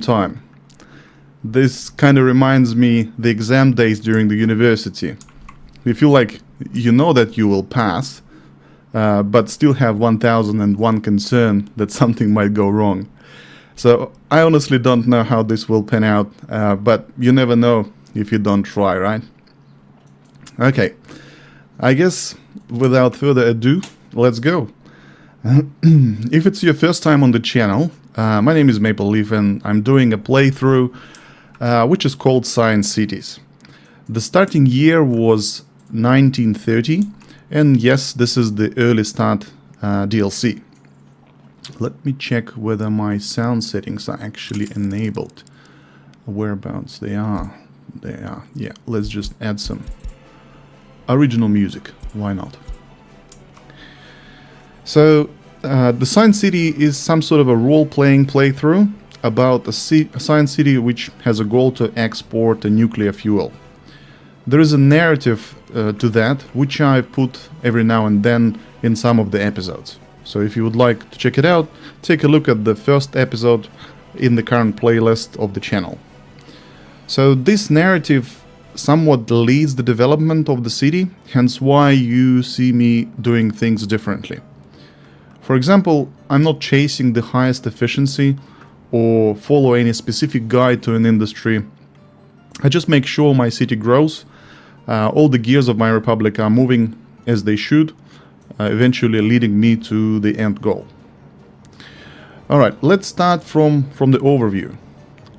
time. This kind of reminds me the exam days during the university. You feel like you know that you will pass, but still have 1001 concern that something might go wrong. So I honestly don't know how this will pan out, but you never know if you don't try, right? Okay, I guess without further ado, let's go. If it's your first time on the channel, my name is Maple Leaf and I'm doing a playthrough which is called Science Cities. The starting year was 1930, and yes, this is the early start DLC. Let me check whether my sound settings are actually enabled. Whereabouts they are. They are. Yeah, let's just add some original music. Why not? So, the Science City is some sort of a role-playing playthrough about a science city which has a goal to export a nuclear fuel. There is a narrative to that, which I put every now and then in some of the episodes. So if you would like to check it out, take a look at the first episode in the current playlist of the channel. So this narrative somewhat leads the development of the city, hence why you see me doing things differently. For example, I'm not chasing the highest efficiency or follow any specific guide to an industry. I just make sure my city grows, all the gears of my republic are moving as they should, eventually leading me to the end goal. Alright, let's start from the overview.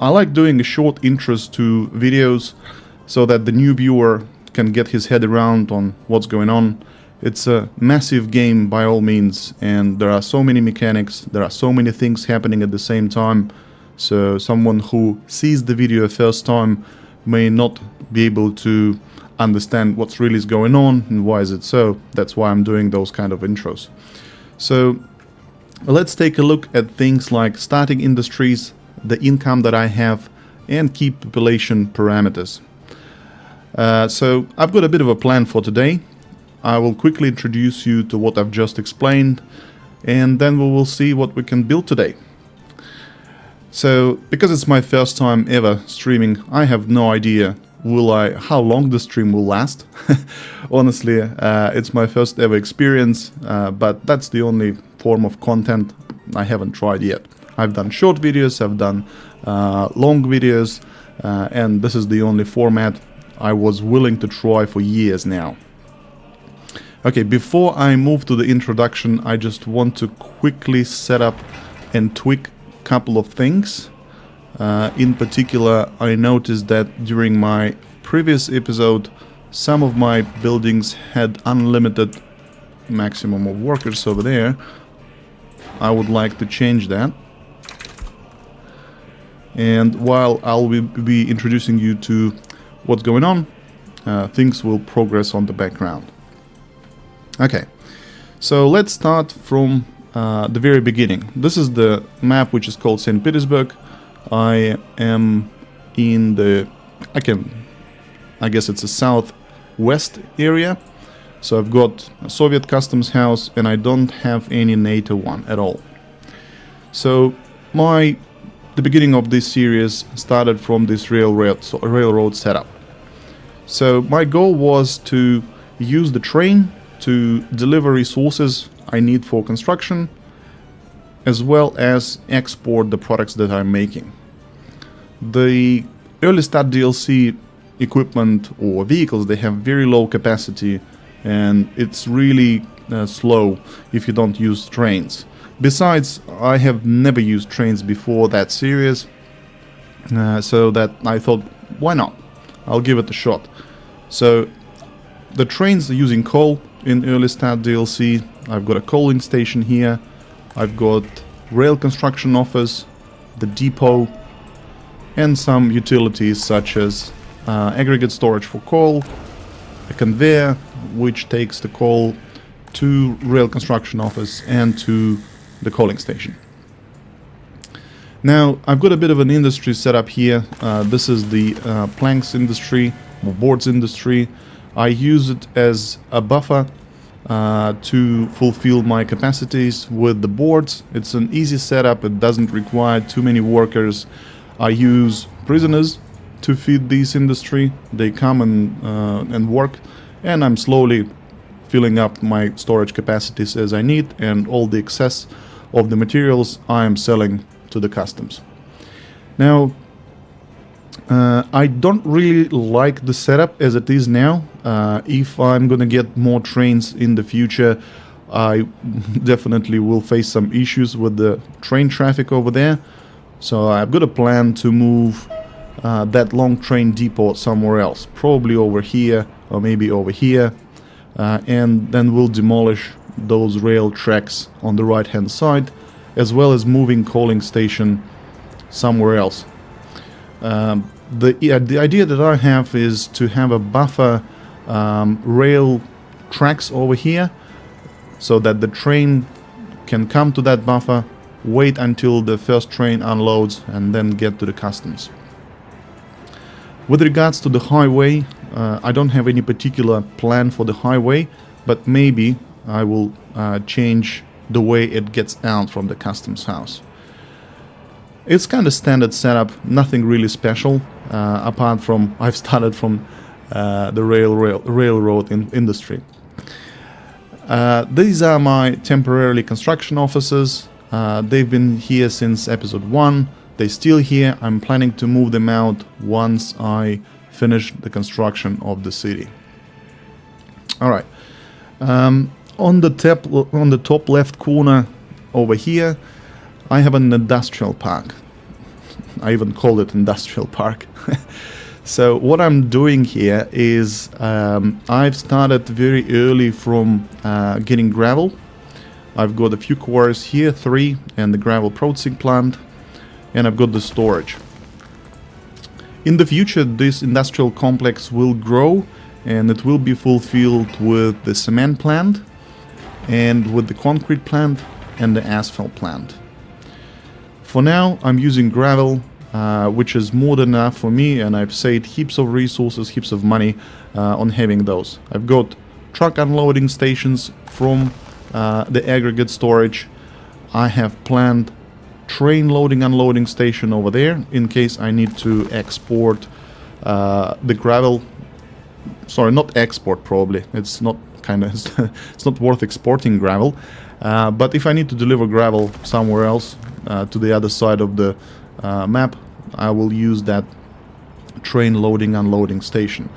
I like doing a short intros to videos so that the new viewer can get his head around on what's going on. It's a massive game by all means, and there are so many mechanics, there are so many things happening at the same time, so someone who sees the video first time may not be able to understand what's really is going on and why is it so. That's why I'm doing those kind of intros. So let's take a look at things like starting industries, the income that I have, and key population parameters. So I've got a bit of a plan for today. I will quickly introduce you to what I've just explained, and then we will see what we can build today. So, because it's my first time ever streaming, I have no idea how long the stream will last. Honestly, it's my first ever experience, but that's the only form of content I haven't tried yet. I've done short videos, I've done long videos, and this is the only format I was willing to try for years now. Okay, before I move to the introduction, I just want to quickly set up and tweak a couple of things. In particular, I noticed that during my previous episode, some of my buildings had unlimited maximum of workers over there. I would like to change that. And while I'll be introducing you to what's going on, things will progress on the background. Okay, so let's start from the very beginning. This is the map which is called St. Petersburg. I am in the, I guess it's a southwest area. So I've got a Soviet customs house and I don't have any NATO one at all. So the beginning of this series started from this railroad setup. So my goal was to use the train to deliver resources I need for construction, as well as export the products that I'm making. The early start DLC equipment or vehicles, they have very low capacity and it's really slow if you don't use trains. Besides, I have never used trains before that series, so that I thought, why not? I'll give it a shot. So the trains are using coal in early start DLC. I've got a coaling station here. I've got rail construction office, the depot, and some utilities such as aggregate storage for coal, a conveyor which takes the coal to rail construction office and to the coaling station. Now I've got a bit of an industry set up here. This is the planks industry, or boards industry. I use it as a buffer to fulfill my capacities with the boards. It's an easy setup, it doesn't require too many workers. I use prisoners to feed this industry. They come and work, and I'm slowly filling up my storage capacities as I need, and all the excess of the materials I am selling to the customs. Now, I don't really like the setup as it is now. If I'm gonna get more trains in the future, I definitely will face some issues with the train traffic over there. So I've got a plan to move that long train depot somewhere else, probably over here or maybe over here, and then we'll demolish those rail tracks on the right hand side, as well as moving coaling station somewhere else. The idea that I have is to have a buffer rail tracks over here, so that the train can come to that buffer, wait until the first train unloads, and then get to the customs. With regards to the highway, I don't have any particular plan for the highway, but maybe I will change the way it gets out from the customs house. It's kind of standard setup, nothing really special, apart from I've started from the railroad industry. These are my temporarily construction offices. They've been here since episode 1. They're still here. I'm planning to move them out once I finish the construction of the city. Alright. On the top left corner over here, I have an industrial park. I even call it industrial park. So what I'm doing here is I've started very early from getting gravel. I've got a few quarries here, 3, and the gravel processing plant, and I've got the storage. In the future, this industrial complex will grow, and it will be fulfilled with the cement plant, and with the concrete plant, and the asphalt plant. For now, I'm using gravel, which is more than enough for me, and I've saved heaps of resources, heaps of money on having those. I've got truck unloading stations from the aggregate storage. I have planned train loading unloading station over there in case I need to export the gravel. Sorry, not export, probably. It's not it's not worth exporting gravel. But if I need to deliver gravel somewhere else to the other side of the map, I will use that train loading unloading station.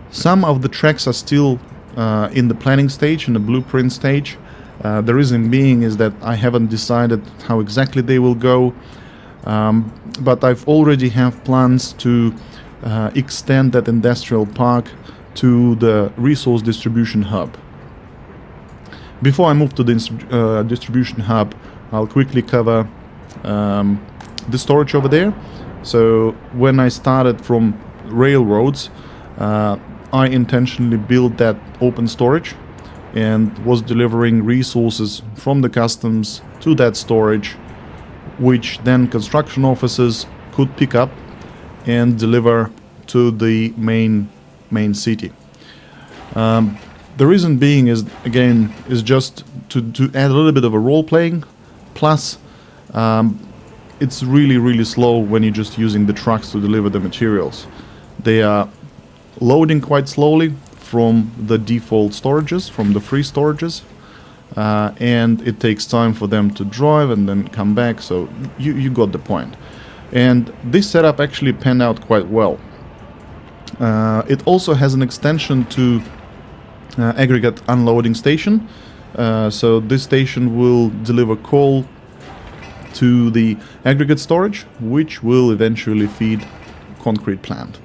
Some of the tracks are still in the planning stage, in the blueprint stage. The reason being is that I haven't decided how exactly they will go, but I've already have plans to extend that industrial park to the resource distribution hub. Before I move to the distribution hub, I'll quickly cover the storage over there. So when I started from railroads, I intentionally built that open storage and was delivering resources from the customs to that storage, which then construction offices could pick up and deliver to the main city. The reason being is, again, is just to add a little bit of a role playing, plus it's really slow when you're just using the trucks to deliver the materials. They are loading quite slowly from the default storages, from the free storages, and it takes time for them to drive and then come back, so you got the point. And this setup actually panned out quite well. It also has an extension to aggregate unloading station, so this station will deliver coal to the aggregate storage, which will eventually feed concrete plant.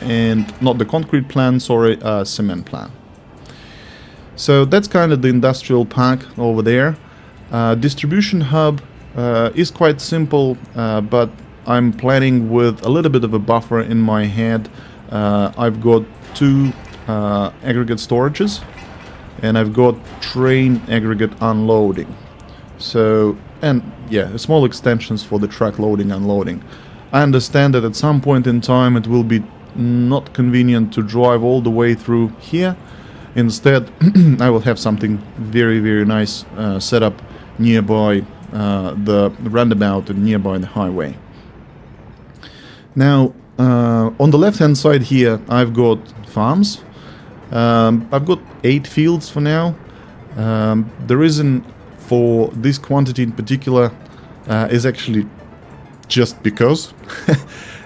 And not the concrete plant, sorry, cement plant. So that's kind of the industrial park over there. Distribution hub is quite simple, but I'm planning with a little bit of a buffer in my head. I've got 2 aggregate storages, and I've got train aggregate unloading. So, and yeah, small extensions for the truck loading unloading. I understand that at some point in time it will be not convenient to drive all the way through here. Instead, I will have something very nice set up nearby the roundabout and nearby the highway. Now, on the left-hand side here, I've got farms. I've got 8 fields for now. The reason for this quantity in particular is actually just because.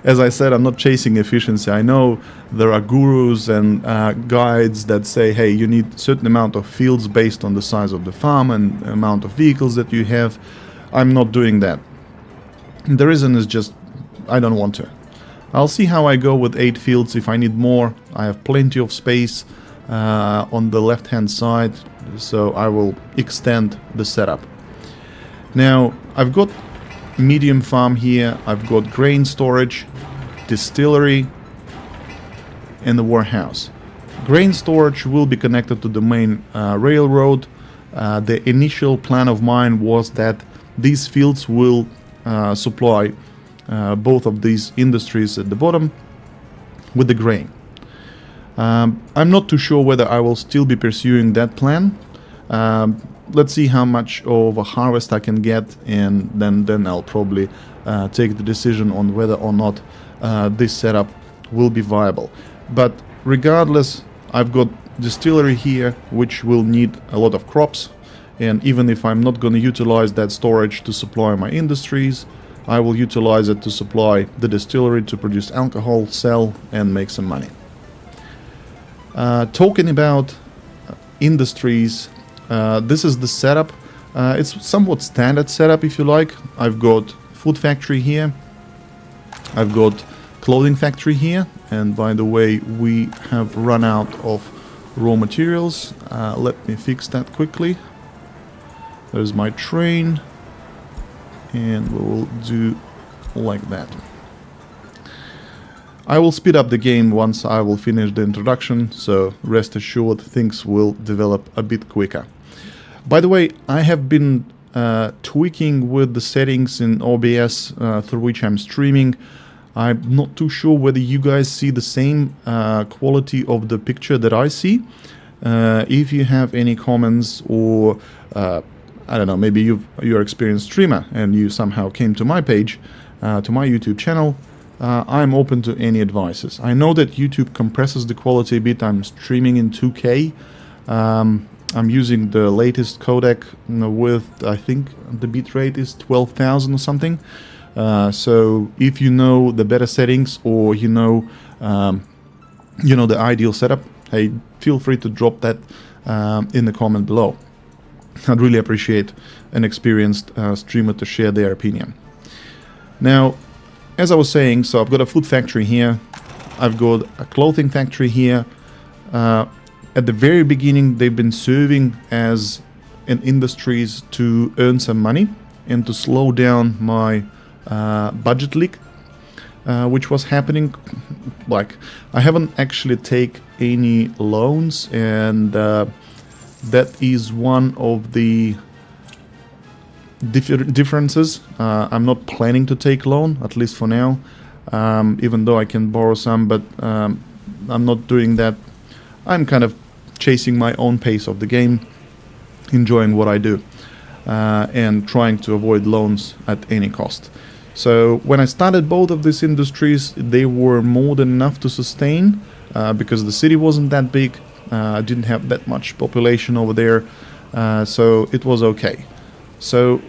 As I said, I'm not chasing efficiency. I know there are gurus and guides that say, hey, you need a certain amount of fields based on the size of the farm and amount of vehicles that you have. I'm not doing that. The reason is just I don't want to. I'll see how I go with 8 fields. If I need more, I have plenty of space on the left hand side, so I will extend the setup. Now, I've got medium farm here, I've got grain storage, distillery, and the warehouse. Grain storage will be connected to the main railroad. The initial plan of mine was that these fields will supply both of these industries at the bottom with the grain. I'm not too sure whether I will still be pursuing that plan. Let's see how much of a harvest I can get, and then I'll probably take the decision on whether or not this setup will be viable. But regardless, I've got distillery here, which will need a lot of crops, and even if I'm not going to utilize that storage to supply my industries, I will utilize it to supply the distillery to produce alcohol, sell, and make some money. Talking about industries, this is the setup. It's somewhat standard setup, if you like. I've got food factory here. I've got clothing factory here. And by the way, we have run out of raw materials. Let me fix that quickly. There's my train. And we will do like that. I will speed up the game once I will finish the introduction, so rest assured things will develop a bit quicker. By the way, I have been tweaking with the settings in OBS through which I'm streaming. I'm not too sure whether you guys see the same quality of the picture that I see. If you have any comments or I don't know, maybe you're an experienced streamer and you somehow came to my page, to my YouTube channel, I'm open to any advices. I know that YouTube compresses the quality a bit. I'm streaming in 2K. I'm using the latest codec with, I think the bitrate is 12,000 or something. So if you know the better settings or you know the ideal setup, hey, feel free to drop that in the comment below. I'd really appreciate an experienced streamer to share their opinion. Now, as I was saying, so I've got a food factory here. I've got a clothing factory here. At the very beginning, they've been serving as an industries to earn some money and to slow down my budget leak, which was happening. Like, I haven't actually take any loans, and that is one of the differences. I'm not planning to take loan, at least for now, even though I can borrow some, but I'm not doing that. I'm kind of chasing my own pace of the game, enjoying what I do, and trying to avoid loans at any cost. So when I started both of these industries, they were more than enough to sustain, because the city wasn't that big. I didn't have that much population over there, so it was okay. So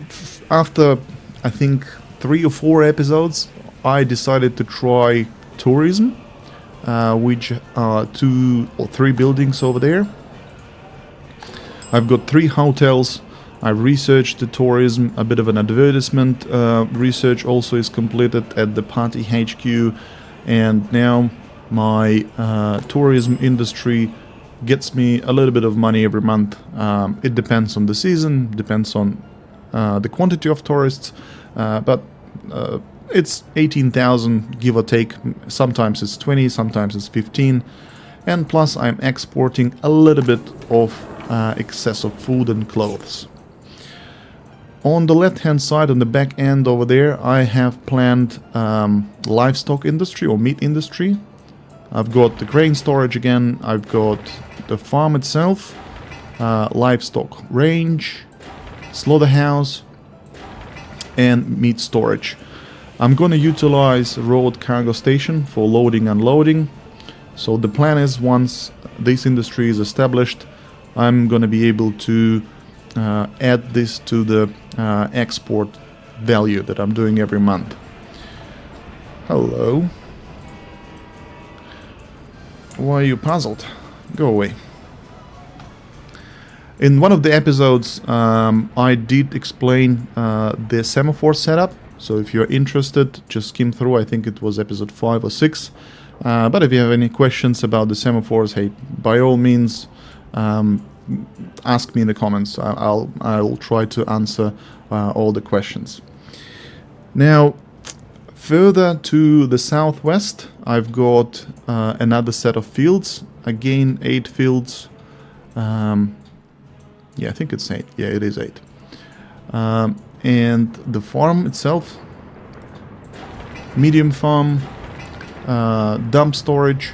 after, I think, 3 or 4 episodes, I decided to try tourism, which are 2 or 3 buildings over there. I've got 3 hotels. I researched the tourism, a bit of an advertisement research also is completed at the Party HQ, and now my tourism industry gets me a little bit of money every month. It depends on the season, depends on the quantity of tourists, but it's 18,000 give or take. Sometimes it's 20, sometimes it's 15, and plus I'm exporting a little bit of excess of food and clothes. On the left hand side, on the back end over there, I have planned livestock industry or meat industry. I've got the grain storage again, I've got the farm itself, livestock range, slaughterhouse, and meat storage. I'm going to utilize road cargo station for loading and unloading. So the plan is, once this industry is established, I'm going to be able to add this to the export value that I'm doing every month. Hello. Why are you puzzled? Go away. In one of the episodes, I did explain the semaphore setup. So if you're interested, just skim through. I think it was episode 5 or 6. But if you have any questions about the semaphores, hey, by all means, ask me in the comments. I'll try to answer all the questions. Now, further to the southwest, I've got another set of fields. Again, 8 fields. Yeah, I think it's 8. Yeah, it is 8. And the farm itself, medium farm, dump storage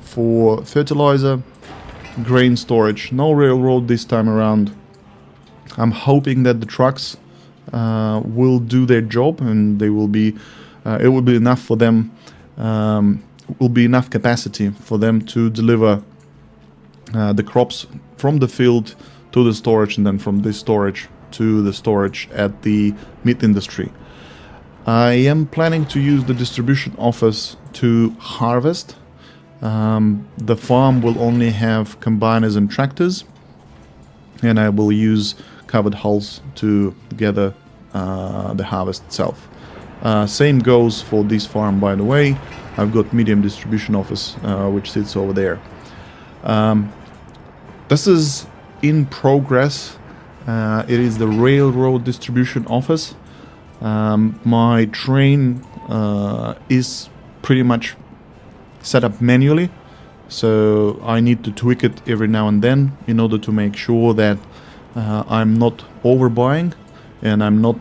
for fertilizer, grain storage. No railroad this time around. I'm hoping that the trucks will do their job, and they will be. It will be enough for them. Will be enough capacity for them to deliver the crops from the field to the storage, and then from this storage to the storage at the meat industry. I am planning to use the distribution office to harvest. The farm will only have combiners and tractors, and I will use covered hulls to gather the harvest itself. Same goes for this farm, by the way. I've got medium distribution office which sits over there. This is in progress. It is the railroad distribution office. My train is pretty much set up manually, so I need to tweak it every now and then in order to make sure that I'm not overbuying and I'm not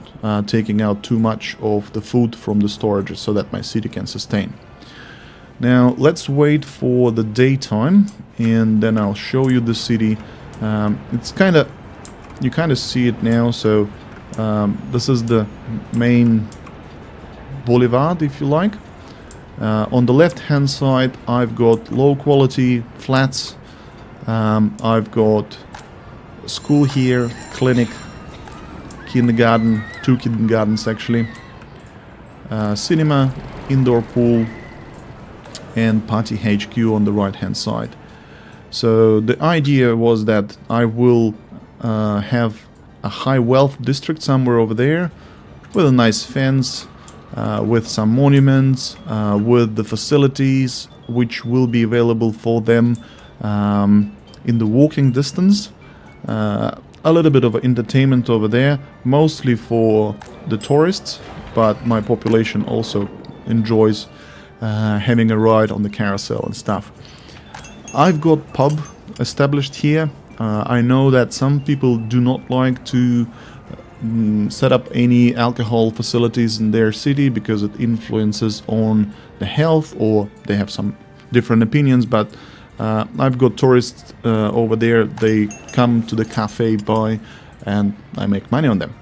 taking out too much of the food from the storage so that my city can sustain. Now let's wait for the daytime, and then I'll show you the city. It's you kind of see it now. So this is the main boulevard, if you like. On the left hand side, I've got low quality flats. I've got school here, clinic, kindergarten, 2 kindergartens actually, cinema, indoor pool, and party HQ on the right hand side. So the idea was that I will have a high wealth district somewhere over there with a nice fence, with some monuments, with the facilities which will be available for them in the walking distance. A little bit of entertainment over there, mostly for the tourists, but my population also enjoys having a ride on the carousel and stuff. I've got pub established here. I know that some people do not like to set up any alcohol facilities in their city because it influences on the health, or they have some different opinions, but I've got tourists over there. They come to the cafe, buy, and I make money on them.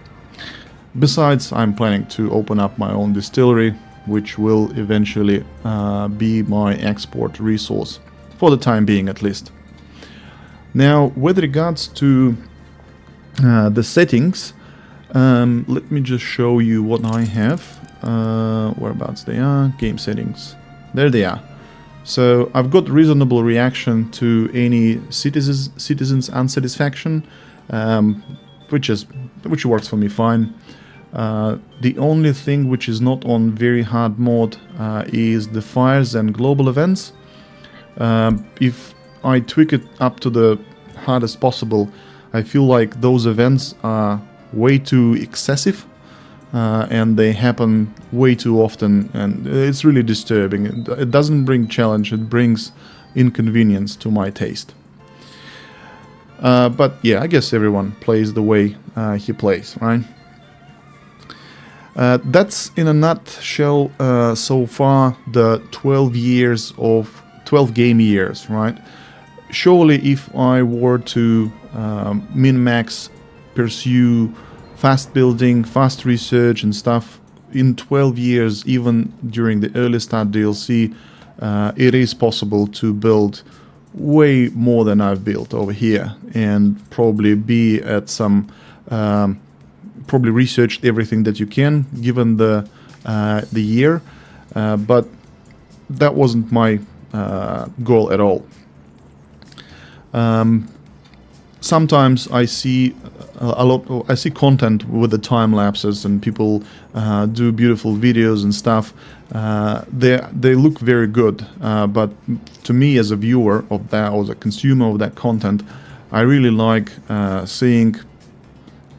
Besides, I'm planning to open up my own distillery, which will eventually be my export resource, for the time being at least. Now, with regards to the settings, let me just show you what I have. Whereabouts they are, game settings. There they are. So I've got reasonable reaction to any citizens unsatisfaction, which works for me fine. The only thing which is not on very hard mode is the fires and global events. If I tweak it up to the hardest possible, I feel like those events are way too excessive, and they happen way too often, and it's really disturbing. It doesn't bring challenge, it brings inconvenience to my taste. But yeah, I guess everyone plays the way he plays, right? That's in a nutshell so far the 12 game years, right? Surely if I were to min-max, pursue fast building, fast research and stuff in 12 years, even during the early start DLC, it is possible to build way more than I've built over here, and probably be at some probably researched everything that you can given the year, but that wasn't my goal at all. Sometimes I see I see content with the time lapses, and people do beautiful videos and stuff. They look very good, but to me as a viewer of that, or as a consumer of that content, I really like seeing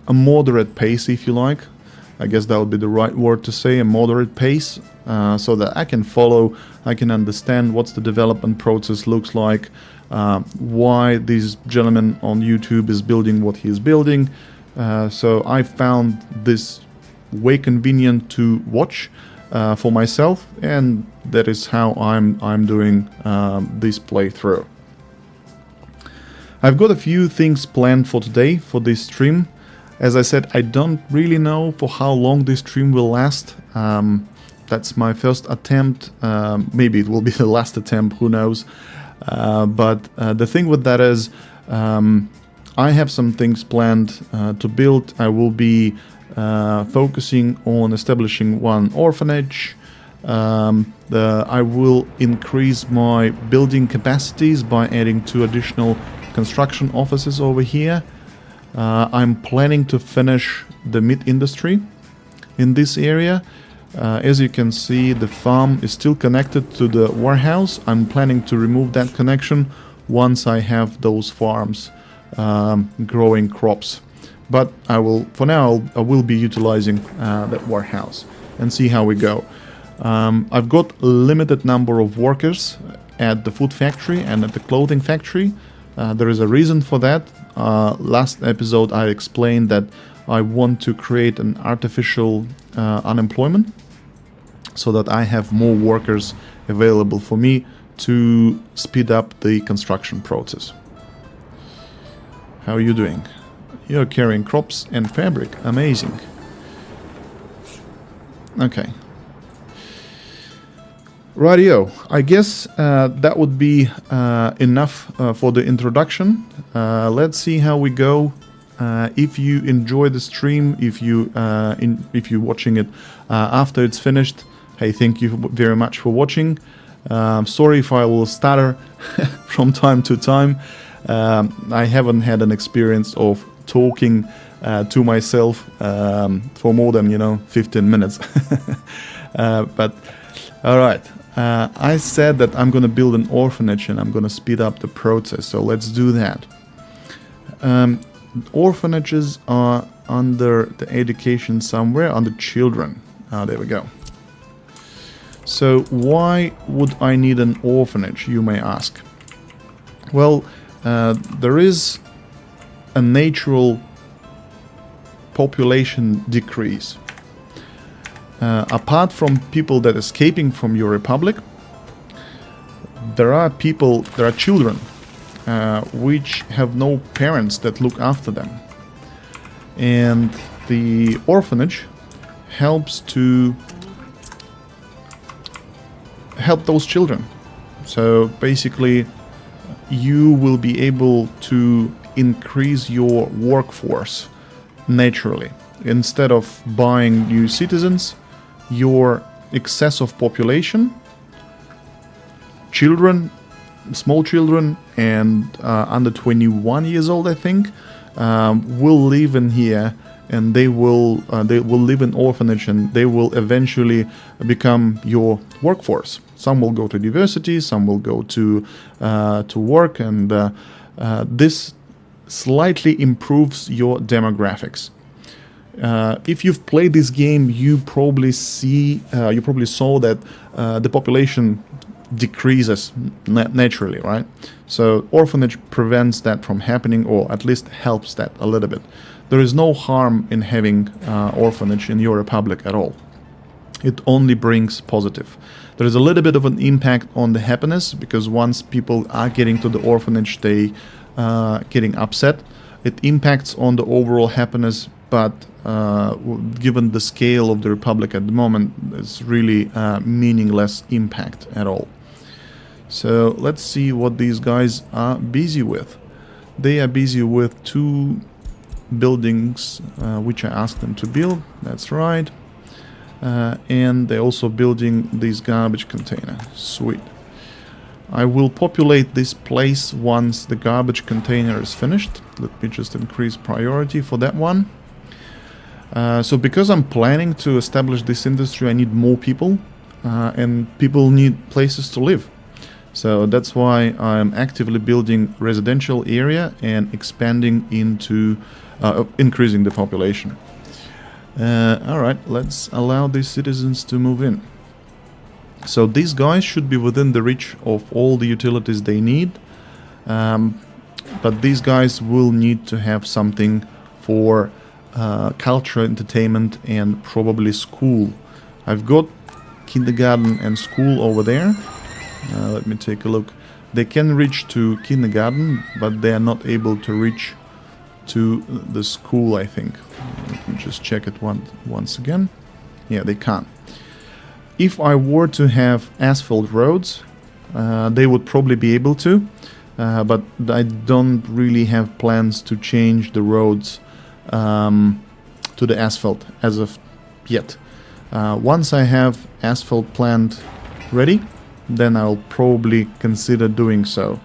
a moderate pace, if you like. I guess that would be the right word to say, a moderate pace, so that I can follow, I can understand what's the development process looks like, why this gentleman on YouTube is building what he is building. So I found this way convenient to watch for myself, and that is how I'm doing this playthrough. I've got a few things planned for today for this stream. As I said, I don't really know for how long this stream will last. That's my first attempt. Maybe it will be the last attempt, who knows. But the thing with that is, I have some things planned to build. I will be focusing on establishing one orphanage. I will increase my building capacities by adding 2 additional construction offices over here. I'm planning to finish the meat industry in this area. As you can see, the farm is still connected to the warehouse. I'm planning to remove that connection once I have those farms growing crops. But for now, I will be utilizing that warehouse and see how we go. I've got a limited number of workers at the food factory and at the clothing factory. There is a reason for that. Last episode I explained that I want to create an artificial unemployment, so that I have more workers available for me to speed up the construction process. How are you doing? You're carrying crops and fabric. Amazing. Okay. Rightio. I guess that would be enough for the introduction. Let's see how we go. If you enjoy the stream, if you're watching it after it's finished, hey, thank you very much for watching. Sorry if I will stutter from time to time. I haven't had an experience of talking to myself for more than 15 minutes. But all right. I said that I'm going to build an orphanage and I'm going to speed up the process. So let's do that. Orphanages are under the education somewhere, under children. There we go. So why would I need an orphanage, you may ask? Well, there is a natural population decrease. Apart from people that are escaping from your republic, there are children which have no parents that look after them. And the orphanage helps to help those children. So basically, you will be able to increase your workforce naturally. Instead of buying new citizens, your excess of population, children, small children and under 21 years old, I think, will live in here, and they will live in orphanage, and they will eventually become your workforce. Some will go to university, some will go to work, and this slightly improves your demographics. If you've played this game, you probably saw that the population decreases naturally, right? So orphanage prevents that from happening, or at least helps that a little bit. There is no harm in having orphanage in your republic at all. It only brings positive. There is a little bit of an impact on the happiness, because once people are getting to the orphanage, they getting upset. It impacts on the overall happiness, but given the scale of the Republic at the moment, it's really meaningless impact at all. So let's see what these guys are busy with. They are busy with 2 buildings which I asked them to build. That's right. And they're also building this garbage container. Sweet. I will populate this place once the garbage container is finished. Let me just increase priority for that one. So because I'm planning to establish this industry, I need more people, and people need places to live. So that's why I'm actively building residential area and expanding into increasing the population. Alright, let's allow these citizens to move in. So these guys should be within the reach of all the utilities they need. But these guys will need to have something for culture, entertainment, and probably school. I've got kindergarten and school over there. Let me take a look. They can reach to kindergarten, but they are not able to reach to the school, I think. Let me just check it once again. Yeah, they can't. If I were to have asphalt roads, they would probably be able to, but I don't really have plans to change the roads to the asphalt as of yet. Once I have asphalt plant ready, then I'll probably consider doing so.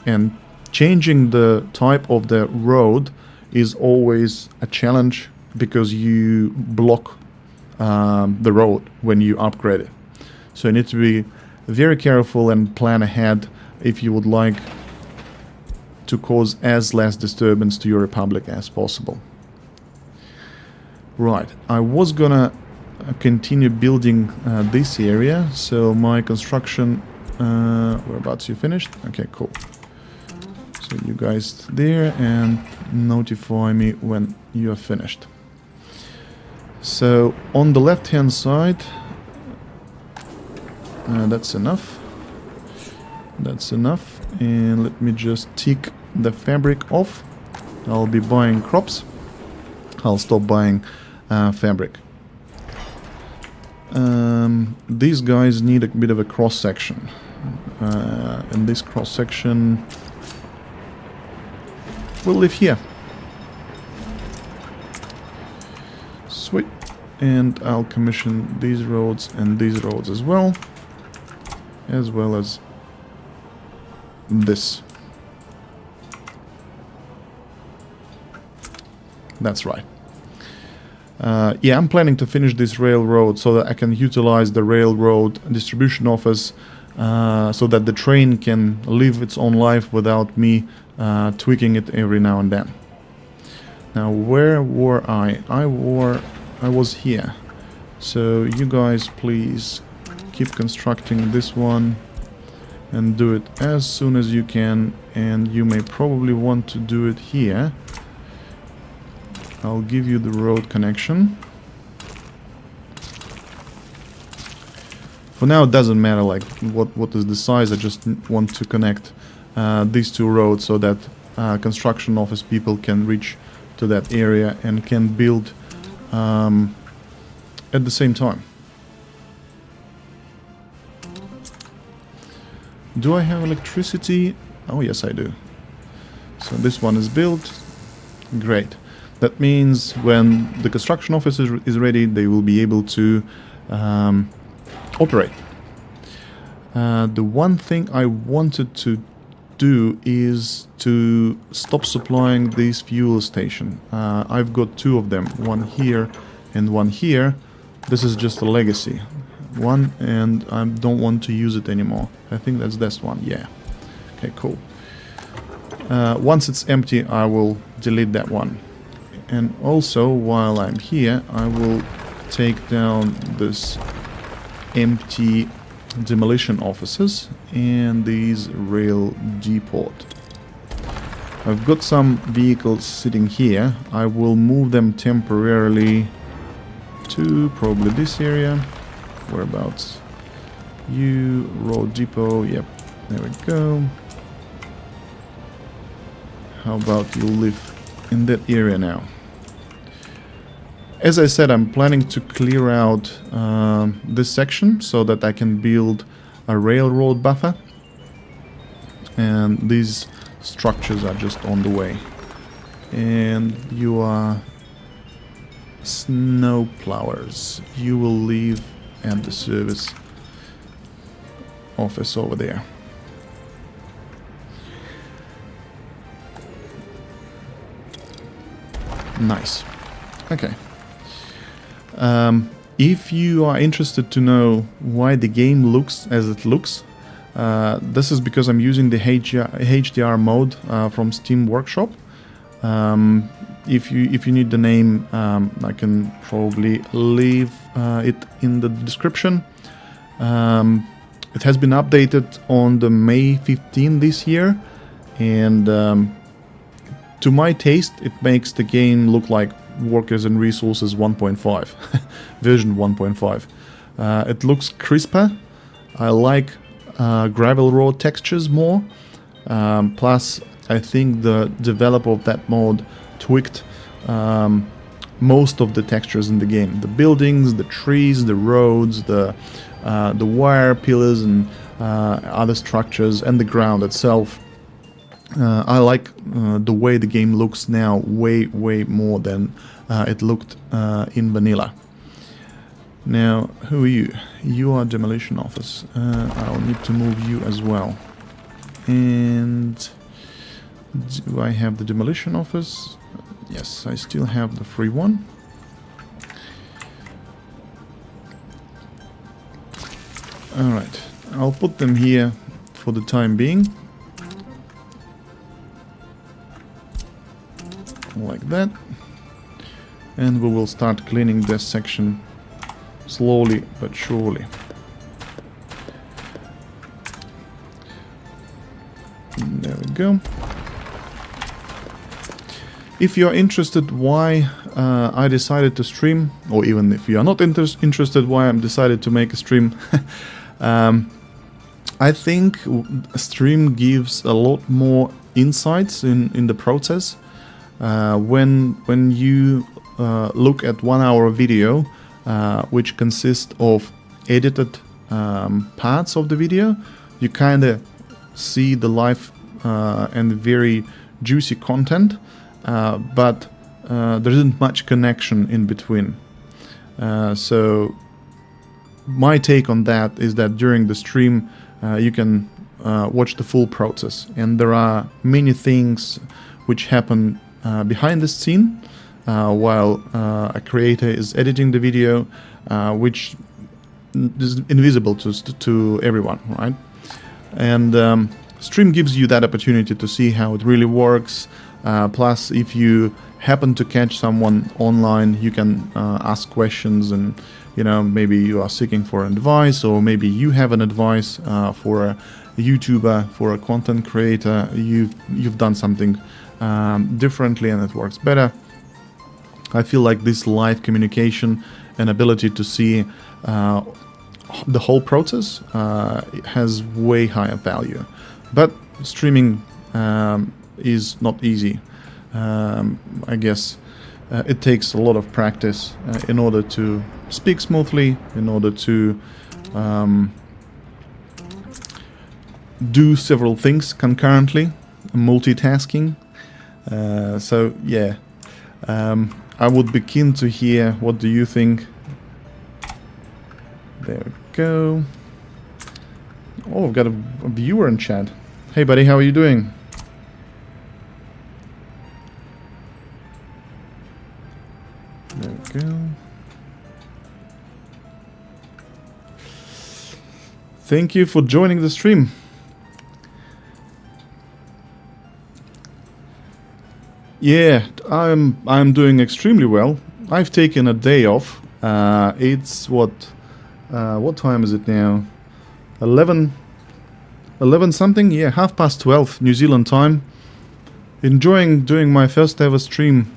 And changing the type of the road is always a challenge because you block the road when you upgrade it. So you need to be very careful and plan ahead if you would like to cause as less disturbance to your republic as possible. Right, I was gonna continue building this area, so my construction, whereabouts you finished? Okay, cool. So you guys there, and notify me when you are finished. So on the left hand side, that's enough. That's enough. And let me just tick the fabric off. I'll be buying crops. I'll stop buying fabric. These guys need a bit of a cross section. And this cross section will live here. Sweet. And I'll commission these roads and these roads as well as this. That's right. Yeah, I'm planning to finish this railroad so that I can utilize the railroad distribution office so that the train can live its own life without me tweaking it every now and then. Now, where were I? I was here. So you guys please keep constructing this one and do it as soon as you can, and you may probably want to do it here. I'll give you the road connection. For now it doesn't matter like what is the size, I just want to connect these 2 roads so that construction office people can reach to that area and can build at the same time. Do I have electricity? Oh yes, I do. So this one is built. Great. That means when the construction office is ready, they will be able to operate. The one thing I wanted to do is to stop supplying this fuel station. I've got 2 of them, one here and one here. This is just a legacy one, and I don't want to use it anymore. I think that's this one, yeah. Okay, cool. Once it's empty, I will delete that one. And also, while I'm here, I will take down this empty demolition offices and these rail depot. I've got some vehicles sitting here. I will move them temporarily to probably this area. Whereabouts? You, road depot, yep, there we go. How about you live in that area now? As I said, I'm planning to clear out this section so that I can build a railroad buffer, and these structures are just on the way. And you are snow plowers. You will live at the service office over there. Nice. Okay. If you are interested to know why the game looks as it looks, this is because I'm using the HDR mode from Steam Workshop. If you need the name, I can probably leave it in the description. It has been updated on the May 15 this year, and to my taste, it makes the game look like Workers and Resources 1.5, version 1.5. It looks crisper. I like gravel road textures more. Plus, I think the developer of that mod tweaked most of the textures in the game. The buildings, the trees, the roads, the wire pillars and other structures, and the ground itself. I like the way the game looks now way more than it looked in vanilla. Now, who are you? You are Demolition Office. I'll need to move you as well. And do I have the Demolition Office? Yes, I still have the free one. Alright, I'll put them here for the time being. Like that. And we will start cleaning this section slowly but surely. There we go. If you're interested why I decided to stream, or even if you are not interested why I'm decided to make a stream, I think a stream gives a lot more insights in the process. When you look at 1 hour video, which consists of edited parts of the video, you kind of see the live and very juicy content, but there isn't much connection in between. So my take on that is that during the stream you can watch the full process, and there are many things which happen behind the scene while a creator is editing the video, which is invisible to everyone, right? And stream gives you that opportunity to see how it really works. Plus, if you happen to catch someone online, you can ask questions, and maybe you are seeking for advice, or maybe you have an advice for a YouTuber, for a content creator. You've done something differently and it works better. I feel like this live communication and ability to see the whole process has way higher value. But streaming is not easy. I guess it takes a lot of practice in order to speak smoothly, in order to do several things concurrently, multitasking. So yeah, I would be keen to hear what do you think. There we go. Oh, I've got a viewer in chat. Hey buddy, how are you doing? There we go. Thank you for joining the stream. Yeah, I'm doing extremely well. I've taken a day off. It's what time is it now? 11 something? Yeah, 12:30 New Zealand time. Enjoying doing my first ever stream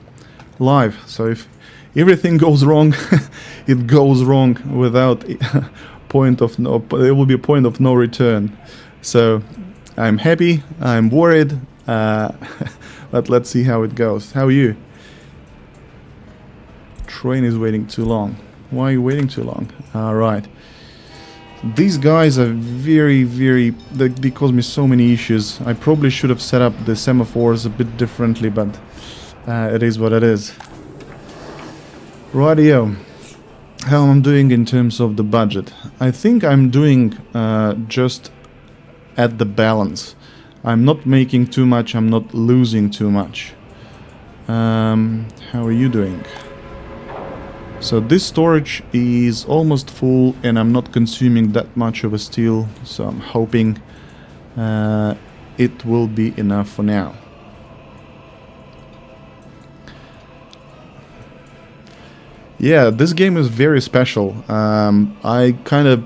live. So if everything goes wrong, it goes wrong without there will be a point of no return. So I'm happy, I'm worried, but let's see how it goes. How are you? Train is waiting too long. Why are you waiting too long? Alright. These guys are they cause me so many issues. I probably should have set up the semaphores a bit differently, but it is what it is. Rightio. How I'm doing in terms of the budget? I think I'm doing just at the balance. I'm not making too much, I'm not losing too much. How are you doing? So this storage is almost full and I'm not consuming that much of a steel, so I'm hoping it will be enough for now. Yeah, this game is very special. I kind of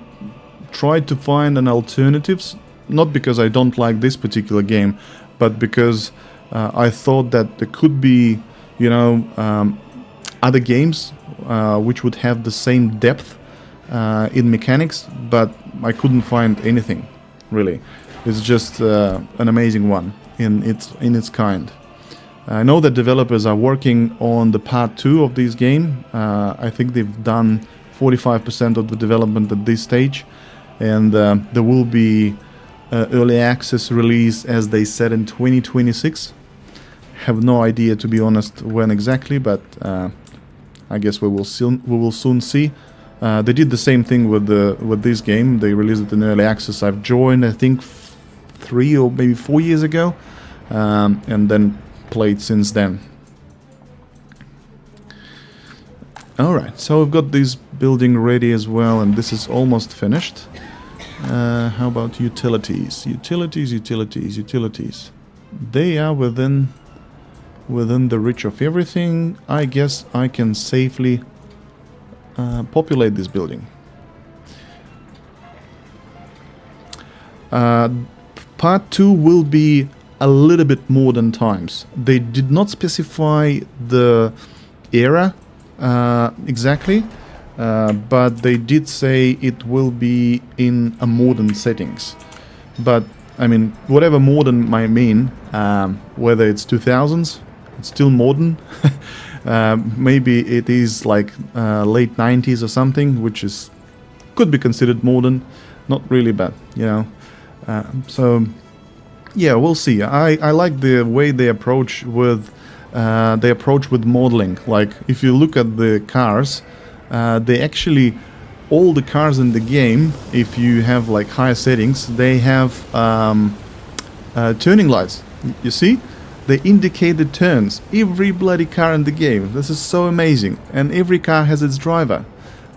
tried to find an alternatives, not because I don't like this particular game, but because I thought that there could be, you know, other games which would have the same depth in mechanics, but I couldn't find anything, really. It's just an amazing one in its kind. I know that developers are working on the part 2 of this game. I think they've done 45% of the development at this stage, and there will be early access release, as they said, in 2026. Have no idea, to be honest, when exactly, but I guess we will soon see. They did the same thing with this game. They released it in early access. I've joined, I think, 3 or maybe 4 years ago, and then played since then. Alright, so we've got this building ready as well, and this is almost finished. How about utilities? Utilities. They are within the reach of everything. I guess I can safely populate this building. Part 2 will be a little bit modern times. They did not specify the era exactly, but they did say it will be in a modern settings. But I mean, whatever modern might mean, whether it's 2000s, it's still modern. Maybe it is like late 90s or something, which could be considered modern. Not really bad, you know. So yeah, we'll see. I like the way they approach with modeling. Like, if you look at the cars, they actually, all the cars in the game, if you have like higher settings, they have turning lights. You see, they indicate the turns. Every bloody car in the game. This is so amazing, and every car has its driver.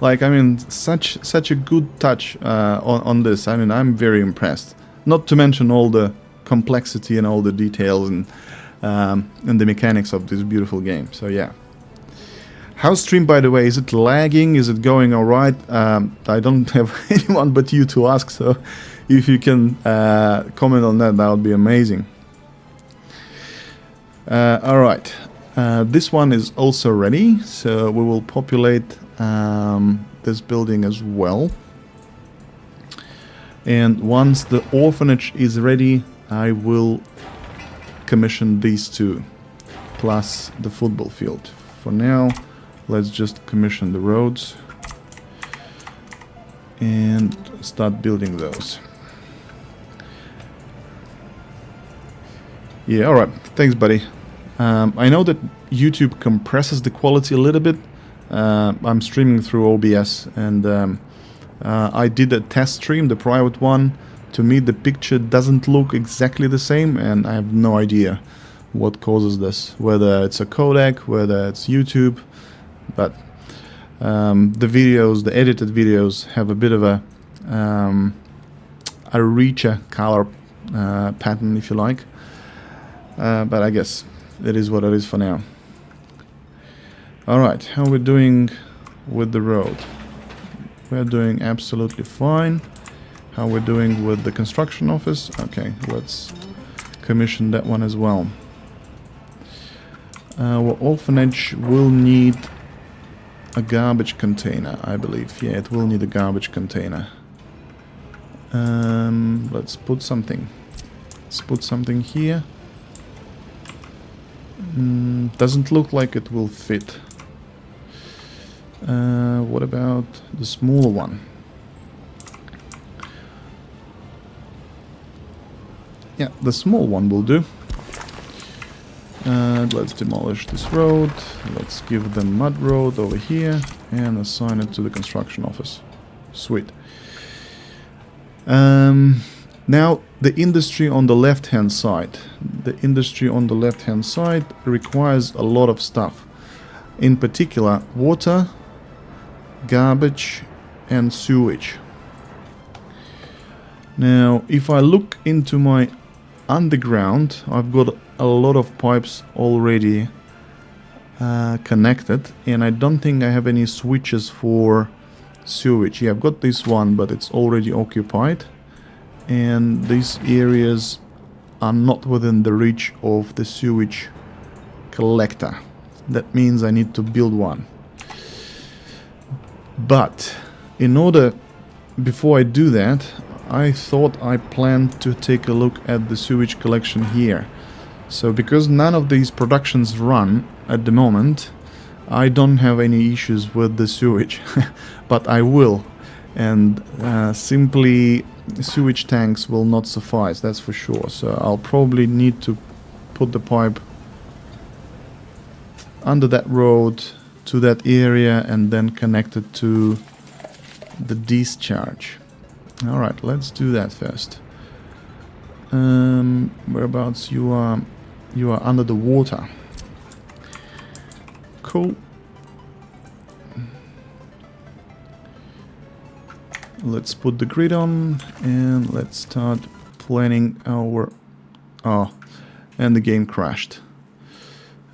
Like, I mean, such a good touch on this. I mean, I'm very impressed. Not to mention all the complexity and all the details and the mechanics of this beautiful game. So yeah. How's stream, by the way? Is it lagging? Is it going all right? I don't have anyone but you to ask, so if you can comment on that, that would be amazing. All right. This one is also ready, so we will populate this building as well. And once the orphanage is ready, I will commission these two, plus the football field. For now, let's just commission the roads and start building those. Yeah, alright, thanks buddy. I know that YouTube compresses the quality a little bit. I'm streaming through OBS, and I did a test stream, the private one. To me, the picture doesn't look exactly the same, and I have no idea what causes this. Whether it's a codec, whether it's YouTube, but the videos, the edited videos, have a bit of a richer color pattern, if you like. But I guess it is what it is for now. Alright, how are we doing with the road? We're doing absolutely fine. How we're doing with the construction office? Okay, let's commission that one as well. Our orphanage will need a garbage container, I believe. Yeah, it will need a garbage container. Let's put something. Let's put something here. Doesn't look like it will fit. What about the smaller one? Yeah, the small one will do. Let's demolish this road. Let's give them mud road over here and assign it to the construction office. Sweet. Now the industry on the left-hand side. The industry on the left-hand side requires a lot of stuff. In particular, water, garbage, and sewage. Now, if I look into my underground, I've got a lot of pipes already connected, and I don't think I have any switches for sewage. Yeah, I've got this one, but it's already occupied, and these areas are not within the reach of the sewage collector. That means I need to build one. But in order, before I do that, I thought I planned to take a look at the sewage collection here. So because none of these productions run at the moment, I don't have any issues with the sewage. But I will. And simply sewage tanks will not suffice, that's for sure. So I'll probably need to put the pipe under that road to that area and then connect it to the discharge. Alright, let's do that first. Whereabouts you are under the water. Cool. Let's put the grid on and let's start planning our... Oh, and the game crashed.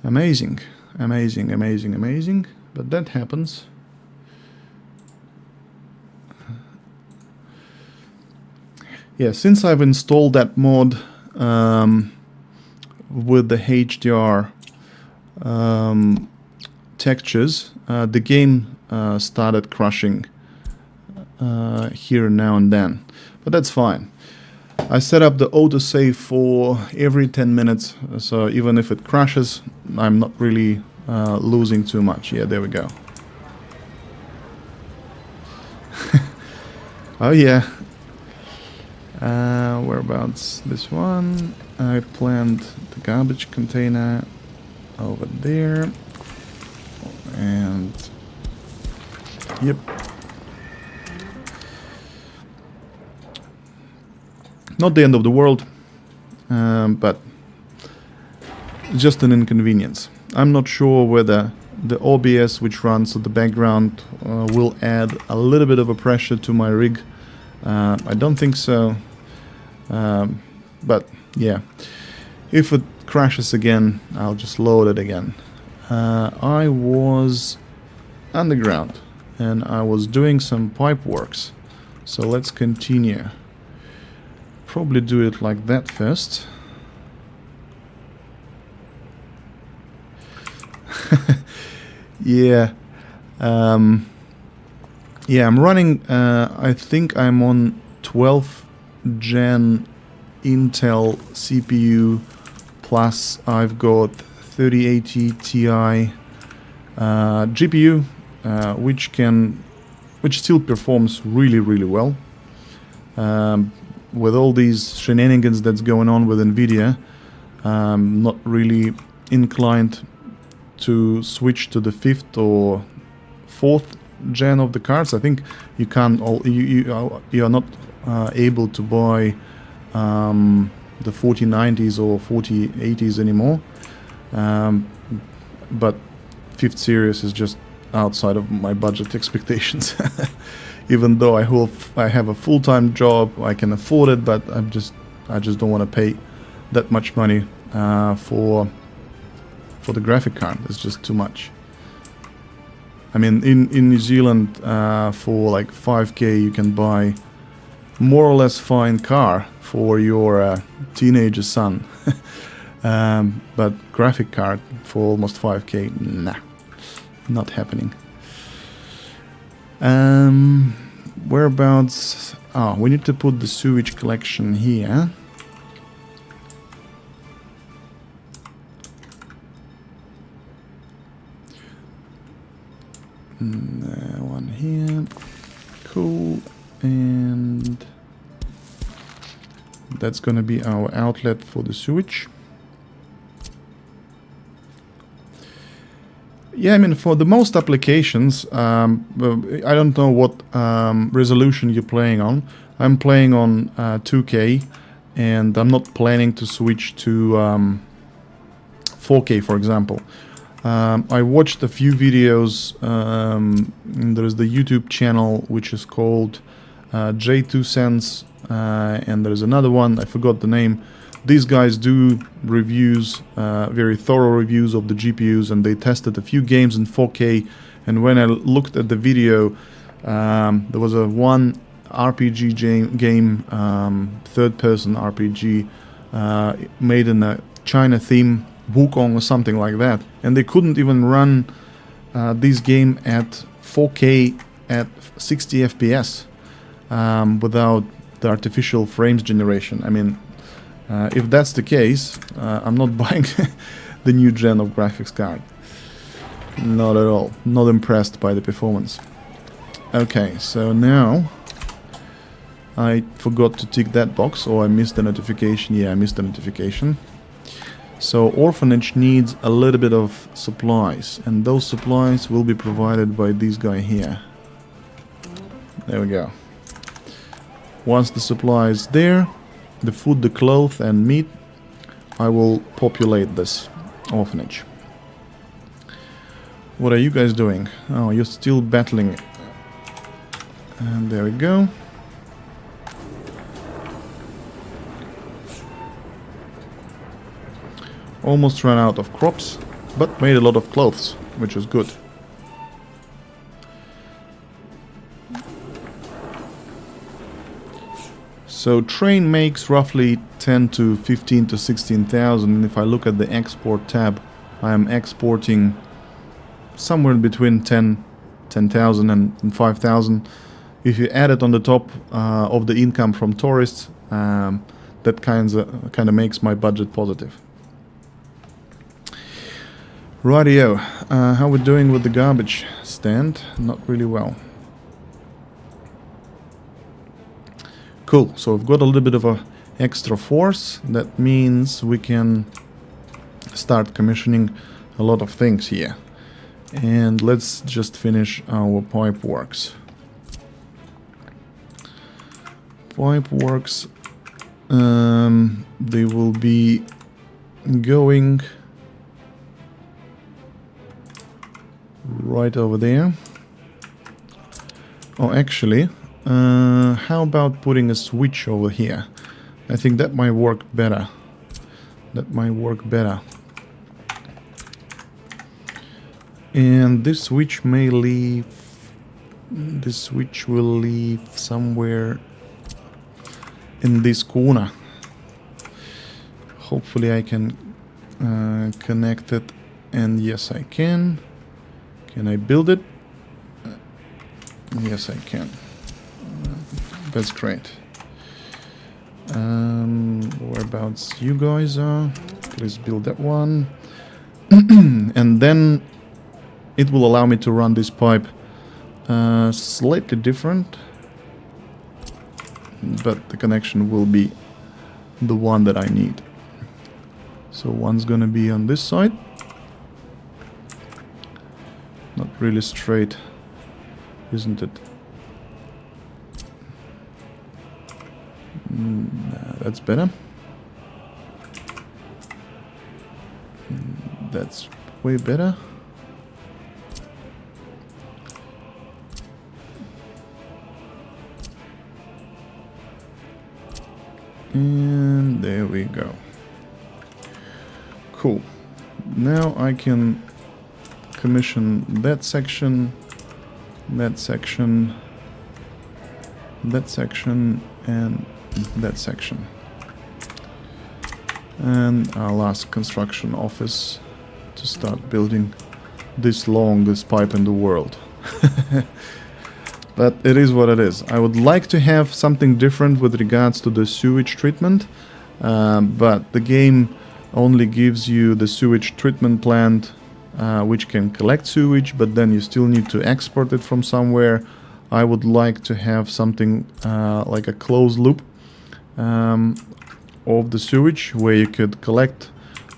Amazing, amazing, amazing, amazing. But that happens. Yeah, since I've installed that mod with the HDR textures, the game started crashing here now and then. But that's fine. I set up the autosave for every 10 minutes, so even if it crashes, I'm not really losing too much. Yeah, there we go. Oh yeah. Whereabouts this one? I planned the garbage container over there. And yep. Not the end of the world, but just an inconvenience. I'm not sure whether the OBS which runs in the background will add a little bit of a pressure to my rig. I don't think so, but yeah, if it crashes again, I'll just load it again. I was underground and I was doing some pipe works, so let's continue. Probably do it like that first. Yeah. Yeah, I'm running, I think I'm on 12th gen Intel CPU, plus I've got 3080 Ti GPU, which still performs really, really well. With all these shenanigans that's going on with NVIDIA, I'm not really inclined to switch to the 5th or 4th gen of the cards. I think you can't you are not able to buy the 4090s or 4080s anymore, but 5th series is just outside of my budget expectations. Even though I have a full-time job, I can afford it, but I just don't want to pay that much money for the graphic card. It's just too much. I mean, in New Zealand, for like 5k, you can buy more or less fine car for your teenager son. But graphic card for almost 5k, nah, not happening. Whereabouts? Oh, we need to put the sewage collection here. One here. Cool. And that's gonna be our outlet for the sewage. Yeah, I mean, for the most applications, I don't know what resolution you're playing on. I'm playing on 2K, and I'm not planning to switch to 4K, for example. I watched a few videos. There is the YouTube channel which is called J2Sense, and there's another one, I forgot the name. These guys do reviews, very thorough reviews of the GPUs, and they tested a few games in 4K. And when I looked at the video, there was one RPG game, third-person RPG, made in a China theme, Wukong or something like that, and they couldn't even run this game at 4K at 60 FPS without the artificial frames generation. I mean, if that's the case, I'm not buying the new gen of graphics card. Not at all. Not impressed by the performance. Okay, so now I forgot to tick that box, or I missed the notification. Yeah, I missed the notification. So orphanage needs a little bit of supplies, and those supplies will be provided by this guy here. There we go. Once the supply is there, the food, the clothes and meat, I will populate this orphanage. What are you guys doing? Oh, you're still battling. And there we go. Almost ran out of crops, but made a lot of clothes, which is good. So train makes roughly 10 to 15 to 16,000. If I look at the export tab, I am exporting somewhere between 10,000 and 5,000. If you add it on the top of the income from tourists, that kind of makes my budget positive. Rightio, how we're doing with the garbage stand? Not really well. Cool, so we've got a little bit of a extra force. That means we can start commissioning a lot of things here. And let's just finish our pipe works. Pipe works, they will be going right over there. Oh, actually, how about putting a switch over here? I think that might work better. That might work better. And this switch may leave... This switch will leave somewhere in this corner. Hopefully I can connect it, and yes I can. Can I build it? Yes, I can. That's great. Whereabouts you guys are? Please build that one. And then it will allow me to run this pipe slightly different, but the connection will be the one that I need. So one's gonna be on this side. Not really straight, isn't it? That's better. That's way better. And there we go. Cool. Now I can commission that section, that section, that section, and that section. And our last construction office to start building this longest pipe in the world. But it is what it is. I would like to have something different with regards to the sewage treatment, but the game only gives you the sewage treatment plant which can collect sewage, but then you still need to export it from somewhere. I would like to have something like a closed loop of the sewage, where you could collect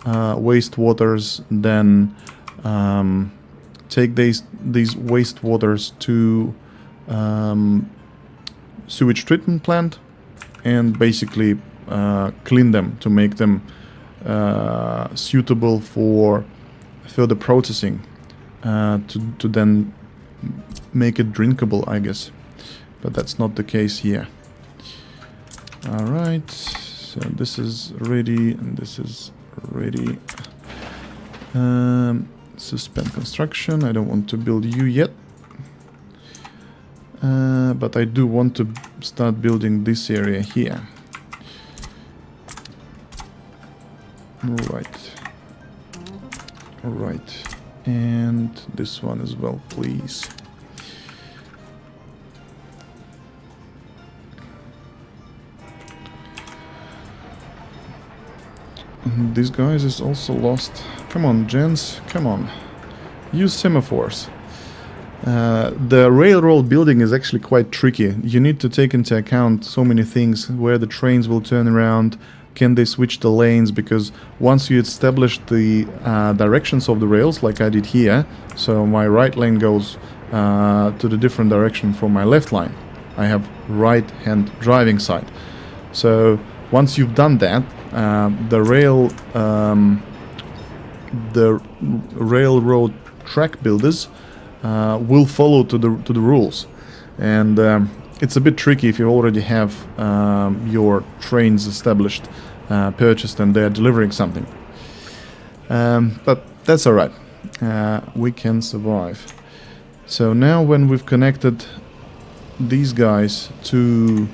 wastewaters, then take these wastewaters to sewage treatment plant and basically clean them to make them suitable for further processing, to then make it drinkable, I guess. But that's not the case here. Alright, so this is ready and this is ready. Suspend construction. I don't want to build you yet. But I do want to start building this area here. Right. Right. And this one as well, please. This guy is also lost. Come on, gents. Come on. Use semaphores. The railroad building is actually quite tricky. You need to take into account so many things. Where the trains will turn around. Can they switch the lanes? Because once you establish the directions of the rails, like I did here, so my right lane goes to the different direction from my left line. I have right-hand driving side. So once you've done that, the railroad track builders will follow to the rules, and it's a bit tricky if you already have your trains established, purchased, and they're delivering something. But that's all right. We can survive. So now, when we've connected these guys to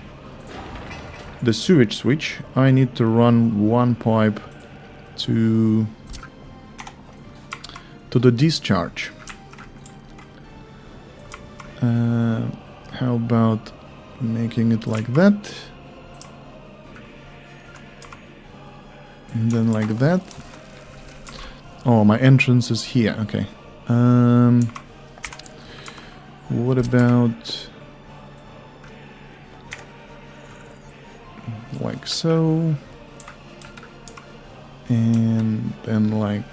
the sewage switch, I need to run one pipe to the discharge. How about making it like that? And then like that. Oh, my entrance is here. Okay. What about like so? And then like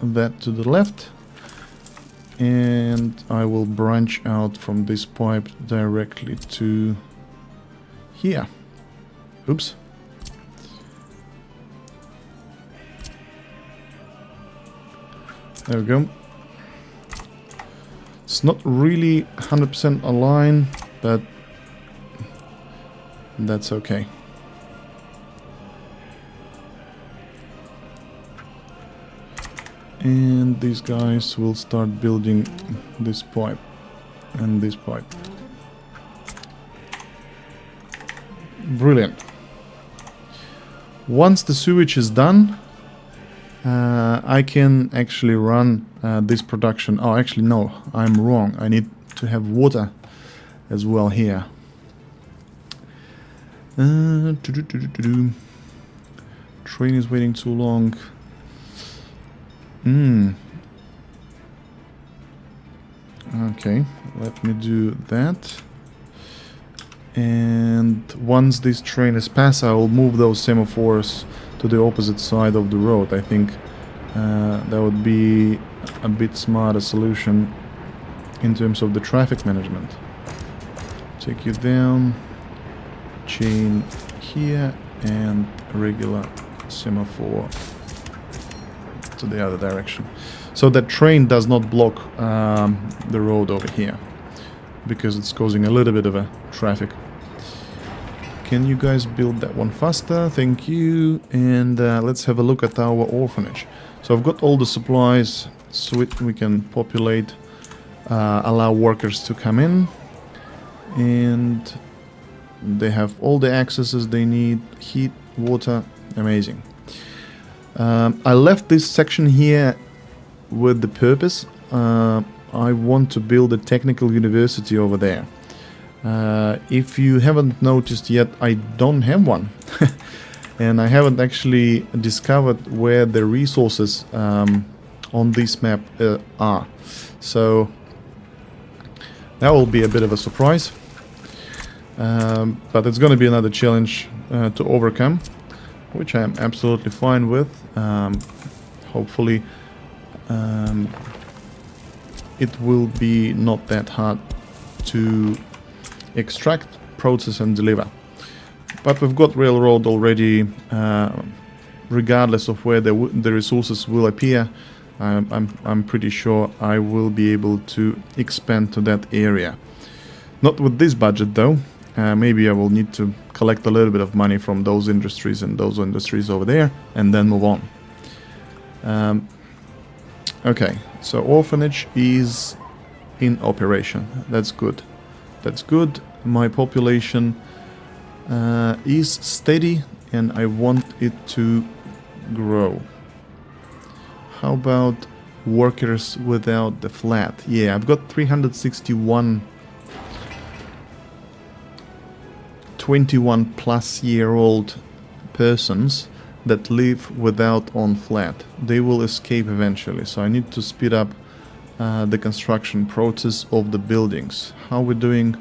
that to the left. And I will branch out from this pipe directly to here. Oops. There we go. It's not really 100% aligned, but that's okay. And these guys will start building this pipe and this pipe. Brilliant. Once the sewage is done, I can actually run this production. Oh, actually no, I'm wrong. I need to have water as well here. Train is waiting too long. Okay, let me do that. And once this train is passed, I will move those semaphores to the opposite side of the road. I think that would be a bit smarter solution in terms of the traffic management. Take you down, chain here, and a regular semaphore to the other direction, so that train does not block the road over here, because it's causing a little bit of a traffic. Can you guys build that one faster? Thank you. And let's have a look at our orphanage. So I've got all the supplies. Sweet, we can populate, allow workers to come in, and they have all the accesses they need, heat, water, amazing. I left this section here with the purpose. I want to build a technical university over there. If you haven't noticed yet, I don't have one. And I haven't actually discovered where the resources on this map are. So that will be a bit of a surprise, but it's going to be another challenge to overcome, which I am absolutely fine with. Hopefully it will be not that hard to extract, process and deliver. But we've got railroad already, regardless of where the resources will appear. I'm pretty sure I will be able to expand to that area. Not with this budget though. Maybe I will need to collect a little bit of money from those industries and those industries over there and then move on. Okay, so orphanage is in operation. That's good. That's good. My population is steady and I want it to grow. How about workers without the flat? Yeah, I've got 361 21 plus year old persons that live without on flat. They will escape eventually, so I need to speed up the construction process of the buildings. How we're doing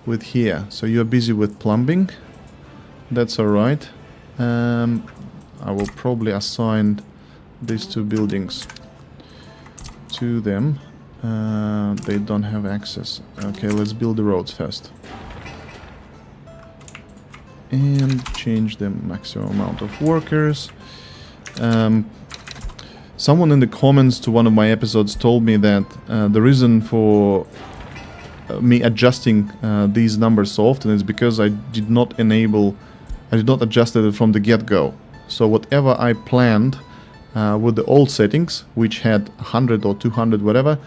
with here? So you're busy with plumbing. That's alright. I will probably assign these two buildings to them. They don't have access. Okay, let's build the roads first. And change the maximum amount of workers. Someone in the comments to one of my episodes told me that the reason for me adjusting these numbers so often is because I did not adjust it from the get-go. So whatever I planned with the old settings, which had 100 or 200 whatever,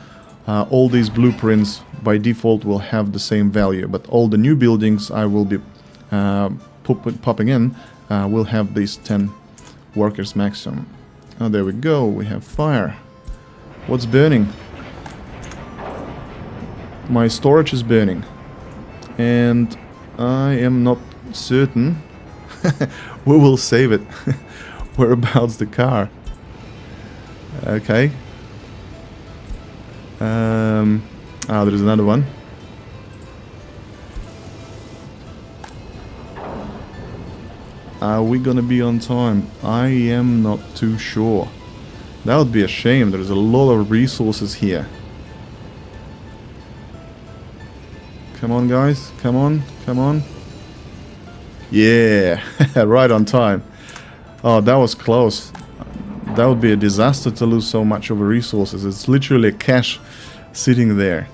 all these blueprints by default will have the same value, but all the new buildings I will be popping in will have these 10 workers maximum. Oh, there we go, we have fire. What's burning? My storage is burning, and I am not certain we will save it. Whereabouts the car? Okay. There's another one. Are we gonna be on time? I am not too sure. That would be a shame. There's a lot of resources here. Come on, guys. Come on. Come on. Yeah. Right on time. Oh, that was close. That would be a disaster to lose so much of the resources. It's literally a cache sitting there.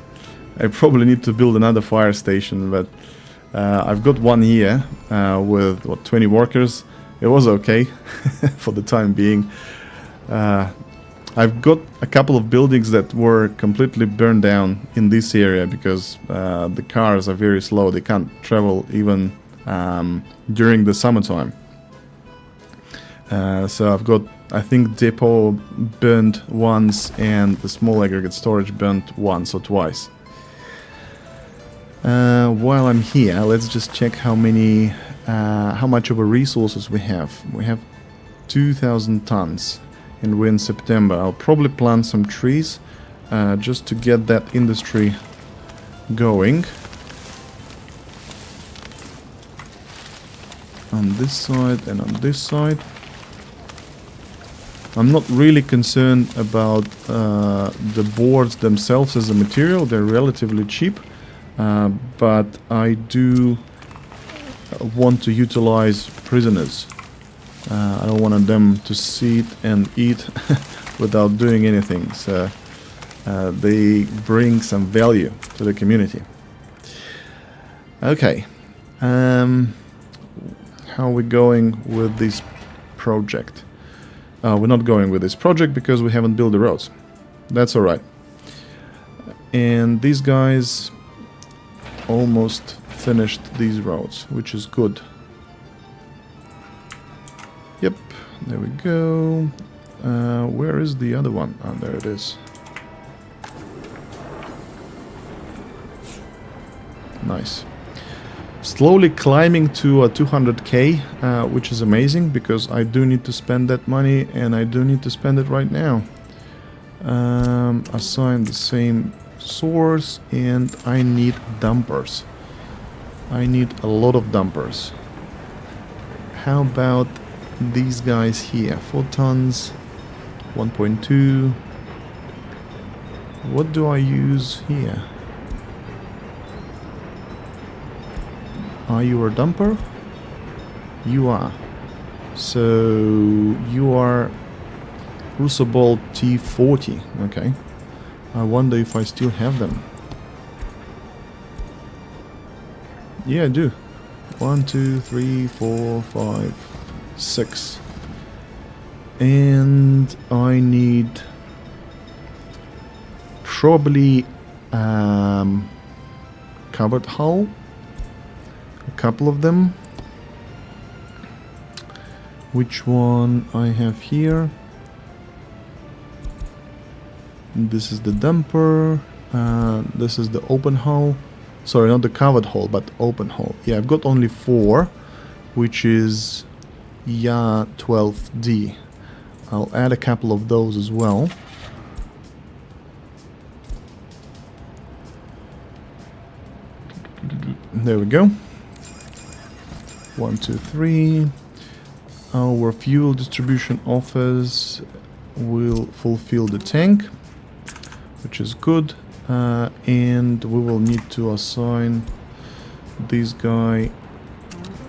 I probably need to build another fire station, but I've got one here with, what, 20 workers. It was okay for the time being. I've got a couple of buildings that were completely burned down in this area because the cars are very slow. They can't travel even during the summertime. So I've got, I think, depot burned once and the small aggregate storage burned once or twice. While I'm here, let's just check how much of a resources we have. We have 2,000 tons, and we're in September. I'll probably plant some trees just to get that industry going. On this side and on this side. I'm not really concerned about the boards themselves as a material. They're relatively cheap. But I do want to utilize prisoners. I don't want them to sit and eat without doing anything. So they bring some value to the community. Okay. How are we going with this project? We're not going with this project because we haven't built the roads. That's alright. And these guys almost finished these roads, which is good. Yep, there we go. Where is the other one? Oh, there it is. Nice. Slowly climbing to a 200k, which is amazing because I do need to spend that money and I do need to spend it right now. Assign the same source, and I need dumpers. I need a lot of dumpers. How about these guys here? 4 tons, 1.2. What do I use here? Are you a dumper? You are. So you are Rusabolt T40. Okay. I wonder if I still have them. Yeah, I do. 1, 2, 3, 4, 5, 6. And I need probably covered hull. A couple of them. Which one I have here? This is the dumper. This is the open hull. Sorry, not the covered hull, but open hull. Yeah, I've got only 4, which is YA 12D. I'll add a couple of those as well. There we go. 1, 2, 3. Our fuel distribution office will fulfill the tank, which is good. And we will need to assign this guy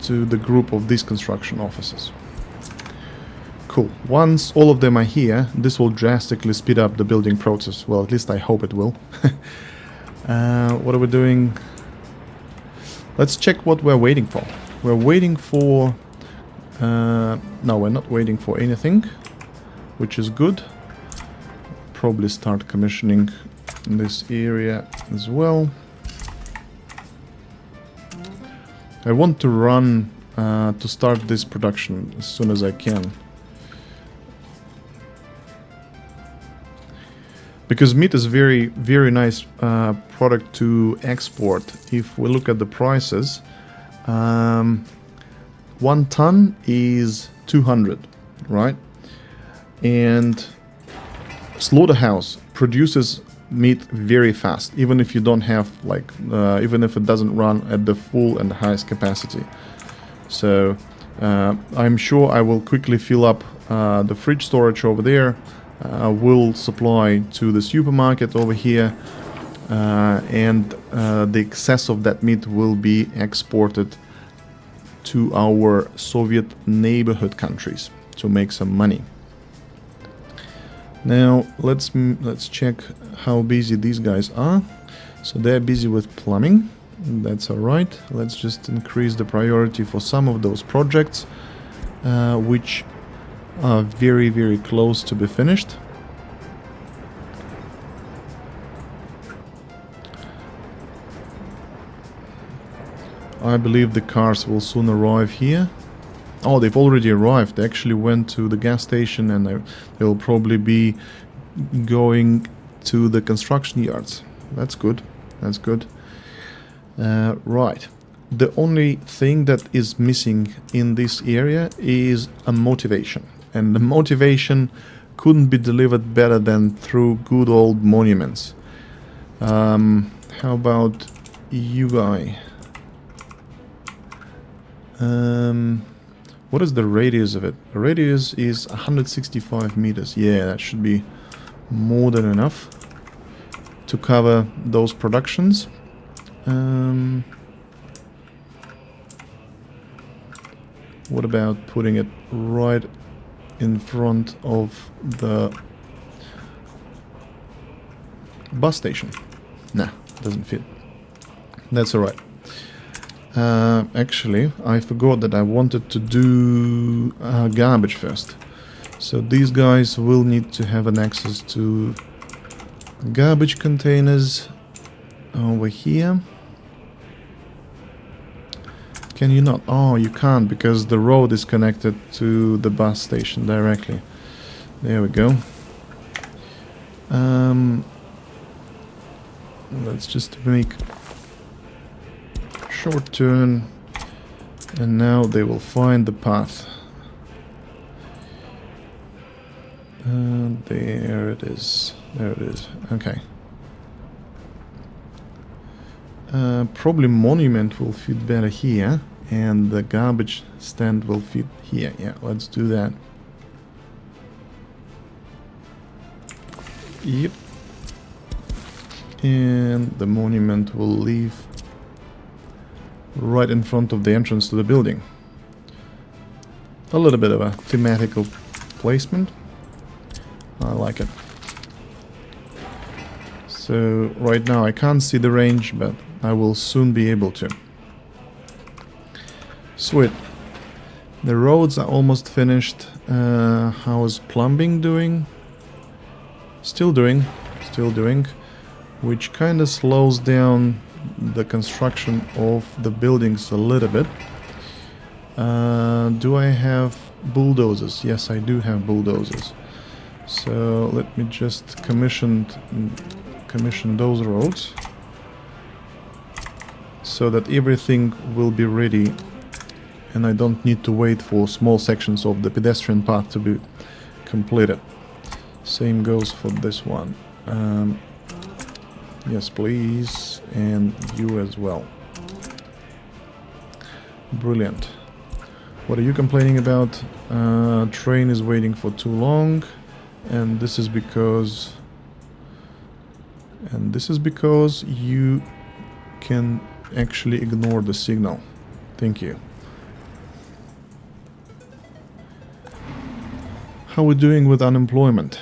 to the group of these construction offices. Cool. Once all of them are here, this will drastically speed up the building process. Well, at least I hope it will. What are we doing? Let's check what we're waiting for. We're waiting for... no, we're not waiting for anything, which is good. Probably start commissioning this area as well. I want to run to start this production as soon as I can. Because meat is very nice product to export. If we look at the prices, 1 ton is 200, right? And slaughterhouse produces meat very fast, even if you don't have like, even if it doesn't run at the full and highest capacity. So I'm sure I will quickly fill up the fridge storage over there. Will supply to the supermarket over here, and the excess of that meat will be exported to our Soviet neighborhood countries to make some money. Now let's check how busy these guys are. So they're busy with plumbing. That's all right. Let's just increase the priority for some of those projects, which are very close to be finished. I believe the cars will soon arrive here. Oh, they've already arrived. They actually went to the gas station, and they will probably be going to the construction yards. That's good. That's good. Right. The only thing that is missing in this area is a motivation. And the motivation couldn't be delivered better than through good old monuments. How about you guy? What is the radius of it? The radius is 165 meters. Yeah, that should be more than enough to cover those productions. What about putting it right in front of the bus station? Nah, doesn't fit. That's alright. Actually, I forgot that I wanted to do garbage first. So these guys will need to have an access to garbage containers over here. Can you not? Oh, you can't, because the road is connected to the bus station directly. There we go. Let's just make short turn, and now they will find the path. There it is. There it is. Okay. Probably monument will fit better here, and the garbage stand will fit here. Yeah, let's do that. Yep. And the monument will leave right in front of the entrance to the building. A little bit of a thematical placement. I like it. So right now I can't see the range, but I will soon be able to. Sweet. The roads are almost finished. How is plumbing doing? Still doing, which kind of slows down the construction of the buildings a little bit. Do I have bulldozers? Yes, I do have bulldozers. So let me just commission those roads so that everything will be ready and I don't need to wait for small sections of the pedestrian path to be completed. Same goes for this one. Yes, please, and you as well. Brilliant. What are you complaining about? Train is waiting for too long, and this is because you can actually ignore the signal. Thank you. How are we doing with unemployment?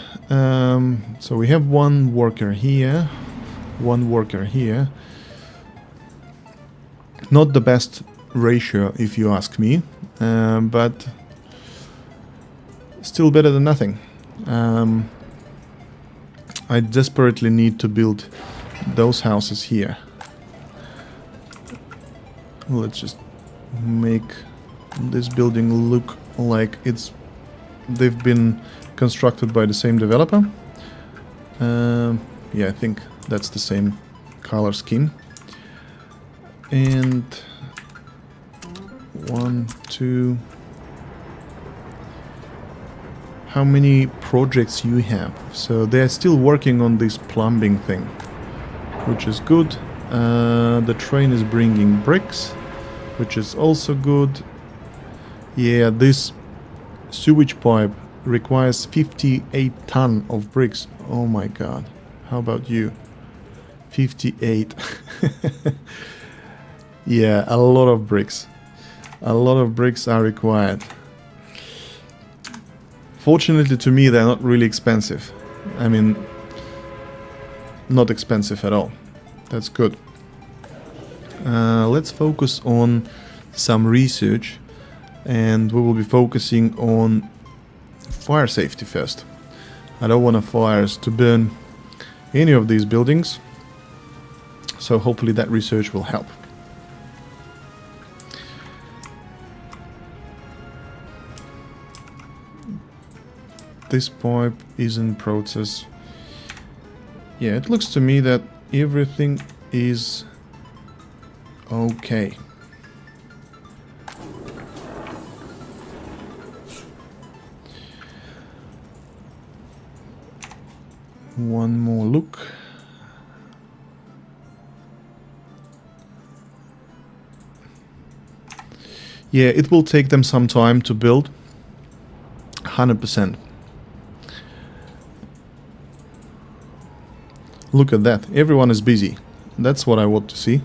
So we have one worker here. Not the best ratio, if you ask me, but still better than nothing. I desperately need to build those houses here. Let's just make this building look like they've been constructed by the same developer. Yeah, I think that's the same color scheme. And 1, 2. How many projects you have? So they're still working on this plumbing thing, which is good. The train is bringing bricks, which is also good. Yeah, this sewage pipe requires 58 ton of bricks. Oh my god. How about you? 58. Yeah, a lot of bricks. A lot of bricks are required. Fortunately to me, they're not really expensive. I mean, not expensive at all. That's good. Let's focus on some research, and we will be focusing on fire safety first. I don't want fires to burn any of these buildings, so hopefully that research will help. This pipe is in process. Yeah, it looks to me that everything is okay. One more look. Yeah, it will take them some time to build. 100%. Look at that. Everyone is busy. That's what I want to see.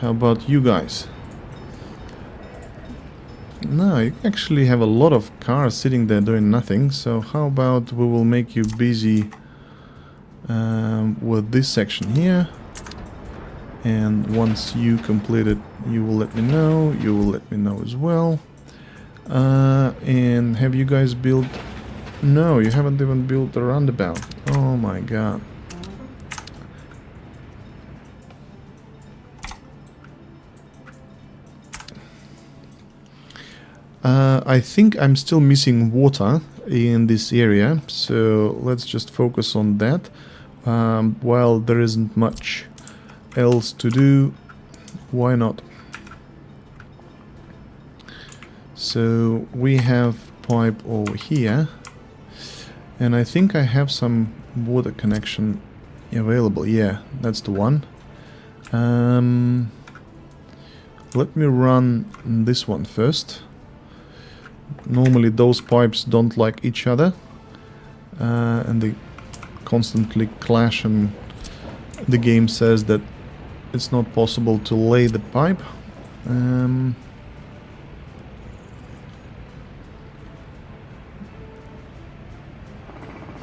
How about you guys? No, you actually have a lot of cars sitting there doing nothing. So how about we will make you busy with this section here. And once you complete it, you will let me know. You will let me know as well. And have you guys built... No, you haven't even built the roundabout. Oh my god. I think I'm still missing water in this area, so let's just focus on that. While there isn't much else to do, why not? So we have pipe over here. And I think I have some water connection available. Yeah, that's the one. Let me run this one first. Normally those pipes don't like each other. And they constantly clash, and the game says that it's not possible to lay the pipe.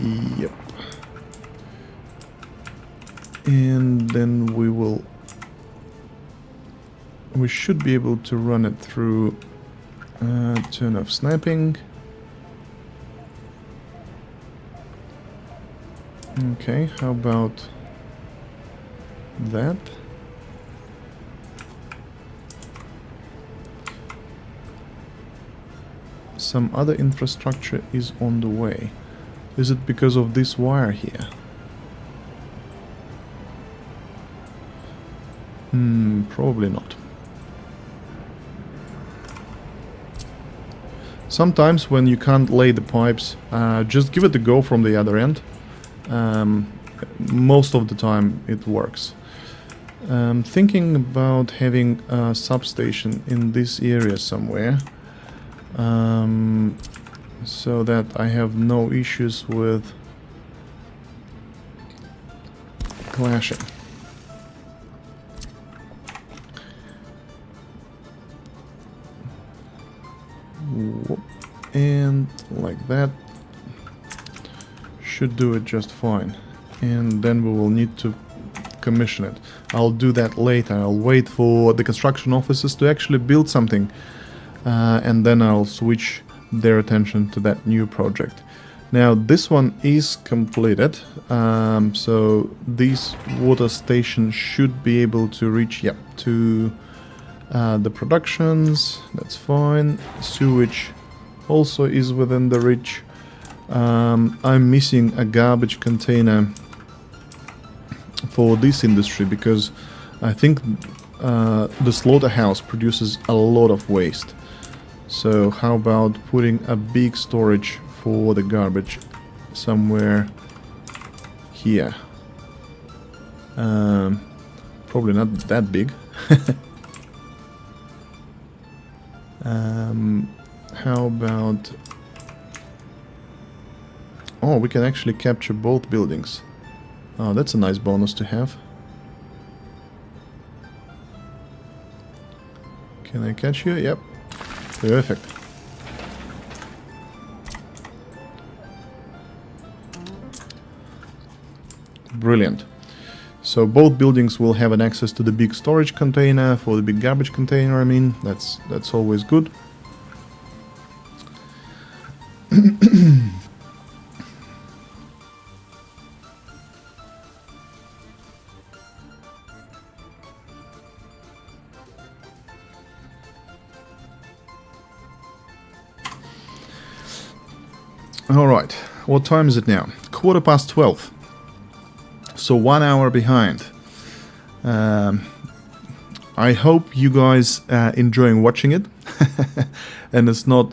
Yep. And then we should be able to run it through turn off snapping. Okay, how about that? Some other infrastructure is on the way. Is it because of this wire here? Probably not. Sometimes when you can't lay the pipes, just give it a go from the other end. Most of the time it works. Thinking about having a substation in this area somewhere, so that I have no issues with clashing. And like that should do it just fine. And then we will need to commission it. I'll do that later. I'll wait for the construction officers to actually build something, and then I'll switch their attention to that new project. Now this one is completed, so this water station should be able to reach to the productions. That's fine. Sewage also is within the reach. I'm missing a garbage container for this industry because I think the slaughterhouse produces a lot of waste. So how about putting a big storage for the garbage somewhere here? Probably not that big. How about... Oh, we can actually capture both buildings. Oh, that's a nice bonus to have. Can I catch you? Yep. Perfect. Brilliant. So both buildings will have an access to the big storage container, for the big garbage container, I mean. That's always good. Alright, what time is it now? 12:15. So 1 hour behind. I hope you guys enjoying watching it and it's not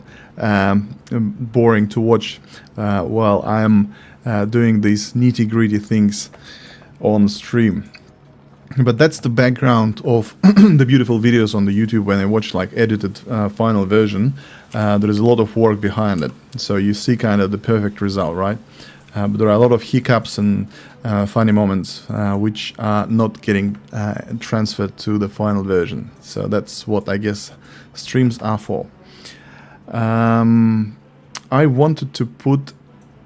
boring to watch while I'm doing these nitty-gritty things on stream. But that's the background of the beautiful videos on the YouTube when I watch like edited final version. There is a lot of work behind it, so you see kind of the perfect result, right? But there are a lot of hiccups and funny moments which are not getting transferred to the final version. So that's what I guess streams are for. I wanted to put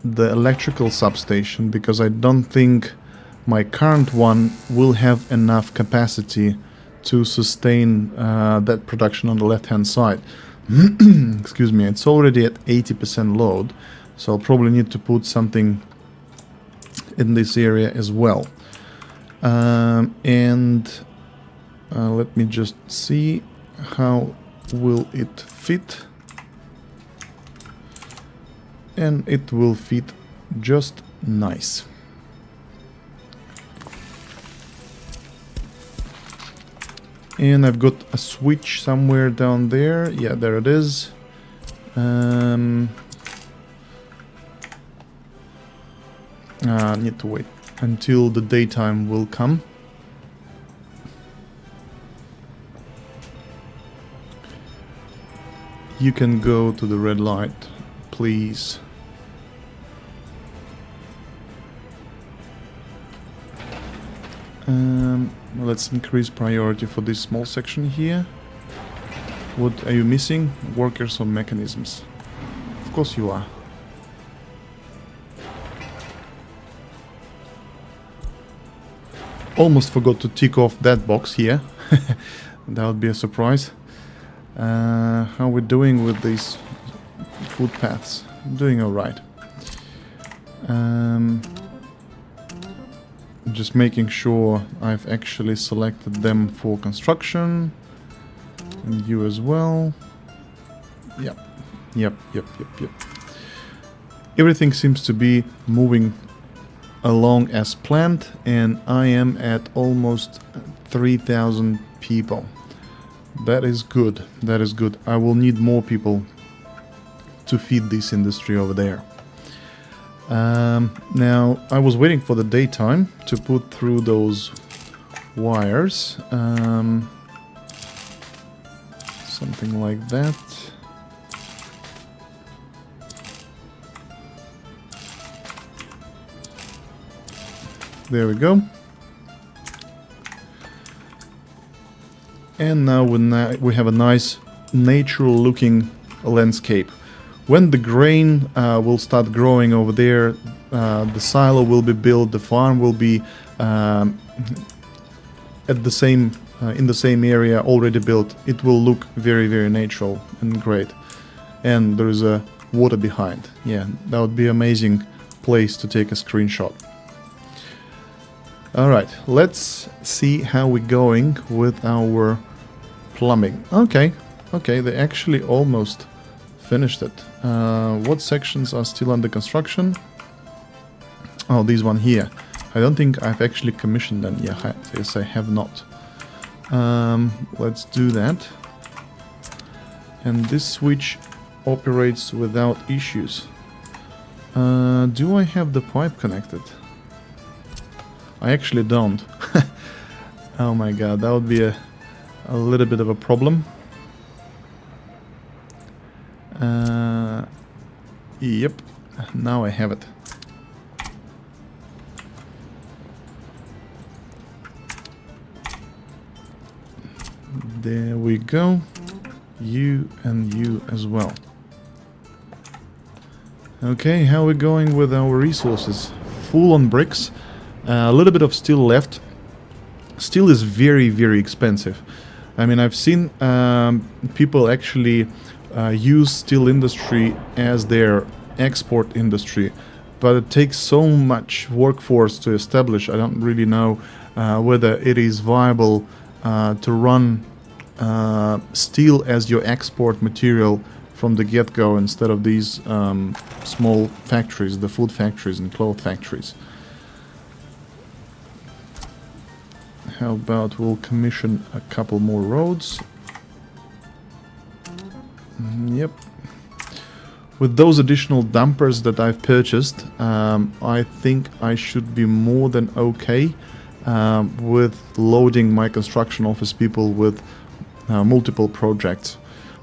the electrical substation because I don't think my current one will have enough capacity to sustain that production on the left-hand side. Excuse me, it's already at 80% load, so I'll probably need to put something in this area as well. And let me just see how will it fit. And it will fit just nice. And I've got a switch somewhere down there. Yeah, there it is. Need to wait until the daytime will come. You can go to the red light, please. Let's increase priority for this small section here. What are you missing? Workers or mechanisms? Of course you are. Almost forgot to tick off that box here. That would be a surprise. How we're doing with these footpaths? Doing alright. Just making sure I've actually selected them for construction. And you as well. Yep. Everything seems to be moving along as planned, and I am at almost 3,000 people. That is good. That is good. I will need more people to feed this industry over there. Now, I was waiting for the daytime to put through those wires. Something like that. There we go. And now we have a nice natural looking landscape. When the grain will start growing over there, the silo will be built, the farm will be at the same in the same area already built. It will look very, very natural and great. And there is a water behind. Yeah, that would be an amazing place to take a screenshot. Alright, let's see how we're going with our plumbing. Okay, they actually almost finished it. What sections are still under construction? Oh, this one here. I don't think I've actually commissioned them. Yeah, yes, I have not. Let's do that. And this switch operates without issues. Do I have the pipe connected? I actually don't. Oh my god, that would be a little bit of a problem. Yep, now I have it. There we go. You and you as well. Okay, how are we going with our resources? Full on bricks. A little bit of steel left. Steel is very, very expensive. I mean, I've seen people actually use steel industry as their export industry, but it takes so much workforce to establish. I don't really know whether it is viable to run steel as your export material from the get-go instead of these small factories, the food factories and cloth factories. How about we'll commission a couple more roads. Yep. With those additional dumpers that I've purchased, I think I should be more than okay with loading my construction office people with multiple projects.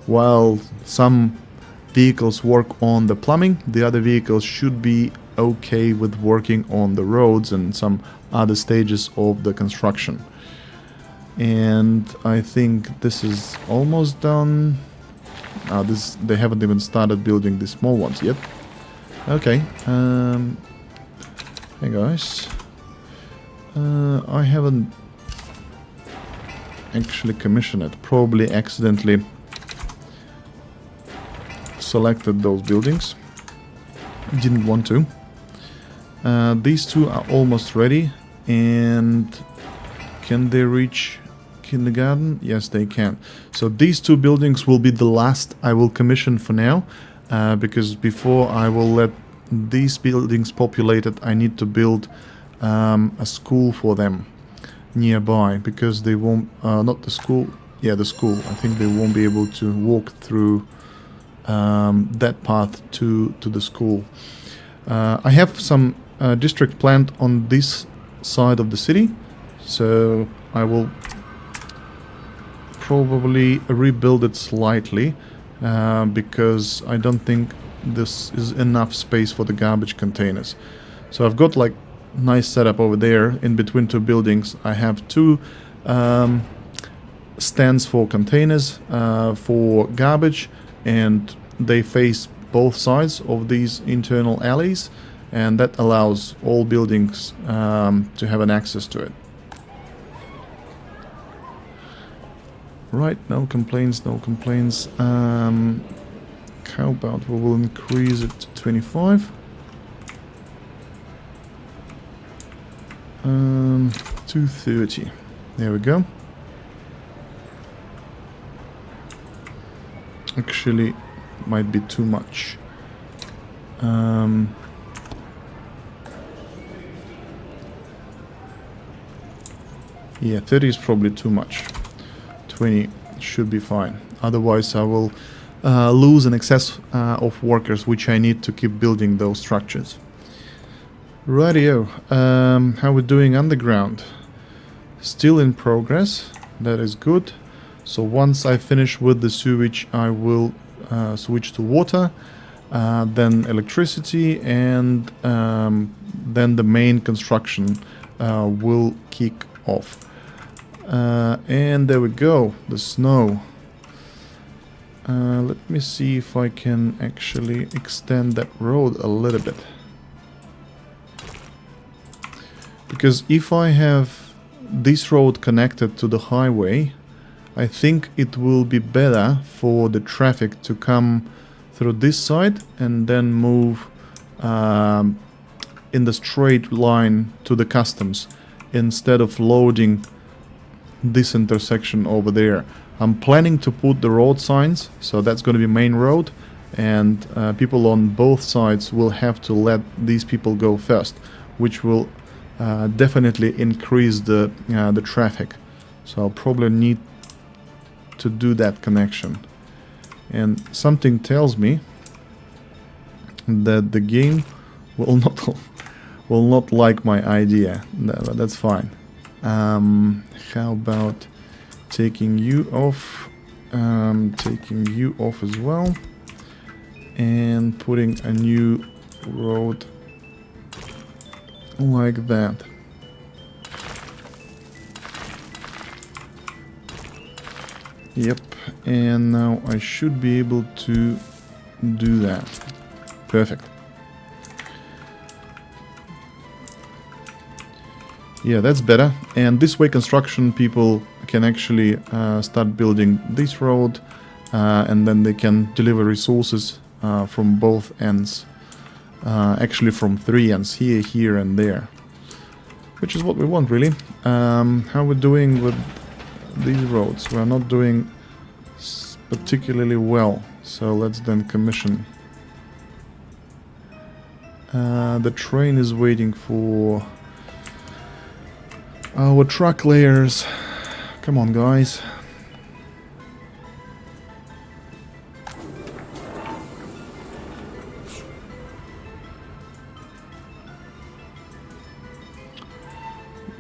While some vehicles work on the plumbing, the other vehicles should be okay with working on the roads and some other stages of the construction. And I think this is almost done. They haven't even started building the small ones yet. Okay. Hey guys. I haven't actually commissioned it. Probably accidentally selected those buildings. Didn't want to. These two are almost ready. And can they reach kindergarten? Yes, they can. So these two buildings will be the last I will commission for now, because before I will let these buildings populated, I need to build a school for them nearby, because they won't, not the school, yeah, the school, I think they won't be able to walk through that path to the school. I have some district planned on this side of the city, so I will probably rebuild it slightly because I don't think this is enough space for the garbage containers. So I've got like nice setup over there in between two buildings. I have two stands for containers for garbage, and they face both sides of these internal alleys, and that allows all buildings to have an access to it. Right, no complaints, no complaints. How about we will increase it to 25? 230. There we go. Actually, might be too much. Yeah, 30 is probably too much. 20 should be fine. Otherwise, I will lose an excess of workers, which I need to keep building those structures. Rightio. How we're doing underground? Still in progress. That is good. So once I finish with the sewage, I will switch to water, then electricity, and then the main construction will kick off. And there we go, the snow. Let me see if I can actually extend that road a little bit. Because if I have this road connected to the highway, I think it will be better for the traffic to come through this side and then move in the straight line to the customs instead of loading this intersection over there. I'm planning to put the road signs, so that's going to be main road, and people on both sides will have to let these people go first, which will definitely increase the traffic. So I'll probably need to do that connection, and something tells me that the game will not like my idea. That's fine. How about taking you off, taking you off as well, and putting a new road like that. Yep, and now I should be able to do that. Perfect. Yeah, that's better. And this way construction people can actually start building this road, and then they can deliver resources from both ends. Actually from three ends, here, here and there. Which is what we want, really. How we're doing with these roads? We're not doing particularly well, so let's then commission. The train is waiting for our truck layers. Come on, guys.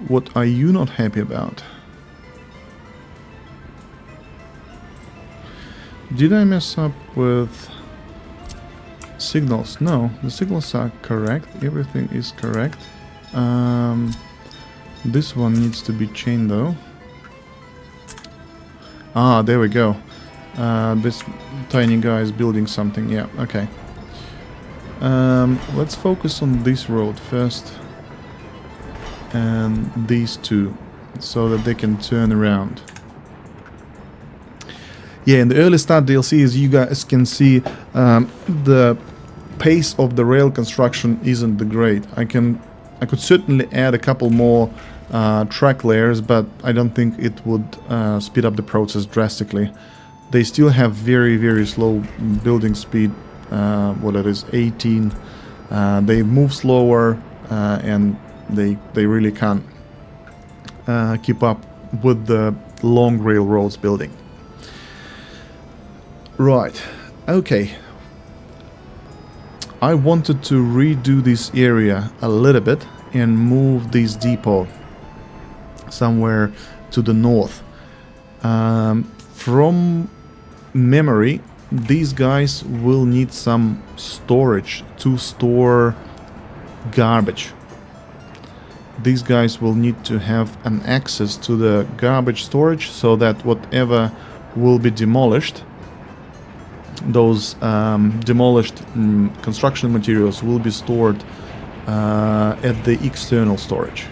What are you not happy about? Did I mess up with signals? No, the signals are correct. Everything is correct. This one needs to be chained though. Ah, there we go. This tiny guy is building something. Yeah, okay. Let's focus on this road first. And these two, so that they can turn around. Yeah, in the early start DLC, as you guys can see, the pace of the rail construction isn't the great. I could certainly add a couple more track layers, but I don't think it would speed up the process drastically. They still have very, very slow building speed. What it is, 18. They move slower, and they really can't keep up with the long railroads building. Right. Okay. I wanted to redo this area a little bit and move this depot somewhere to the north. From memory, these guys will need some storage to store garbage. These guys will need to have an access to the garbage storage so that whatever will be demolished, those demolished construction materials will be stored at the external storage.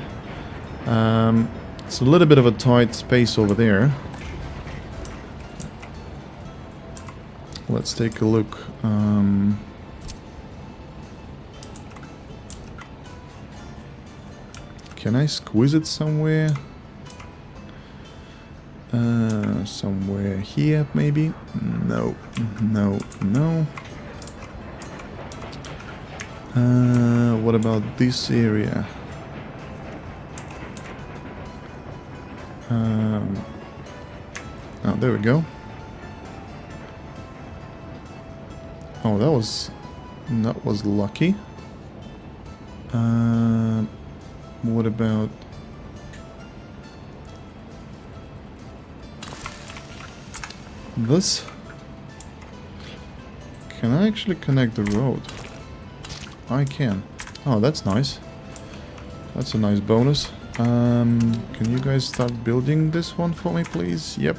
It's a little bit of a tight space over there. Let's take a look. Can I squeeze it somewhere? Somewhere here, maybe? No, no, no. What about this area? Oh, there we go. Oh, that was lucky. What about this? Can I actually connect the road? I can. Oh, that's nice. That's a nice bonus. Can you guys start building this one for me, please? Yep.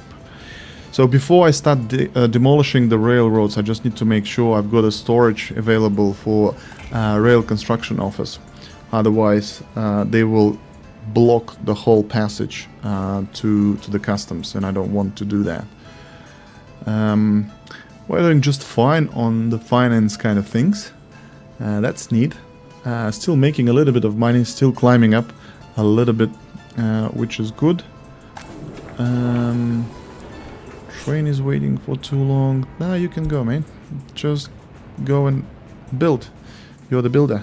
So before I start demolishing the railroads, I just need to make sure I've got a storage available for rail construction office. Otherwise, they will block the whole passage to the customs, and I don't want to do that. We're doing just fine on the finance kind of things. That's neat. Still making a little bit of money, still climbing up a little bit, which is good. Train is waiting for too long. Nah, you can go, man. Just go and build. You're the builder.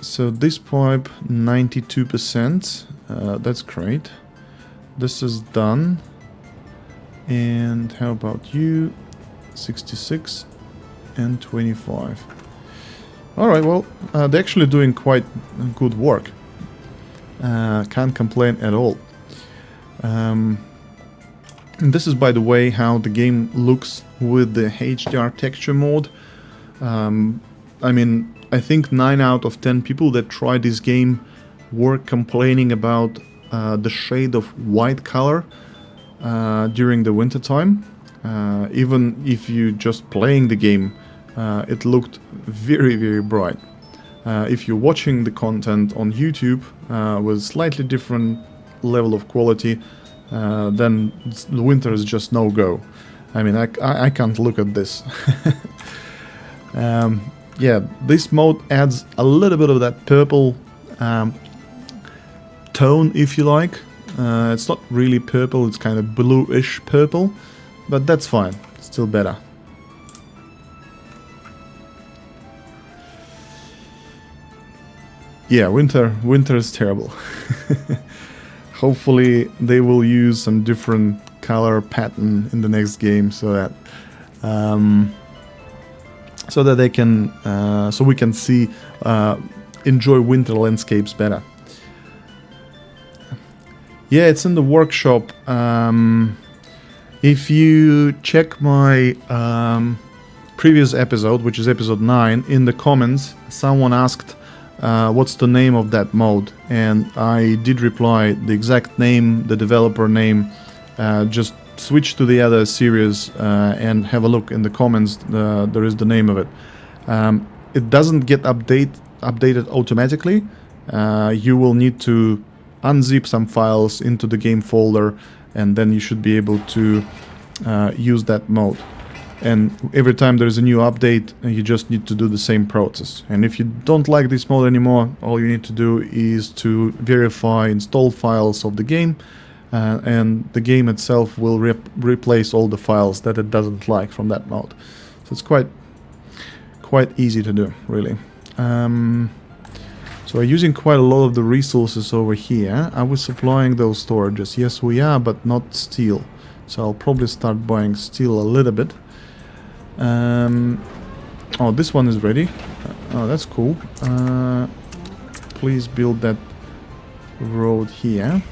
So this pipe, 92%. That's great. This is done. And how about you? 66 and 25. Alright, well, they're actually doing quite good work. Can't complain at all. And this is, by the way, how the game looks with the HDR texture mode. I mean, I think 9 out of 10 people that tried this game were complaining about the shade of white color during the winter time. Even if you just playing the game, it looked very, very bright. If you're watching the content on YouTube with slightly different level of quality, then the winter is just no go. I mean, I can't look at this. Yeah, this mode adds a little bit of that purple tone, if you like. It's not really purple, it's kind of bluish purple, but that's fine, still better. Yeah, winter is terrible. Hopefully they will use some different color pattern in the next game so that they can so we can see enjoy winter landscapes better. Yeah, it's in the workshop. If you check my previous episode, which is episode 9, in the comments someone asked what's the name of that mode, and I did reply the exact name, the developer name. Just switch to the other series and have a look in the comments. There is the name of it. It doesn't get updated automatically. You will need to unzip some files into the game folder, and then you should be able to use that mode. And every time there's a new update, you just need to do the same process. And if you don't like this mode anymore, all you need to do is to verify installed files of the game, and the game itself will replace all the files that it doesn't like from that mode. So it's quite easy to do, really. So we're using quite a lot of the resources over here. Are we supplying those storages? Yes, we are, but not steel. So I'll probably start buying steel a little bit. Oh, this one is ready. Oh, that's cool. Please build that road here.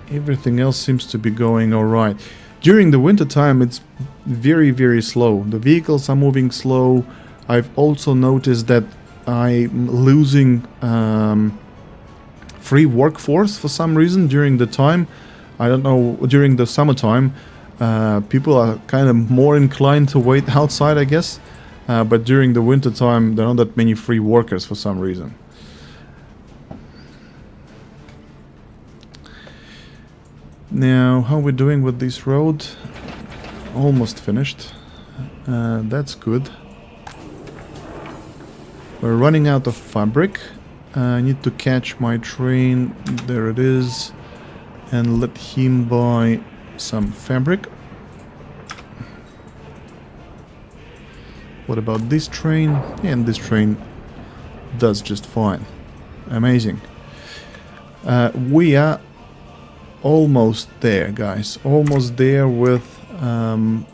Everything else seems to be going alright. During the winter time, it's very, very slow. The vehicles are moving slow. I've also noticed that I'm losing free workforce for some reason during the time. I don't know, during the summertime, people are kind of more inclined to wait outside, I guess. But during the winter time, there are not that many free workers for some reason. Now, how are we doing with this road? Almost finished. That's good. We're running out of fabric. I need to catch my train. There it is. And let him buy some fabric. What about this train? And this train does just fine. Amazing. We are almost there, guys. Almost there with the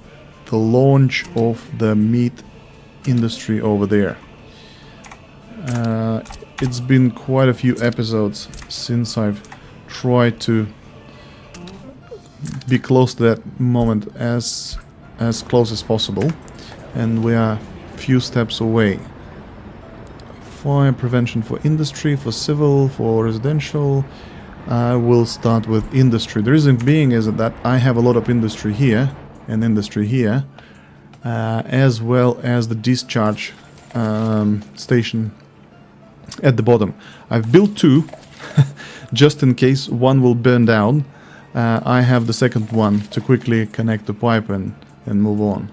launch of the meat industry over there. It's been quite a few episodes since I've tried to be close to that moment, as close as possible, and we are a few steps away. Fire prevention for industry, for civil, for residential. I will start with industry. The reason being is that I have a lot of industry here and industry here, as well as the discharge station at the bottom. I've built two just in case one will burn down. I have the second one to quickly connect the pipe and move on.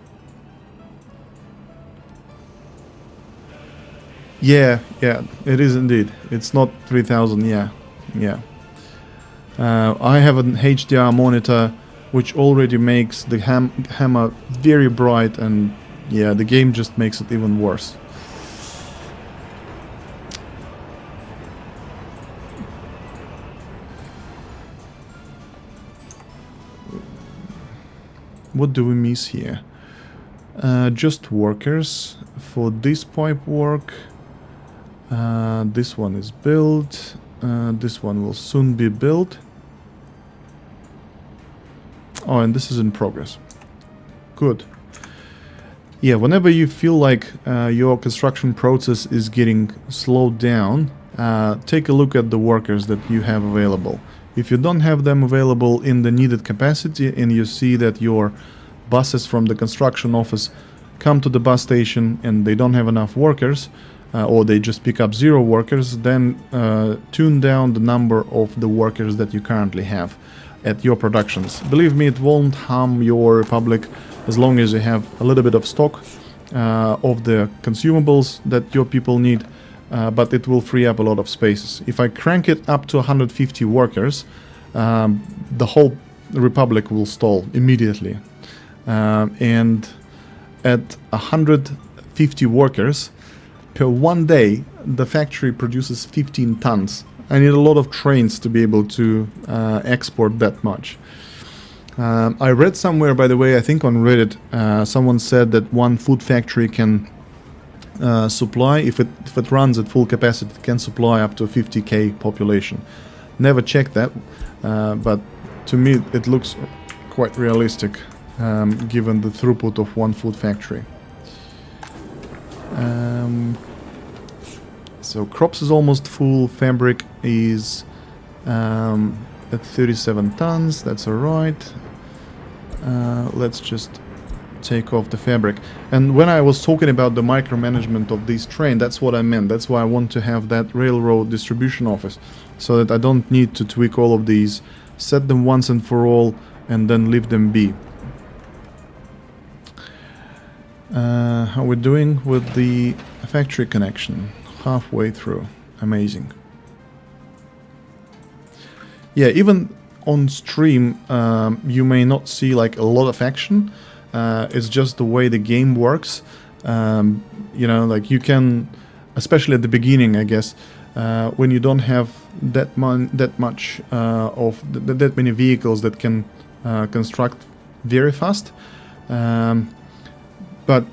Yeah, it is indeed. It's not 3000, yeah. I have an HDR monitor which already makes the hammer very bright, and yeah, the game just makes it even worse. What do we miss here? Just workers for this pipe work. This one is built. This one will soon be built. Oh, and this is in progress. Good. Yeah, whenever you feel like your construction process is getting slowed down, take a look at the workers that you have available. If you don't have them available in the needed capacity and you see that your buses from the construction office come to the bus station and they don't have enough workers, or they just pick up 0 workers, then tune down the number of the workers that you currently have at your productions. Believe me, it won't harm your Republic as long as you have a little bit of stock of the consumables that your people need, but it will free up a lot of spaces. If I crank it up to 150 workers, the whole Republic will stall immediately. And at 150 workers per one day, the factory produces 15 tons. I need a lot of trains to be able to export that much. I read somewhere, by the way, I think on Reddit, someone said that one food factory can supply, if it runs at full capacity, it can supply up to 50k population. Never checked that, but to me it looks quite realistic, given the throughput of one food factory. So crops is almost full, fabric is at 37 tons, that's alright. Let's just take off the fabric. And when I was talking about the micromanagement of this train, that's what I meant. That's why I want to have that railroad distribution office, so that I don't need to tweak all of these, set them once and for all, and then leave them be. How we're doing with the factory connection? Halfway through. Amazing. Yeah, even on stream you may not see like a lot of action. It's just the way the game works. You know, like you can, especially at the beginning, I guess, when you don't have that much of that many vehicles that can construct very fast. But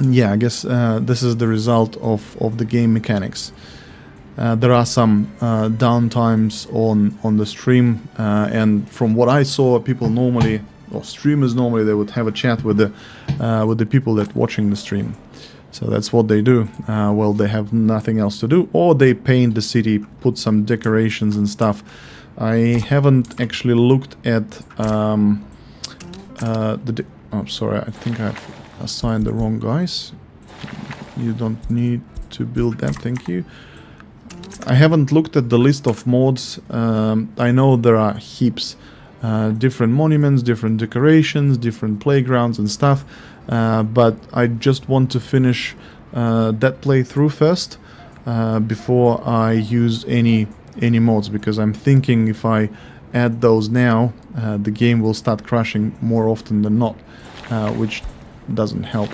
yeah, I guess this is the result of the game mechanics. There are some downtimes on the stream, and from what I saw, people normally, or streamers normally, they would have a chat with the people that watching the stream. So that's what they do. Well, they have nothing else to do, or they paint the city, put some decorations and stuff. I haven't actually looked at oh, sorry, I think I've assigned the wrong guys. You don't need to build that, thank you. I haven't looked at the list of mods. I know there are heaps, different monuments, different decorations, different playgrounds and stuff, but I just want to finish that playthrough first before I use any mods, because I'm thinking if I add those now, the game will start crashing more often than not, which doesn't help,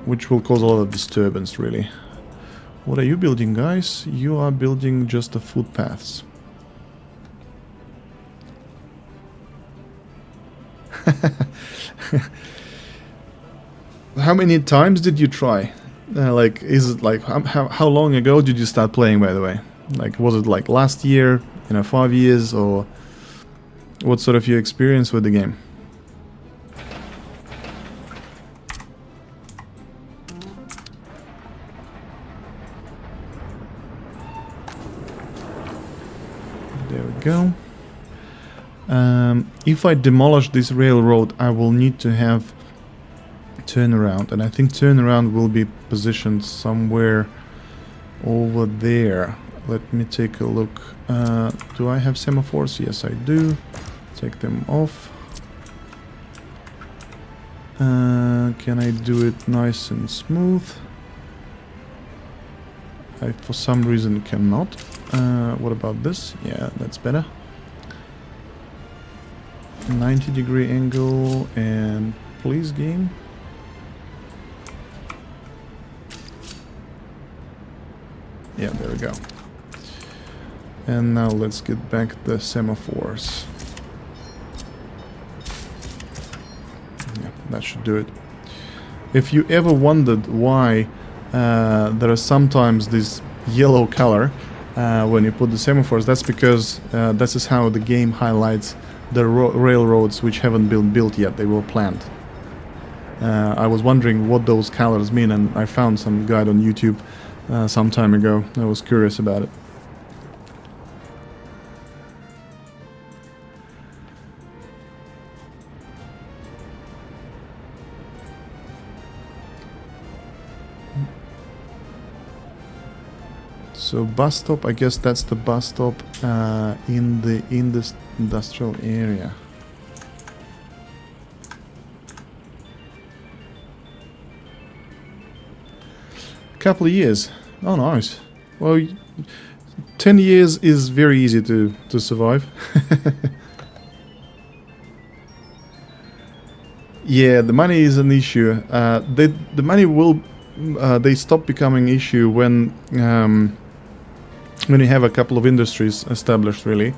which will cause a lot of disturbance, really. What are you building, guys? You are building just the footpaths. How many times did you try? Like, is it like how long ago did you start playing, by the way? Like, was it like last year, 5 years, or what sort of your experience with the game? There we go. If I demolish this railroad, I will need to have turnaround, and I think turnaround will be positioned somewhere over there. Let me take a look. Do I have semaphores? Yes, I do. Take them off. Can I do it nice and smooth? I, for some reason, cannot. What about this? Yeah, that's better. 90-degree angle, and please, game. Yeah, there we go. And now let's get back the semaphores. Yeah, that should do it. If you ever wondered why there are sometimes this yellow color when you put the semaphores, that's because this is how the game highlights the railroads which haven't been built yet. They were planned. I was wondering what those colors mean, and I found some guide on YouTube some time ago. I was curious about it. So bus stop, I guess that's the bus stop in this industrial area. Couple of years. Oh, nice. Well, 10 years is very easy to survive. Yeah, the money is an issue. The money will they stop becoming issue when you have a couple of industries established, really.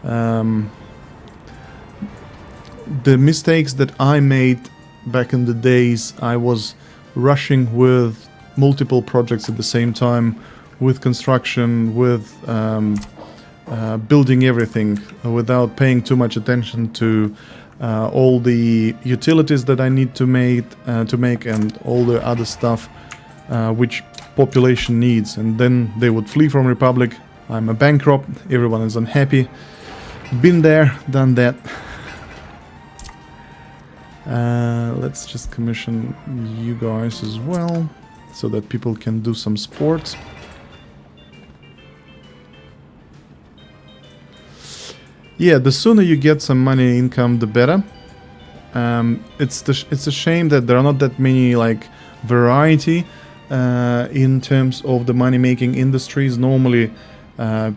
The mistakes that I made back in the days, I was rushing with multiple projects at the same time, with construction, with building everything, without paying too much attention to all the utilities that I need to make and all the other stuff which population needs. And then they would flee from Republic. I'm a bankrupt, everyone is unhappy. Been there, done that. Let's just commission you guys as well, so that people can do some sports. Yeah, the sooner you get some money income, the better. It's a shame that there are not that many like variety in terms of the money-making industries. Normally,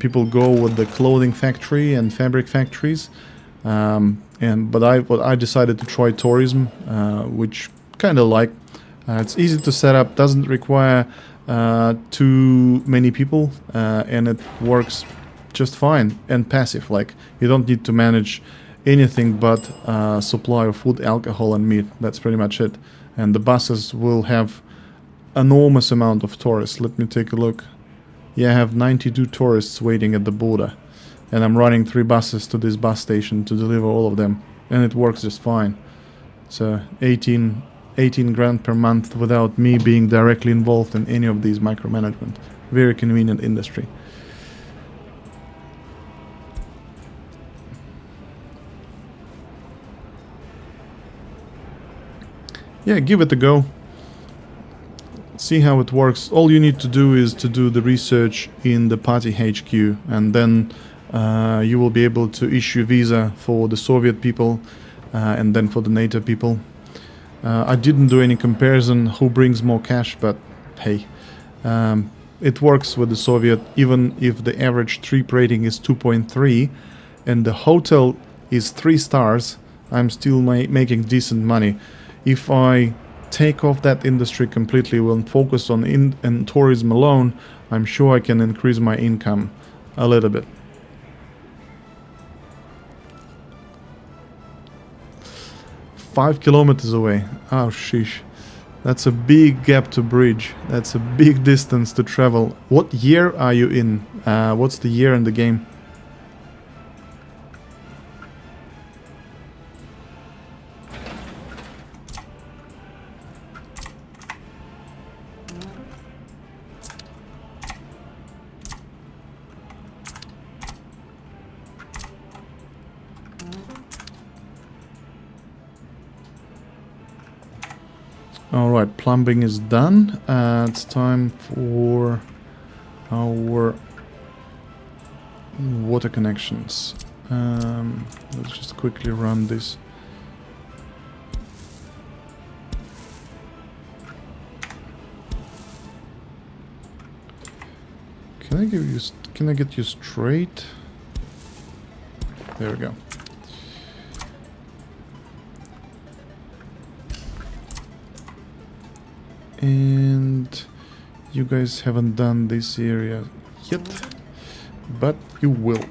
people go with the clothing factory and fabric factories, but I decided to try tourism, which kind of like. It's easy to set up, doesn't require too many people, and it works just fine and passive. Like, you don't need to manage anything but supply of food, alcohol, and meat. That's pretty much it. And the buses will have enormous amount of tourists. Let me take a look. Yeah, I have 92 tourists waiting at the border, and I'm running 3 buses to this bus station to deliver all of them, and it works just fine. So 18 grand per month without me being directly involved in any of these micromanagement. Very convenient industry. Yeah, give it a go. See how it works. All you need to do is to do the research in the party HQ, and then you will be able to issue visa for the Soviet people and then for the NATO people. I didn't do any comparison who brings more cash, but hey, it works with the Soviet. Even if the average trip rating is 2.3 and the hotel is 3 stars, I'm still making decent money. If I take off that industry completely and focus on tourism alone, I'm sure I can increase my income a little bit. Five kilometers away. Oh, sheesh. That's a big gap to bridge. That's a big distance to travel. What year are you in? What's the year in the game? Alright, plumbing is done. It's time for our water connections. Let's just quickly run this. Can I get you straight? There we go. And you guys haven't done this area yet, but you will.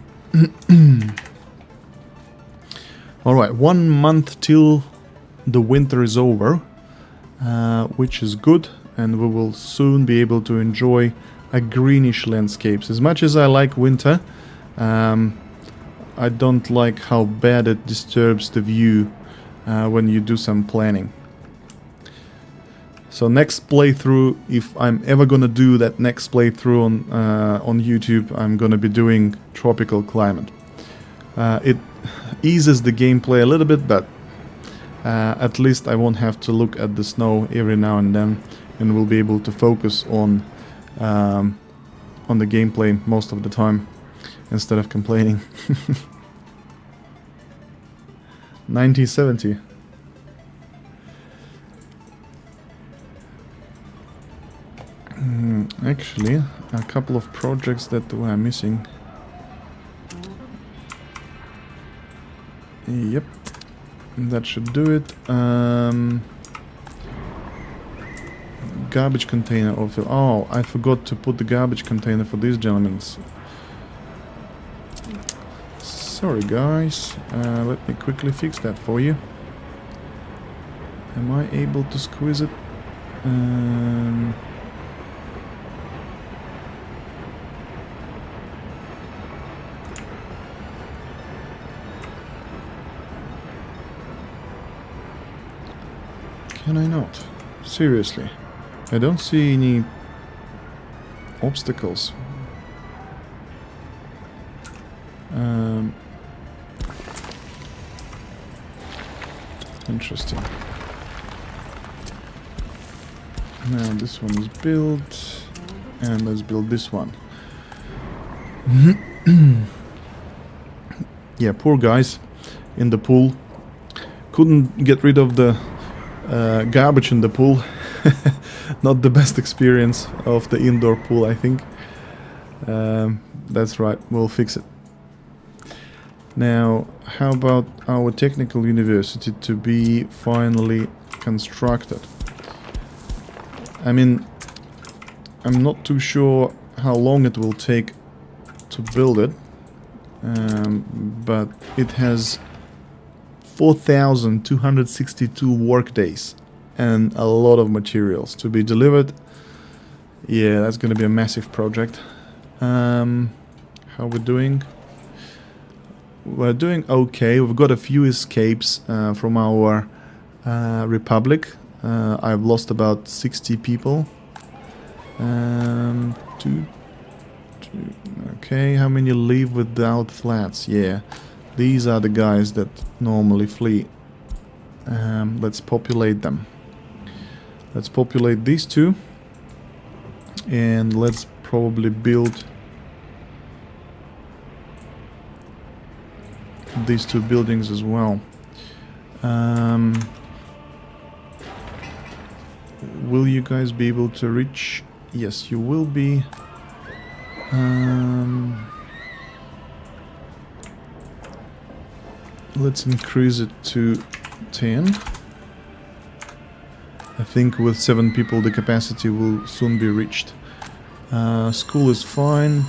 Alright, 1 month till the winter is over, which is good, and we will soon be able to enjoy a greenish landscapes. As much as I like winter, I don't like how bad it disturbs the view when you do some planning. So next playthrough, if I'm ever gonna do that next playthrough on YouTube, I'm gonna be doing tropical climate. It eases the gameplay a little bit, but at least I won't have to look at the snow every now and then, and will be able to focus on the gameplay most of the time instead of complaining. 1970. Actually, a couple of projects that were missing. Yep, that should do it. Garbage container also. Oh, I forgot to put the garbage container for these gentlemen. Sorry guys, let me quickly fix that for you. Am I able to squeeze it? Can I not? Seriously. I don't see any obstacles. Interesting. Now this one is built, and let's build this one. Yeah, poor guys in the pool. Couldn't get rid of the garbage in the pool. Not the best experience of the indoor pool, I think. That's right, we'll fix it. Now, how about our technical university to be finally constructed? I mean, I'm not too sure how long it will take to build it, but it has 4,262 work days and a lot of materials to be delivered. Yeah, that's going to be a massive project. How we're doing? We're doing okay. We've got a few escapes from our republic. I've lost about 60 people. Okay, how many leave without flats? Yeah, these are the guys that normally flee. Let's populate them. Let's populate these two. And let's probably build these two buildings as well. Will you guys be able to reach? Yes, you will be. Let's increase it to 10. I think with 7 people the capacity will soon be reached. School is fine.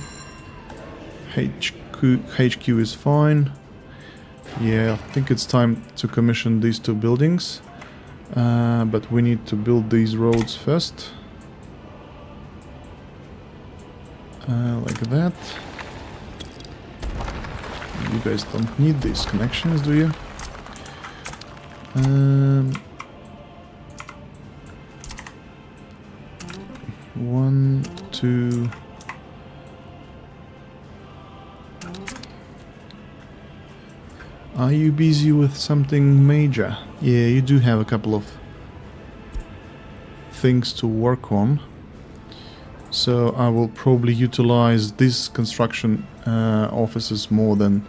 HQ is fine. Yeah, I think it's time to commission these two buildings. But we need to build these roads first. Like that. You guys don't need these connections, do you? 1, 2. Are you busy with something major? Yeah, you do have a couple of things to work on. So I will probably utilize these construction offices more than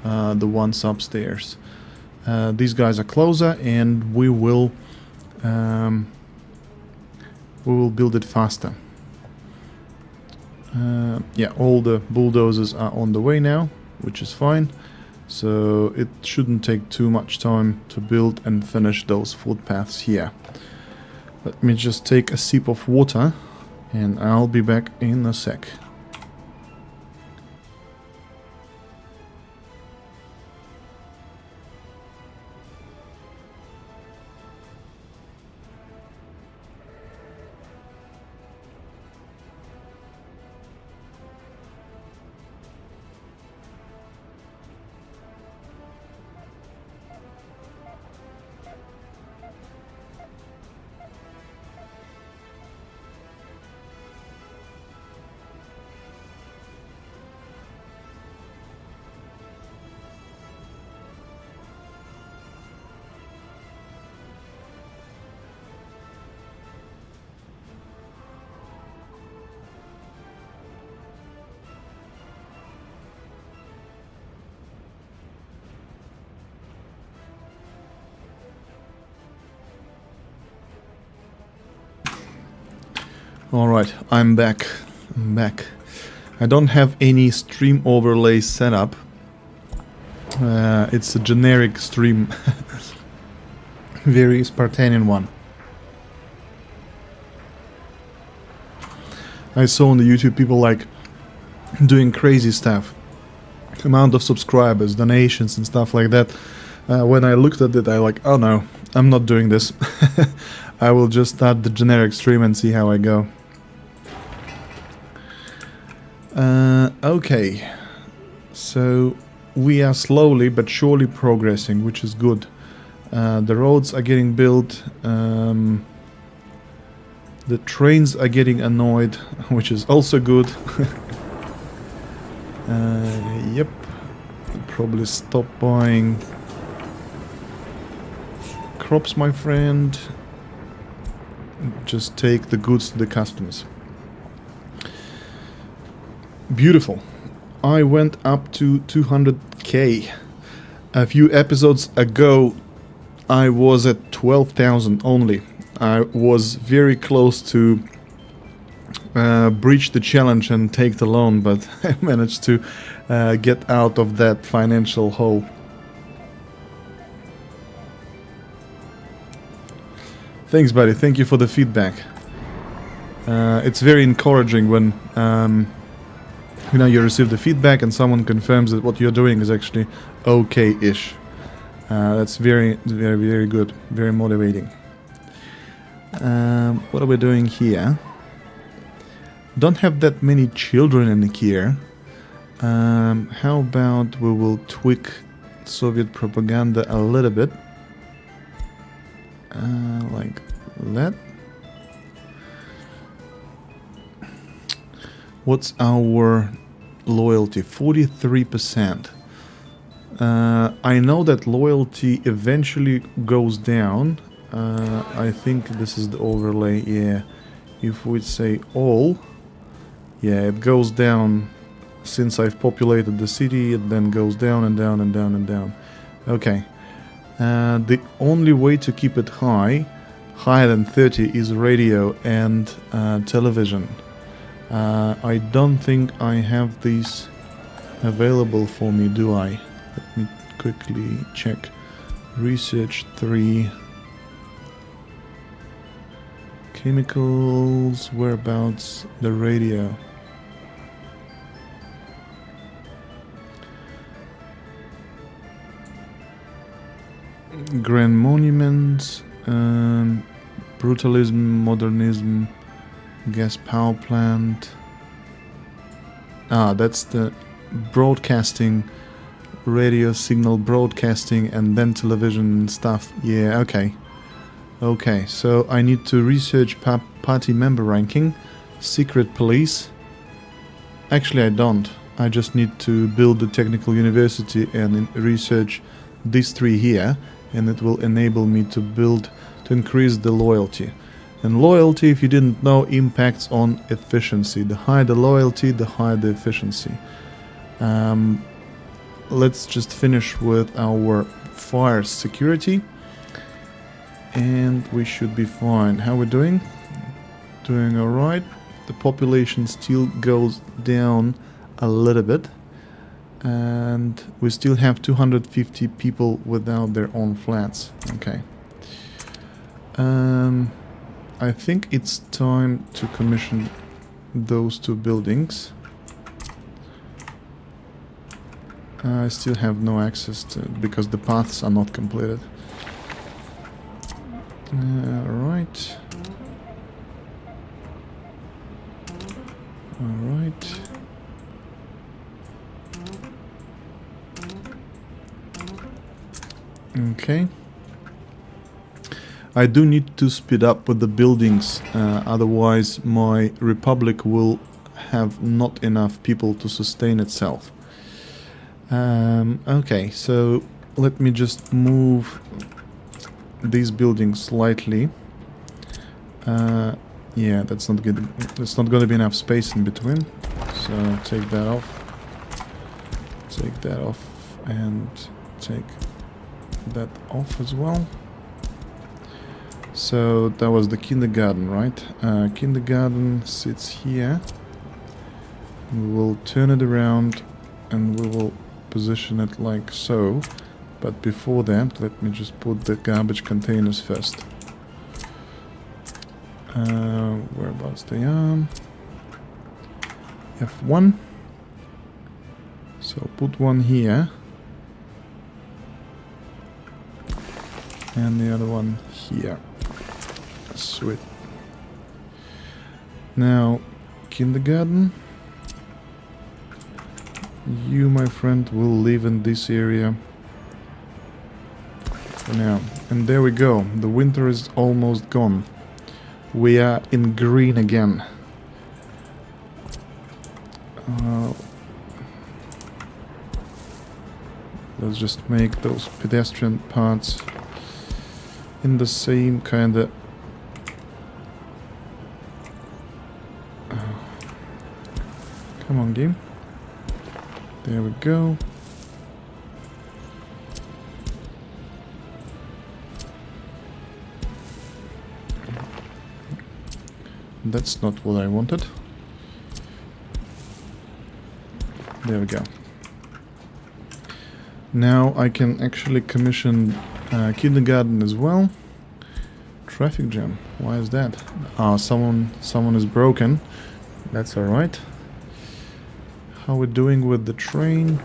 the ones upstairs. These guys are closer, and we will build it faster. Yeah, all the bulldozers are on the way now, which is fine. So it shouldn't take too much time to build and finish those footpaths here. Let me just take a sip of water, and I'll be back in a sec. Alright, I'm back. I don't have any stream overlay set up. It's a generic stream. Very Spartanian one. I saw on the YouTube people like doing crazy stuff. Amount of subscribers, donations and stuff like that. When I looked at it, I like, oh no, I'm not doing this. I will just start the generic stream and see how I go. Okay, so we are slowly but surely progressing, which is good. The roads are getting built, the trains are getting annoyed, which is also good. Yep, probably stop buying crops, my friend. Just take the goods to the customers. Beautiful. I went up to 200k. A few episodes ago I was at 12,000 only. I was very close to breach the challenge and take the loan, but I managed to get out of that financial hole. Thanks, buddy. Thank you for the feedback. It's very encouraging when you know, you receive the feedback and someone confirms that what you're doing is actually okay-ish. That's very, very, very good, very motivating. What are we doing here? Don't have that many children in here. How about we will tweak Soviet propaganda a little bit, like that. What's our loyalty? 43%. I know that loyalty eventually goes down. I think this is the overlay. Yeah, if we say all, yeah, it goes down. Since I've populated the city, it then goes down and down and down and down. Okay. The only way to keep it higher than 30, is radio and television. I don't think I have these available for me, do I? Let me quickly check. Research 3. Chemicals, whereabouts the radio? Grand monuments, brutalism, modernism, gas power plant. That's the broadcasting, radio signal broadcasting, and then television and stuff. Yeah, okay. Okay, so I need to research party member ranking, secret police. Actually, I don't. I just need to build the technical university and research these 3 here, and it will enable me to increase the loyalty. And loyalty, if you didn't know, impacts on efficiency. The higher the loyalty, the higher the efficiency. Let's just finish with our fire security, and we should be fine. How we doing? Doing alright. The population still goes down a little bit, and we still have 250 people without their own flats. Okay. I think it's time to commission those 2 buildings. I still have no access to it because the paths are not completed. Alright. Alright. Okay. I do need to speed up with the buildings, otherwise my republic will have not enough people to sustain itself. Okay, so let me just move these buildings slightly. Yeah, that's not good. There's not going to be enough space in between, so take that off. Take that off and take that off as well. So that was the kindergarten, right? Kindergarten sits here. We will turn it around and we will position it like so. But before that, let me just put the garbage containers first. Whereabouts they are? F1. So put one here. And the other one here. Sweet. Now, kindergarten. You, my friend, will live in this area for now. And there we go. The winter is almost gone. We are in green again. Let's just make those pedestrian parts in the same kind of... Come on, game. There we go. That's not what I wanted. There we go. Now I can actually commission kindergarten as well. Traffic jam. Why is that? Ah, someone is broken. That's alright. How we doing with the train?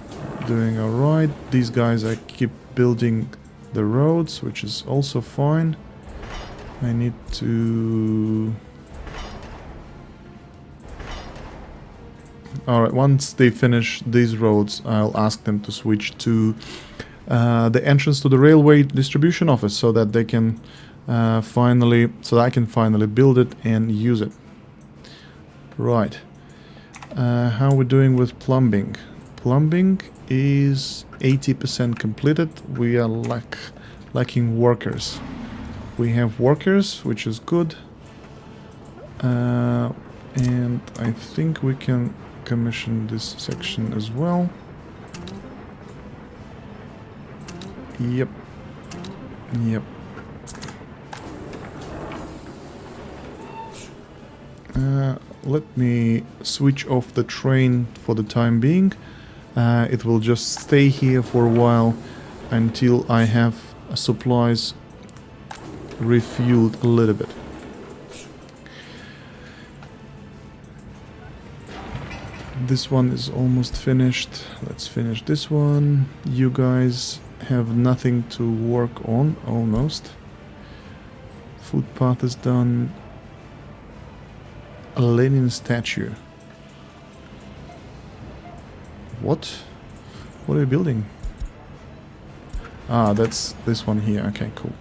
Doing alright. These guys, I keep building the roads, which is also fine. I need to... Alright, once they finish these roads, I'll ask them to switch to the entrance to the railway distribution office so that they can so that I can finally build it and use it. Right. How are we doing with plumbing? Plumbing is 80% completed. We are lacking workers. We have workers, which is good. And I think we can commission this section as well. Yep. Yep. Let me switch off the train for the time being. It will just stay here for a while until I have supplies refueled a little bit. This one is almost finished. Let's finish this one. You guys have nothing to work on, almost. Footpath is done. A Lenin statue. What? What are you building? Ah, that's this one here. Okay, cool.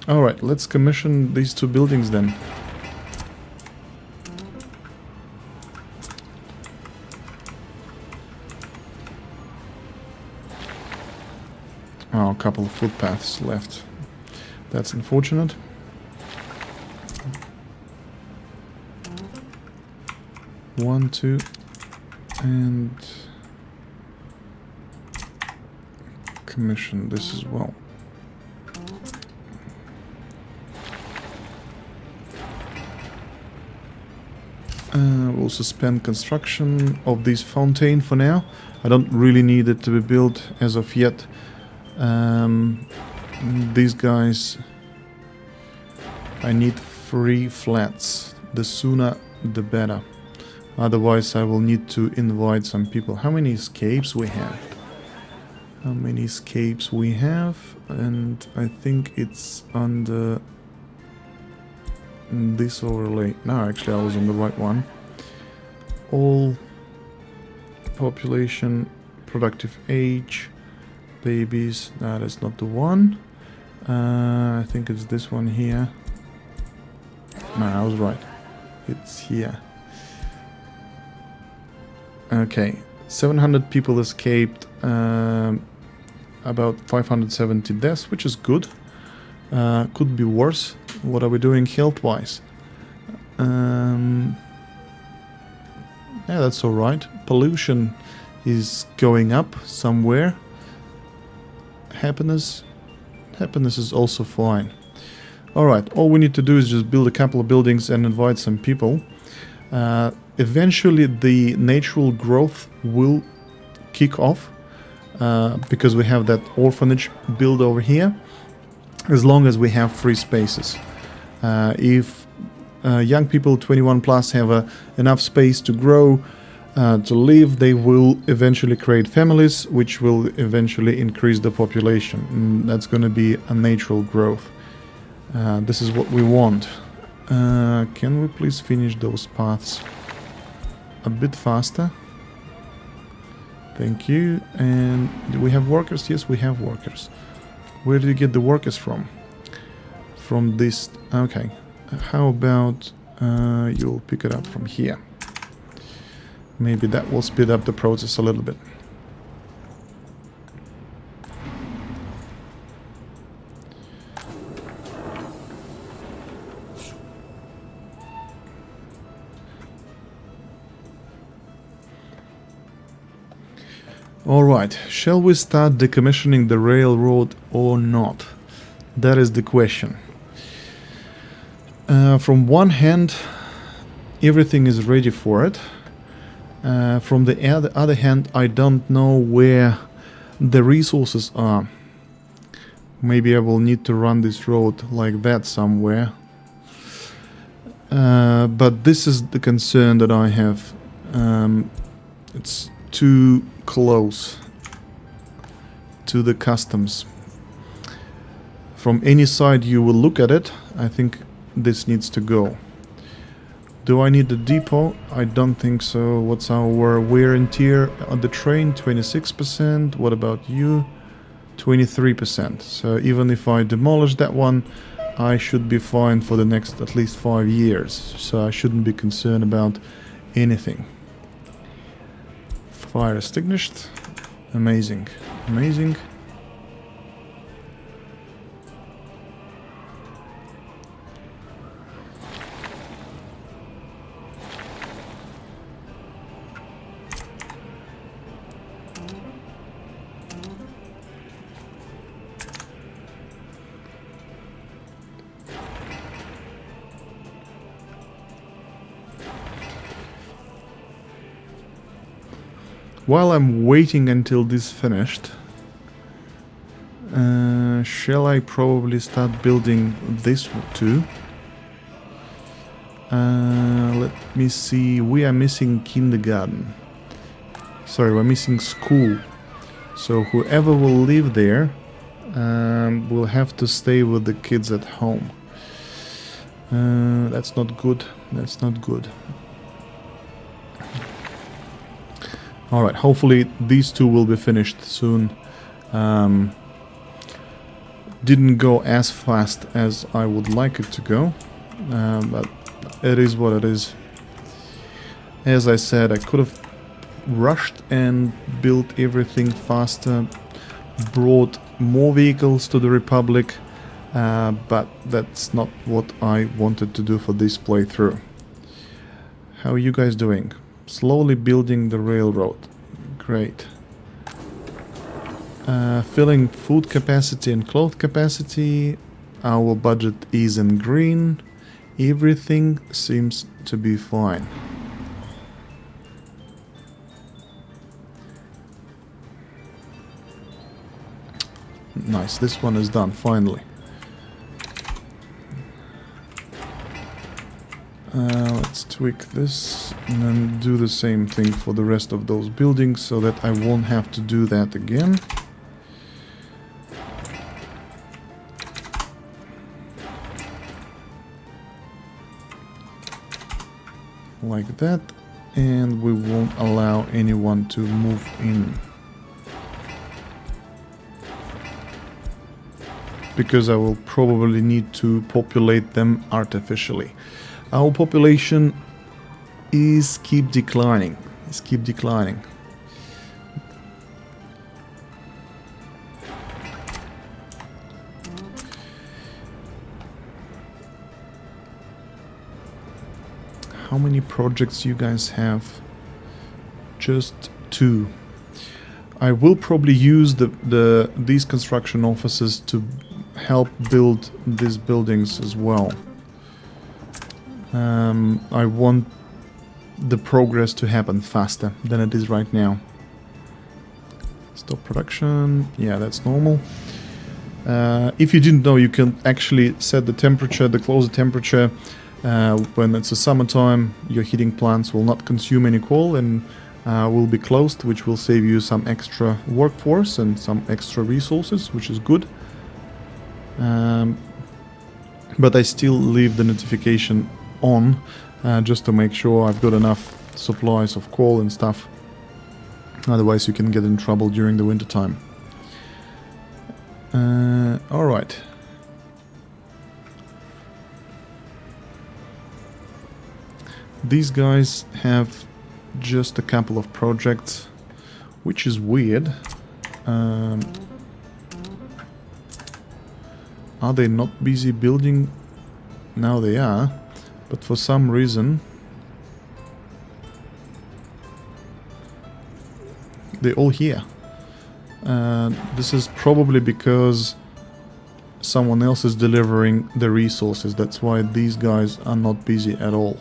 Alright, let's commission these two buildings then. Oh, a couple of footpaths left. That's unfortunate. One, two, and commission this as well. We'll suspend construction of this fountain for now. I don't really need it to be built as of yet. These guys, I need 3 flats. The sooner the better. Otherwise I will need to invite some people. How many escapes we have? How many escapes we have? And I think it's under this overlay. No, actually I was on the right one. All population, productive age, babies. That is not the one. I think it's this one here. No, I was right. It's here. Okay, 700 people escaped, about 570 deaths, which is good. Could be worse. What are we doing health-wise? Yeah, that's alright. Pollution is going up somewhere. Happiness is also fine. Alright, all we need to do is just build a couple of buildings and invite some people. Eventually the natural growth will kick off because we have that orphanage built over here, as long as we have free spaces. If young people 21 plus have enough space to grow, to live, they will eventually create families, which will eventually increase the population. And that's going to be a natural growth. This is what we want. Can we please finish those paths a bit faster? Thank you. And do we have workers? Yes, we have workers. Where do you get the workers from? From this. Okay. How about you'll pick it up from here? Maybe that will speed up the process a little bit. Alright, shall we start decommissioning the railroad or not? That is the question. From one hand, everything is ready for it. From the other hand, I don't know where the resources are. Maybe I will need to run this road like that somewhere. But this is the concern that I have. It's too close to the customs. From any side you will look at it, I think this needs to go. Do I need the depot? I don't think so. What's our wear and tear on the train? 26%. What about you? 23%. So even if I demolish that one, I should be fine for the next at least 5 years. So I shouldn't be concerned about anything. Fire extinguished. Amazing. Amazing. While I'm waiting until this finished, shall I probably start building this too? Let me see. We are missing kindergarten. Sorry, we're missing school. So whoever will live there will have to stay with the kids at home. That's not good. That's not good. Alright, hopefully these two will be finished soon. Didn't go as fast as I would like it to go, but it is what it is. As I said, I could have rushed and built everything faster, brought more vehicles to the Republic, but that's not what I wanted to do for this playthrough. How are you guys doing? Slowly building the railroad. Great. Filling food capacity and cloth capacity. Our budget is in green. Everything seems to be fine. Nice, this one is done finally. Let's tweak this and then do the same thing for the rest of those buildings so that I won't have to do that again. Like that, and we won't allow anyone to move in. Because I will probably need to populate them artificially. Our population is keep declining. How many projects you guys have? Just 2. I will probably use these construction offices to help build these buildings as well. I want the progress to happen faster than it is right now. Stop production. Yeah, that's normal. If you didn't know, you can actually set the temperature, the closer temperature. When it's a summertime, your heating plants will not consume any coal and will be closed, which will save you some extra workforce and some extra resources, which is good. But I still leave the notification on just to make sure I've got enough supplies of coal and stuff. Otherwise you can get in trouble during the winter time. Alright. These guys have just a couple of projects, which is weird. Are they not busy building? Now they are, but for some reason they're all here. This is probably because someone else is delivering the resources. That's why these guys are not busy at all.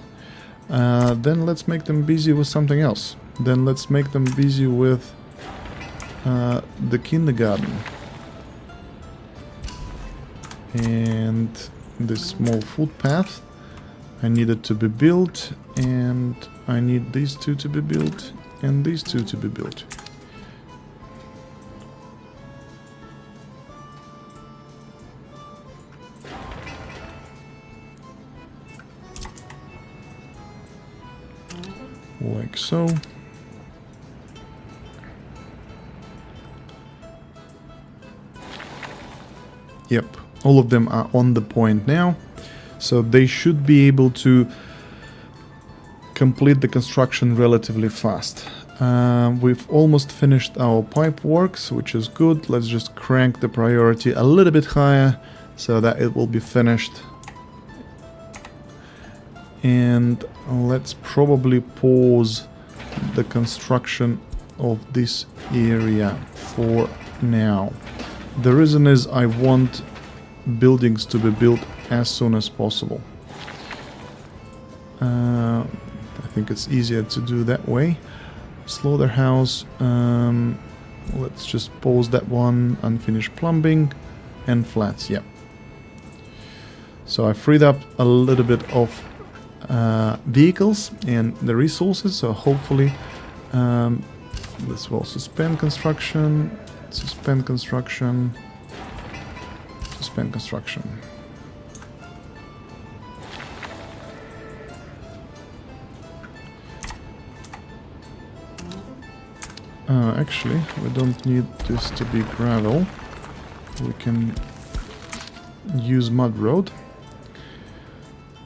Then let's make them busy with something else. Then let's make them busy with the kindergarten. And this small footpath, I need it to be built, and I need these two to be built, and these two to be built. Like so. Yep, all of them are on the point now, so they should be able to complete the construction relatively fast. We've almost finished our pipe works, which is good. Let's just crank the priority a little bit higher so that it will be finished. And let's probably pause the construction of this area for now. The reason is I want buildings to be built as soon as possible. I think it's easier to do that way. Slaughterhouse, let's just pause that one. Unfinished plumbing and flats, yeah. So I freed up a little bit of vehicles and the resources, so hopefully this will suspend construction. Suspend construction. Suspend construction. Actually, we don't need this to be gravel. We can use mud road.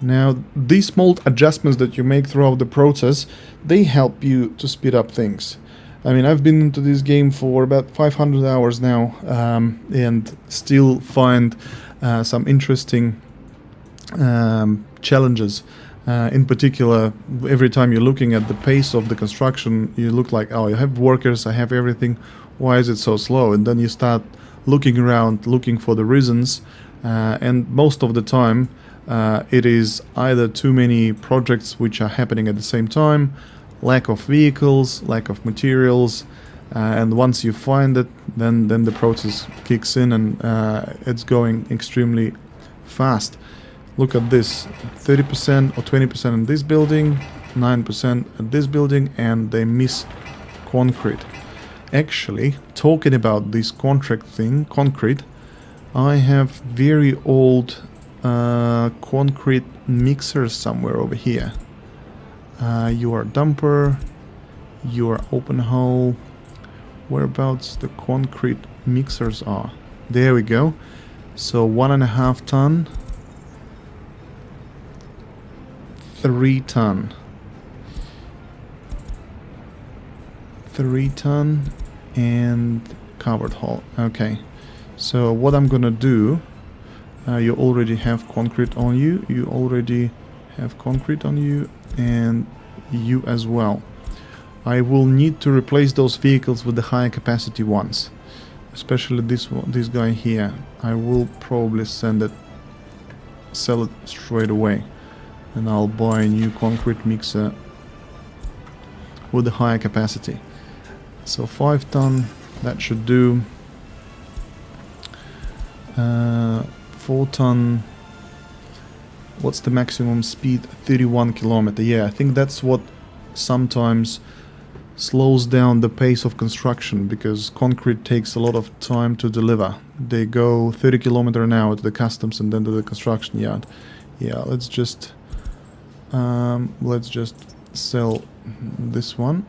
Now, these small adjustments that you make throughout the process, they help you to speed up things. I mean, I've been into this game for about 500 hours now, and still find some interesting challenges. In particular, every time you're looking at the pace of the construction, you look like, oh, I have workers, I have everything, why is it so slow? And then you start looking around, looking for the reasons, and most of the time, it is either too many projects which are happening at the same time, lack of vehicles, lack of materials, and once you find it, then the process kicks in, and it's going extremely fast. Look at this, 30% or 20% in this building, 9% at this building, and they miss concrete. Actually, talking about this concrete, I have very old concrete mixers somewhere over here. Your dumper, your open hole, whereabouts the concrete mixers are. There we go. So 1.5 ton, 3 ton, 3 ton, and covered hole. Okay, so what I'm gonna do, you already have concrete on you, you already have concrete on you, and you as well. I will need to replace those vehicles with the higher capacity ones, especially this guy here. I will probably sell it straight away, and I'll buy a new concrete mixer with the higher capacity. So 5 ton, that should do. 4 ton, what's the maximum speed? 31 kilometer. Yeah, I think that's what sometimes slows down the pace of construction, because concrete takes a lot of time to deliver. They go 30 kilometer an hour to the customs and then to the construction yard. Yeah, let's just sell this one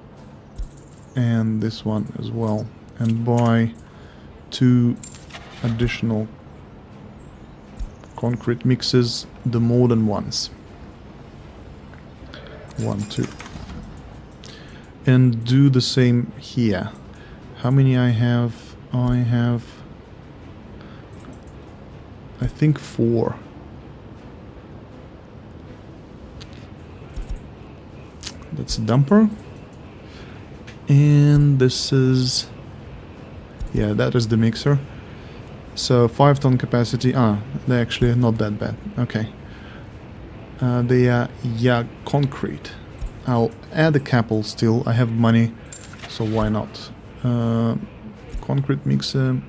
and this one as well, and buy 2 additional concrete mixes, the modern ones. 1, 2. And do the same here. How many I have? I think 4. That's a dumper. And this is, yeah, that is the mixer. So 5 ton capacity. They're actually not that bad. Okay. They are, yeah, concrete. I'll add a couple still. I have money, so why not? Concrete mixer.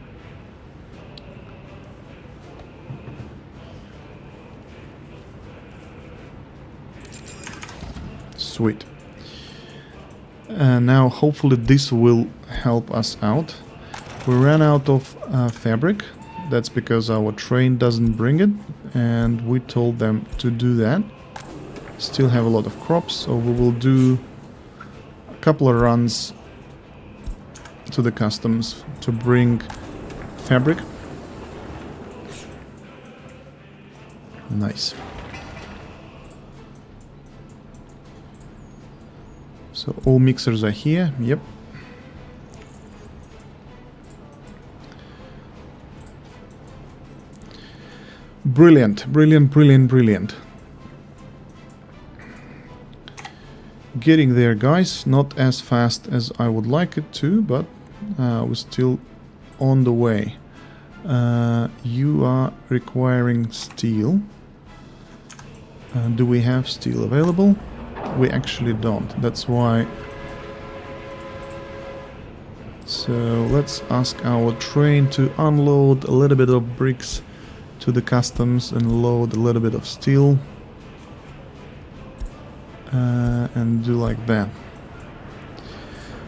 Sweet. Now hopefully this will help us out. We ran out of fabric. That's because our train doesn't bring it, and we told them to do that. Still have a lot of crops, so we will do a couple of runs to the customs to bring fabric. Nice. So all mixers are here. Yep. Brilliant, brilliant, brilliant, brilliant. Getting there, guys. Not as fast as I would like it to, but we're still on the way. You are requiring steel. Do we have steel available? We actually don't. That's why. So let's ask our train to unload a little bit of bricks to the customs and load a little bit of steel. And do like that.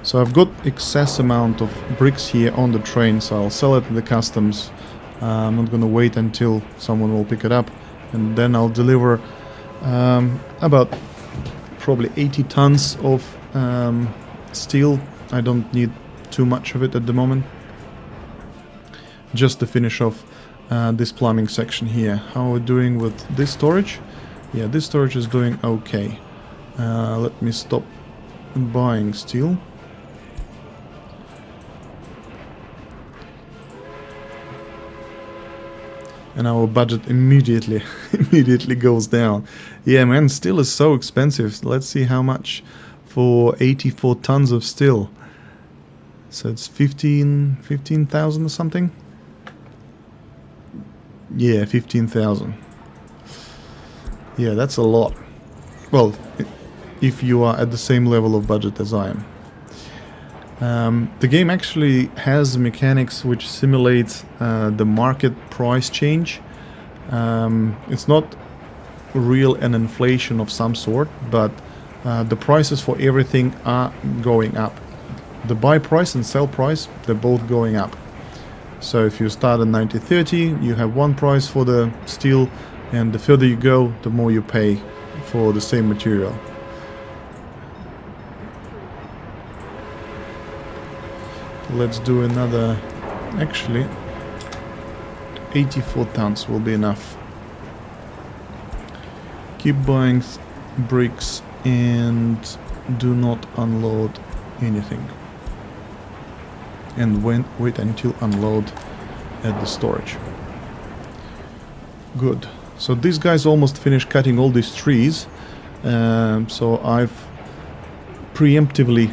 So I've got excess amount of bricks here on the train, so I'll sell it to the customs. I'm not gonna wait until someone will pick it up, and then I'll deliver about probably 80 tons of steel. I don't need too much of it at the moment, just to finish off this plumbing section here. How are we doing with this storage? Yeah, this storage is doing okay. Let me stop buying steel. And our budget immediately goes down. Yeah, man, steel is so expensive. Let's see how much for 84 tons of steel. So it's 15,000 or something. Yeah, 15,000. Yeah, that's a lot. Well, if you are at the same level of budget as I am. The game actually has mechanics which simulates the market price change. It's not real an inflation of some sort, but the prices for everything are going up. The buy price and sell price, they're both going up. So if you start at 90/30, you have one price for the steel, and the further you go, the more you pay for the same material. Let's do another, actually 84 tons will be enough. Keep buying bricks and do not unload anything. And wait until unload at the storage. Good. So these guys almost finished cutting all these trees. So I've preemptively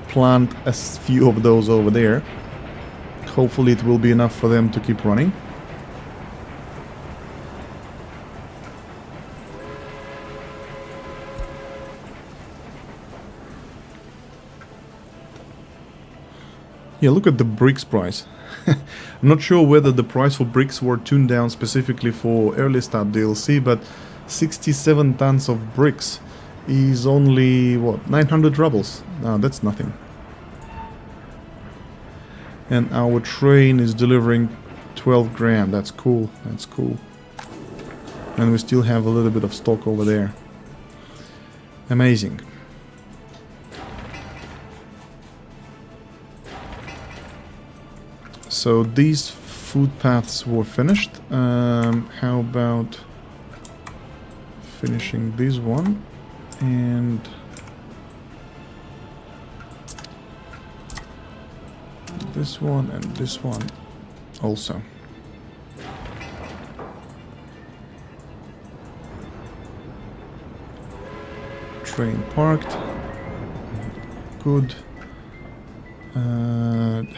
plant a few of those over there. Hopefully it will be enough for them to keep running. Yeah, look at the bricks price. I'm not sure whether the price for bricks were tuned down specifically for early start DLC, but 67 tons of bricks is only, what, 900 rubles? No, that's nothing. And our train is delivering 12 grand. That's cool. That's cool. And we still have a little bit of stock over there. Amazing. So these footpaths were finished. How about finishing this one and this one and this one also. Train parked. Good.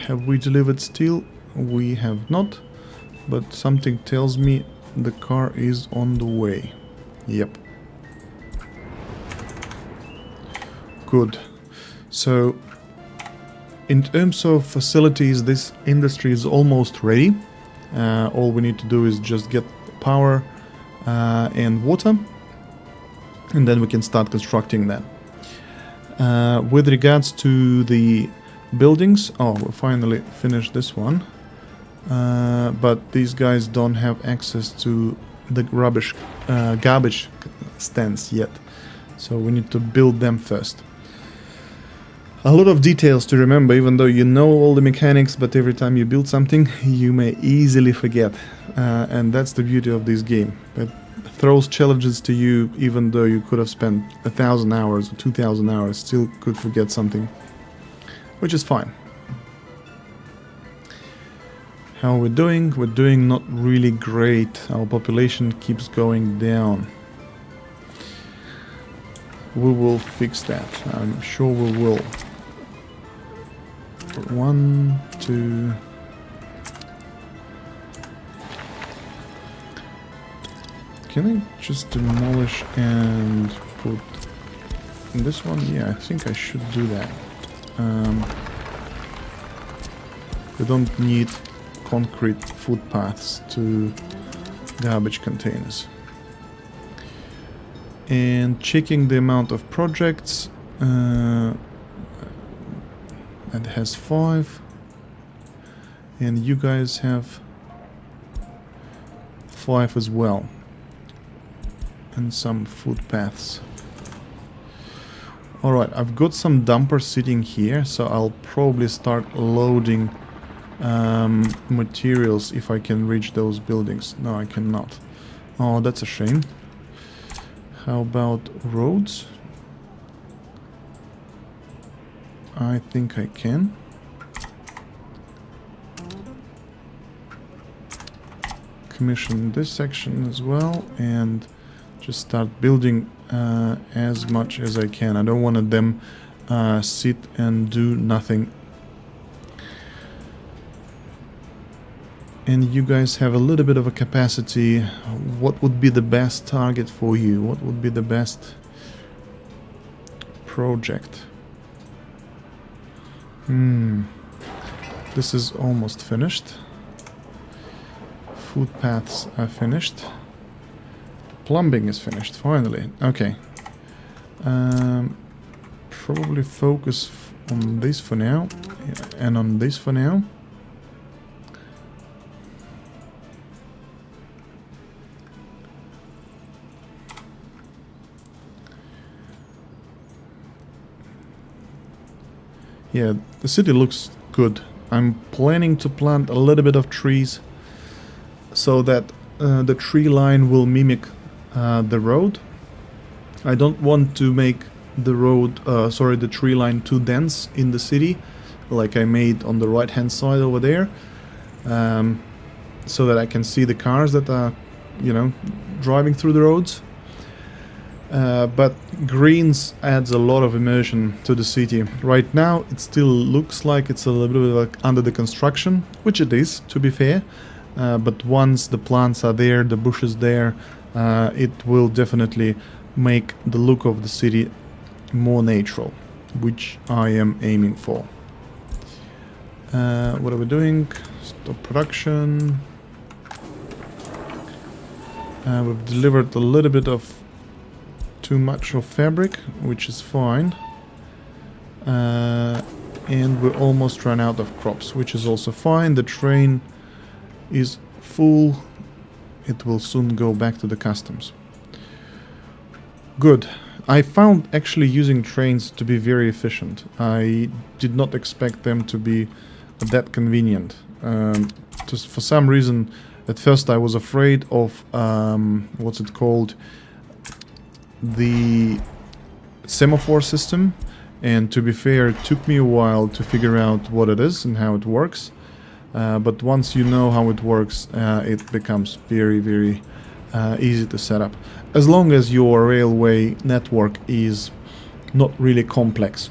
Have we delivered steel? We have not, but something tells me the car is on the way. Yep. Good. So in terms of facilities, this industry is almost ready. All we need to do is just get power and water, and then we can start constructing that. With regards to the buildings, oh, we finally finished this one. But these guys don't have access to the garbage stands yet. So we need to build them first. A lot of details to remember, even though you know all the mechanics, but every time you build something, you may easily forget. And that's the beauty of this game. It throws challenges to you, even though you could have spent 1,000 hours or 2,000 hours, still could forget something, which is fine. How are we doing? We're doing not really great. Our population keeps going down. We will fix that. I'm sure we will. 1, 2... Can I just demolish and put this one? Yeah, I think I should do that. We don't need concrete footpaths to garbage containers. And checking the amount of projects, it has 5, and you guys have 5 as well, and some footpaths. Alright, I've got some dumpers sitting here, so I'll probably start loading materials if I can reach those buildings. No, I cannot. Oh, that's a shame. How about roads? I think I can. Commission this section as well and just start building as much as I can. I don't want them sit and do nothing. And you guys have a little bit of a capacity. What would be the best target for you? What would be the best project? This is almost finished. Footpaths are finished. Plumbing is finished, finally. Okay. Probably focus on this for now, and on this for now. Yeah, the city looks good. I'm planning to plant a little bit of trees so that the tree line will mimic the road. I don't want to make the road, the tree line too dense in the city, like I made on the right hand side over there, so that I can see the cars that are, driving through the roads. But greens adds a lot of immersion to the city. Right now it still looks like it's a little bit under the construction, which it is, to be fair. But once the plants are there, the bushes there, it will definitely make the look of the city more natural, which I am aiming for. What are we doing? Stop production. We've delivered a little bit of too much of fabric, which is fine. And we almost ran out of crops, which is also fine. The train is full. It will soon go back to the customs. Good. I found actually using trains to be very efficient. I did not expect them to be that convenient. Just for some reason, at first I was afraid of what's it called, the semaphore system, and to be fair, it took me a while to figure out what it is and how it works. But once you know how it works, it becomes very, very easy to set up. As long as your railway network is not really complex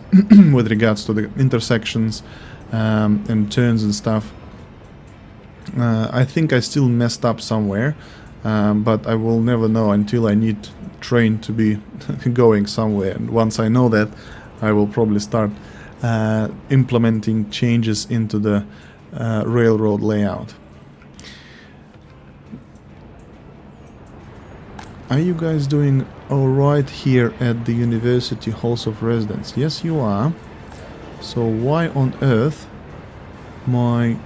with regards to the intersections and turns and stuff. I think I still messed up somewhere, but I will never know until I need train to be going somewhere. And once I know that, I will probably start implementing changes into the railroad layout. Are you guys doing all right here at the University Halls of Residence? Yes, you are. So why on earth my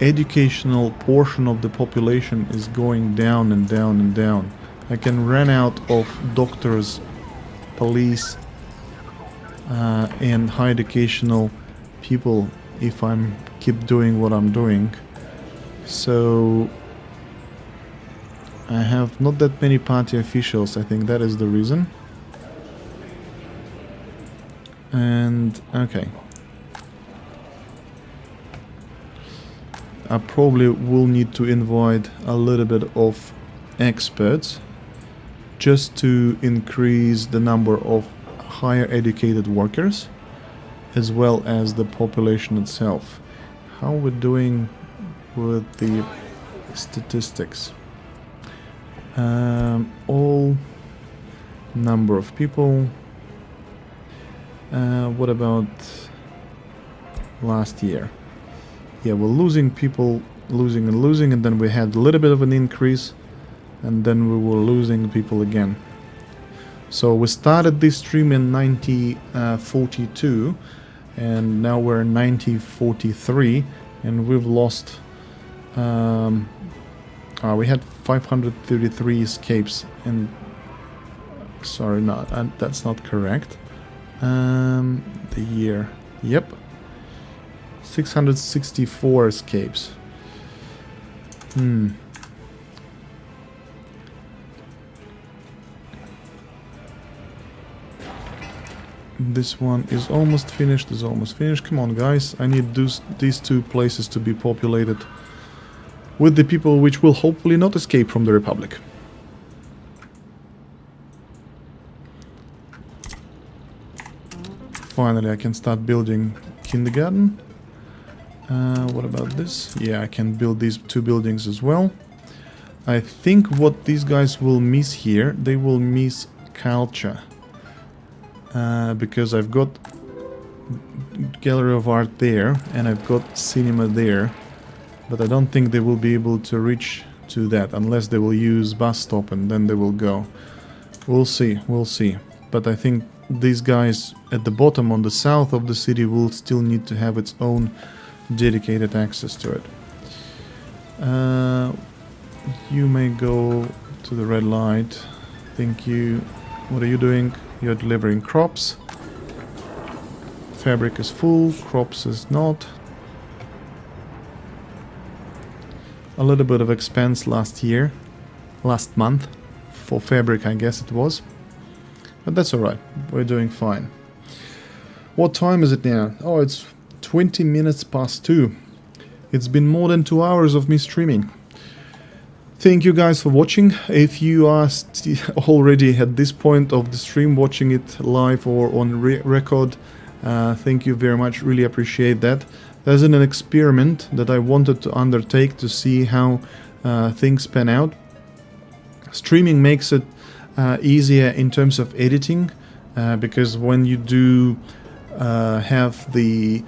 educational portion of the population is going down and down and down? I can run out of doctors, police, and high educational people if I'm keep doing what I'm doing. So I have not that many party officials. I think that is the reason. And okay, I probably will need to invite a little bit of experts just to increase the number of higher educated workers as well as the population itself. How we're doing with the statistics? All number of people. What about last year? Yeah, we're losing people, losing, and then we had a little bit of an increase, and then we were losing people again. So we started this stream in 1942, and now we're in 1943, and we've lost. We had 533 escapes, and sorry, no, that's not correct. The year, yep, 664 escapes. This one is almost finished. Come on, guys, I need these two places to be populated with the people which will hopefully not escape from the Republic. Finally, I can start building kindergarten. What about this? Yeah, I can build these two buildings as well. I think what these guys will miss here, they will miss culture. Because I've got gallery of art there, and I've got cinema there. But I don't think they will be able to reach to that unless they will use bus stop and then they will go. We'll see. But I think these guys at the bottom on the south of the city will still need to have its own dedicated access to it. You may go to the red light. Thank you. What are you doing? You're delivering crops. Fabric is full, crops is not. A little bit of expense last month, for fabric I guess it was. But that's alright, we're doing fine. What time is it now? Oh, it's 20 minutes past 2. It's been more than 2 hours of me streaming. Thank you guys for watching. If you are already at this point of the stream watching it live or on record, thank you very much, really appreciate that. There's an experiment that I wanted to undertake to see how things pan out. Streaming makes it easier in terms of editing, because when you do have the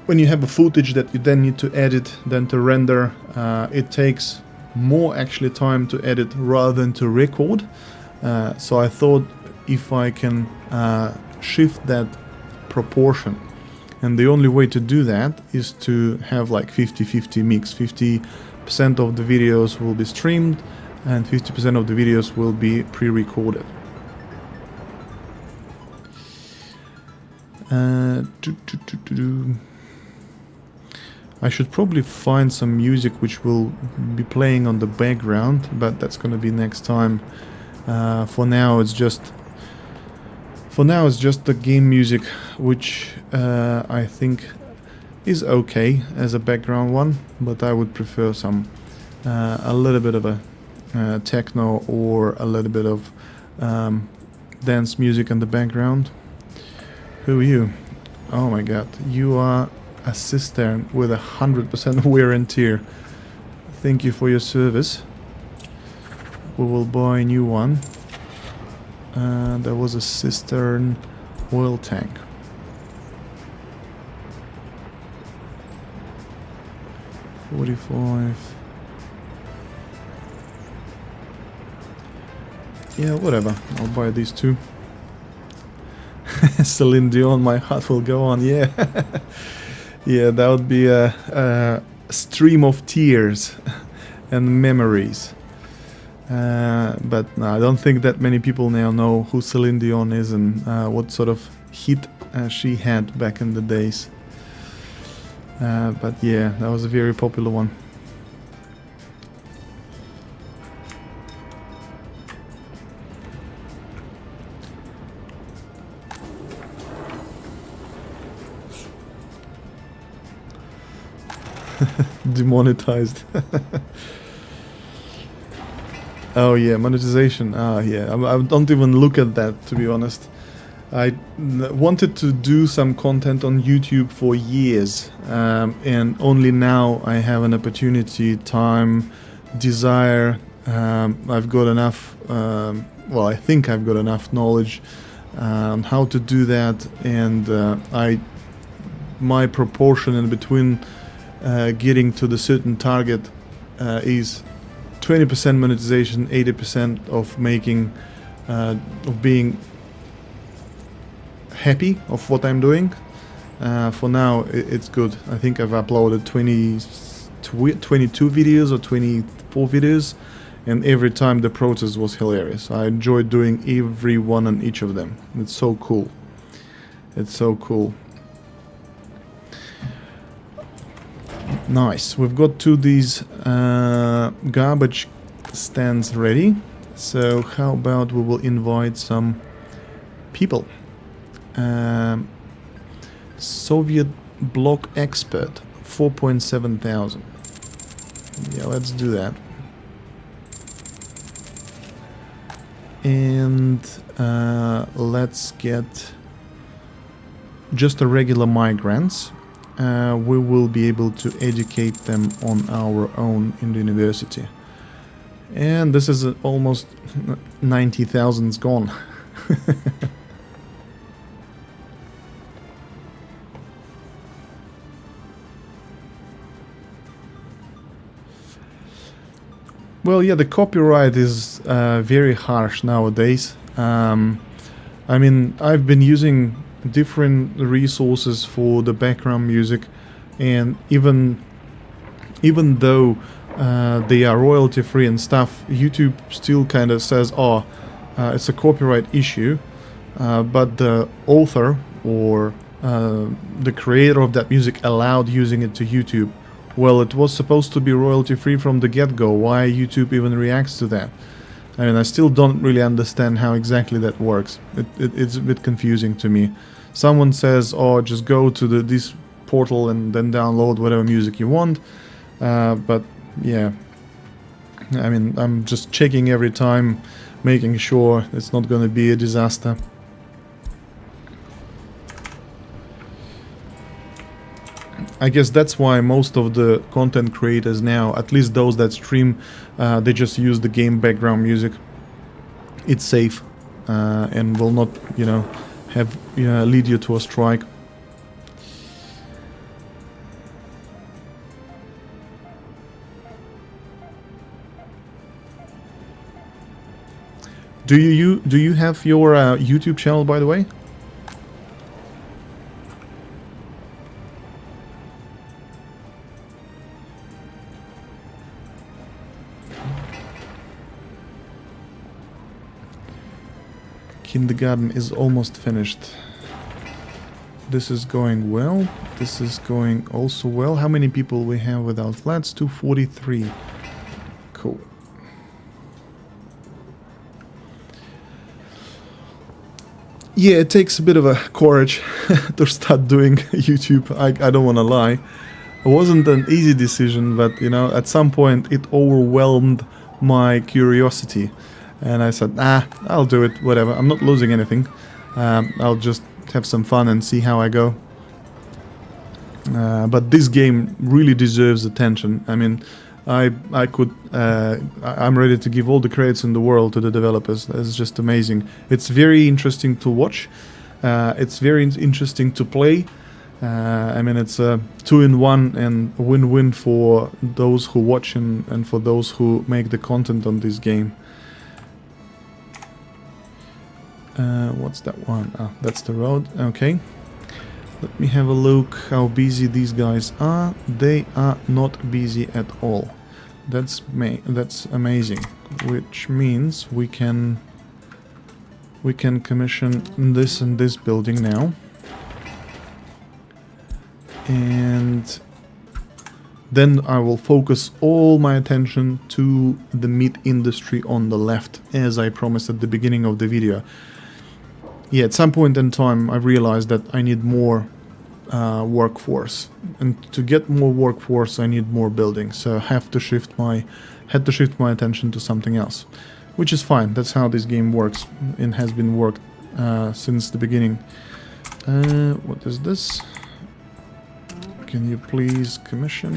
when you have a footage that you then need to edit, then to render, it takes more actually time to edit rather than to record. So I thought if I can shift that proportion, and the only way to do that is to have like 50-50 mix. 50% of the videos will be streamed and 50% of the videos will be pre-recorded. I should probably find some music which will be playing on the background, but that's gonna be next time. For now it's just the game music, which I think is okay as a background one, but I would prefer some a little bit of a techno or a little bit of dance music in the background. Who are you? Oh my god, you are a cistern with 100% wear and tear. Thank you for your service. We will buy a new one. There was a cistern oil tank. $45. Yeah, whatever. I'll buy these two. Celine Dion, My Heart Will Go On. Yeah. Yeah, that would be a stream of tears and memories. But no, I don't think that many people now know who Celine Dion is and what sort of hit she had back in the days. But yeah, that was a very popular one. Demonetized. Oh yeah, monetization. Ah yeah, I don't even look at that, to be honest. I wanted to do some content on YouTube for years, and only now I have an opportunity, time, desire. I've got enough, well, I think I've got enough knowledge on how to do that, and my proportion in between getting to the certain target is 20% monetization, 80% of making, of being happy of what I'm doing. For now, it's good. I think I've uploaded 22 videos or 24 videos, and every time the process was hilarious. I enjoyed doing every one and each of them. It's so cool. It's so cool. Nice. We've got two of these garbage stands ready. So how about we will invite some people. Soviet bloc expert, 4.7 thousand. Yeah, let's do that. And let's get just a regular migrants. We will be able to educate them on our own in the university. And this is almost 90,000's gone. Well, yeah, the copyright is very harsh nowadays. I mean, I've been using different resources for the background music, and even though they are royalty free and stuff, YouTube still kind of says, oh, it's a copyright issue, but the author or the creator of that music allowed using it to YouTube. Well, it was supposed to be royalty free from the get-go. Why YouTube even reacts to that? I mean, I still don't really understand how exactly that works. It's a bit confusing to me. Someone says, oh, just go to this portal and then download whatever music you want. But yeah, I mean, I'm just checking every time, making sure it's not going to be a disaster. I guess that's why most of the content creators now, at least those that stream, they just use the game background music. It's safe and will not, you know, have lead you to a strike. Do you have your YouTube channel, by the way? Kindergarten is almost finished. This is going well. This is going also well. How many people we have without flats? 243. Cool. Yeah, it takes a bit of a courage to start doing YouTube. I don't want to lie. It wasn't an easy decision, but you know, at some point it overwhelmed my curiosity. And I said, I'll do it, whatever. I'm not losing anything. I'll just have some fun and see how I go. But this game really deserves attention. I mean, I'm ready to give all the credits in the world to the developers. It's just amazing. It's very interesting to watch. It's very interesting to play. I mean, it's a 2-in-1 and a win-win for those who watch and for those who make the content on this game. What's that one? Ah, that's the road. Okay. Let me have a look how busy these guys are. They are not busy at all. That's amazing. Which means we can commission this and this building now. And then I will focus all my attention to the meat industry on the left, as I promised at the beginning of the video. Yeah, at some point in time I realized that I need more workforce, and to get more workforce I need more buildings, so I had to shift my attention to something else, which is fine. That's how this game works and has been worked since the beginning. What is this? Can you please commission?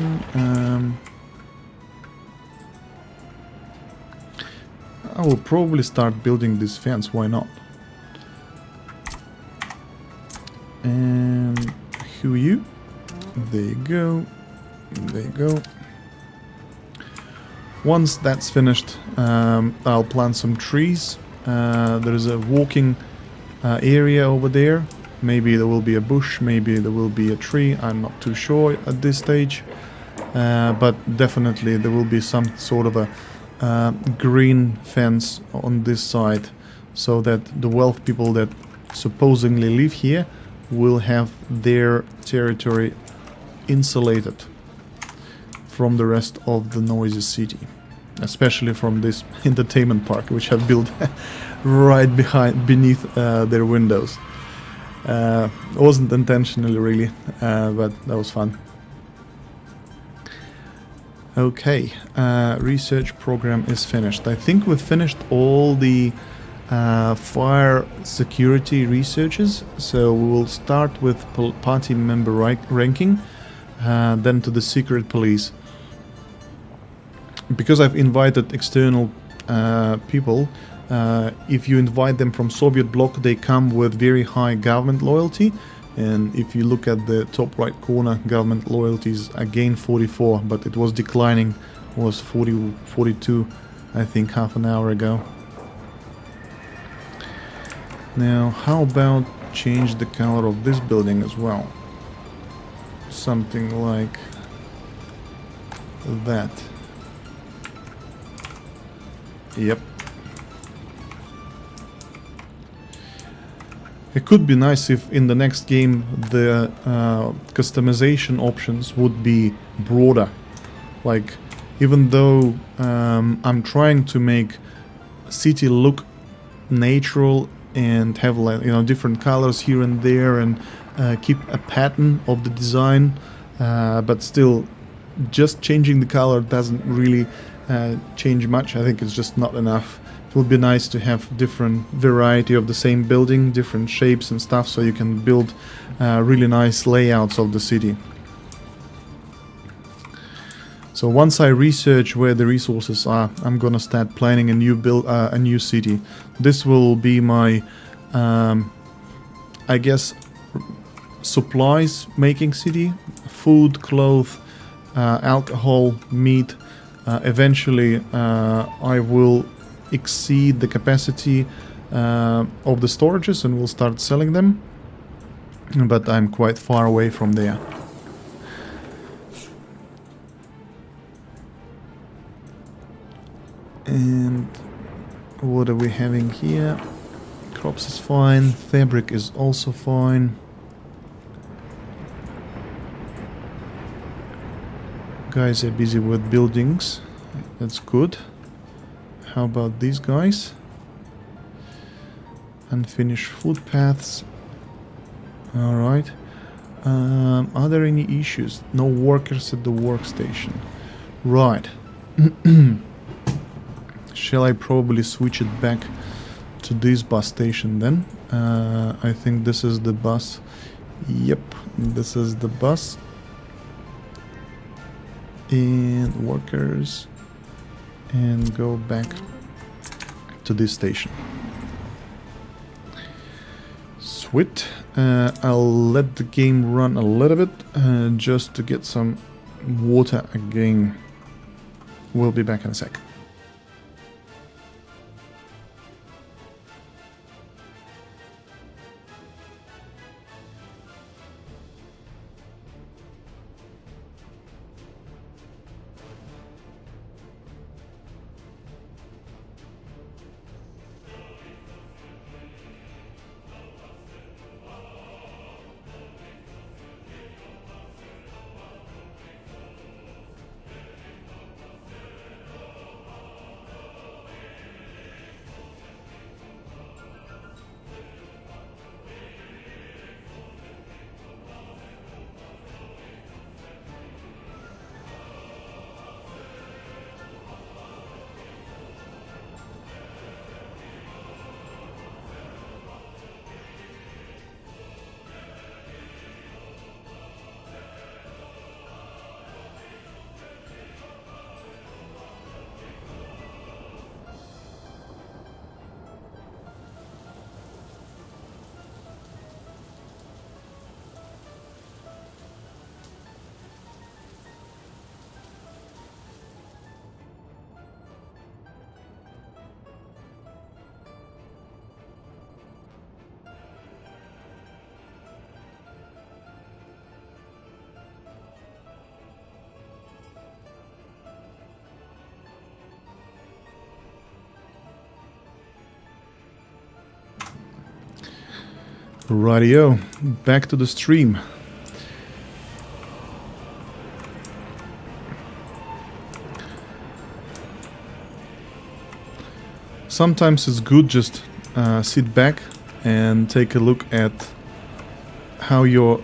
I will probably start building this fence, why not? And who are you? There you go. There you go. Once that's finished, I'll plant some trees. There's a walking area over there. Maybe there will be a bush, maybe there will be a tree. I'm not too sure at this stage. But definitely there will be some sort of a green fence on this side, so that the wealth people that supposedly live here will have their territory insulated from the rest of the noisy city, especially from this entertainment park, which I've built right beneath their windows. Wasn't intentionally really, but that was fun. Okay, research program is finished. I think we've finished all the fire security researches, so we will start with party member ranking, then to the secret police. Because I've invited external people, if you invite them from Soviet bloc, they come with very high government loyalty, and if you look at the top right corner, government loyalty is again 44, but it was declining, was 42 I think half an hour ago. Now, how about change the color of this building as well? Something like that. Yep. It could be nice if in the next game the customization options would be broader. Like, even though I'm trying to make city look natural and have, like, you know, different colors here and there, and keep a pattern of the design, but still just changing the color doesn't really change much. I think it's just not enough. It would be nice to have different variety of the same building, different shapes and stuff, so you can build really nice layouts of the city. So once I research where the resources are, I'm gonna start planning a new city. This will be my, I guess, supplies making city: food, clothes, alcohol, meat. Eventually, I will exceed the capacity of the storages and will start selling them, but I'm quite far away from there. And what are we having here? Crops is fine, fabric is also fine. Guys are busy with buildings, that's good. How about these guys? Unfinished footpaths. Alright. Are there any issues? No workers at the workstation. Right. Shall I probably switch it back to this bus station then? I think this is the bus. Yep, this is the bus. And workers. And go back to this station. Sweet. I'll let the game run a little bit just to get some water again. We'll be back in a sec. Radio, back to the stream. Sometimes it's good just sit back and take a look at how your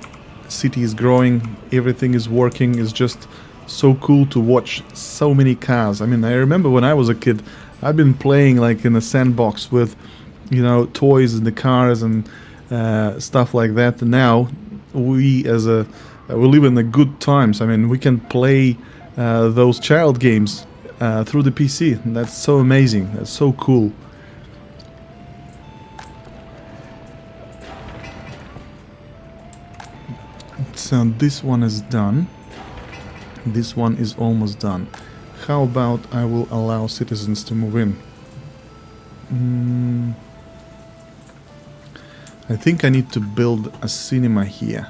city is growing, everything is working. It's just so cool to watch so many cars. I mean, I remember when I was a kid, I've been playing like in a sandbox with, you know, toys in the cars and stuff like that. And now we live in the good times. I mean, we can play those child games through the PC. And that's so amazing. That's so cool. So this one is done. This one is almost done. How about I will allow citizens to move in? I think I need to build a cinema here.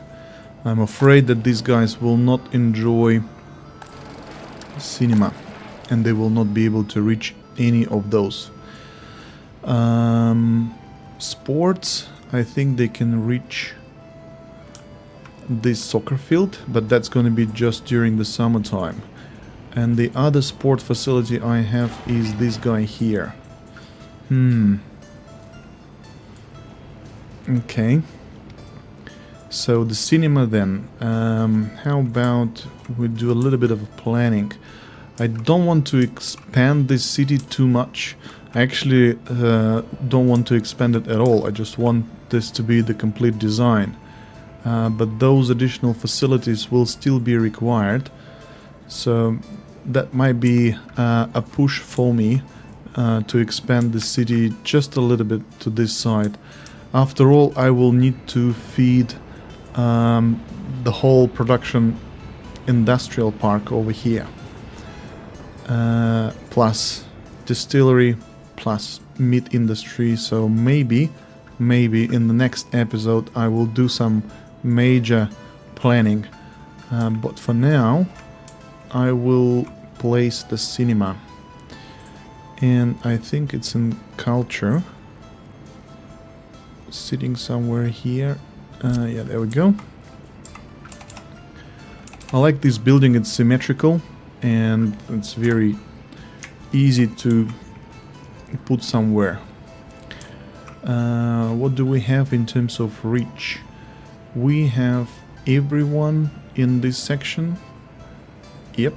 I'm afraid that these guys will not enjoy cinema and they will not be able to reach any of those. Sports, I think they can reach this soccer field, but that's going to be just during the summertime. And the other sport facility I have is this guy here. Okay. So the cinema then. How about we do a little bit of planning? I don't want to expand this city too much. I actually don't want to expand it at all. I just want this to be the complete design. But those additional facilities will still be required. So that might be a push for me to expand the city just a little bit to this side. After all, I will need to feed the whole production industrial park over here. Plus distillery, plus meat industry. So maybe in the next episode I will do some major planning. But for now, I will place the cinema. And I think it's in culture. Sitting somewhere here. Yeah, there we go. I like this building. It's symmetrical and it's very easy to put somewhere. What do we have in terms of reach? We have everyone in this section. Yep.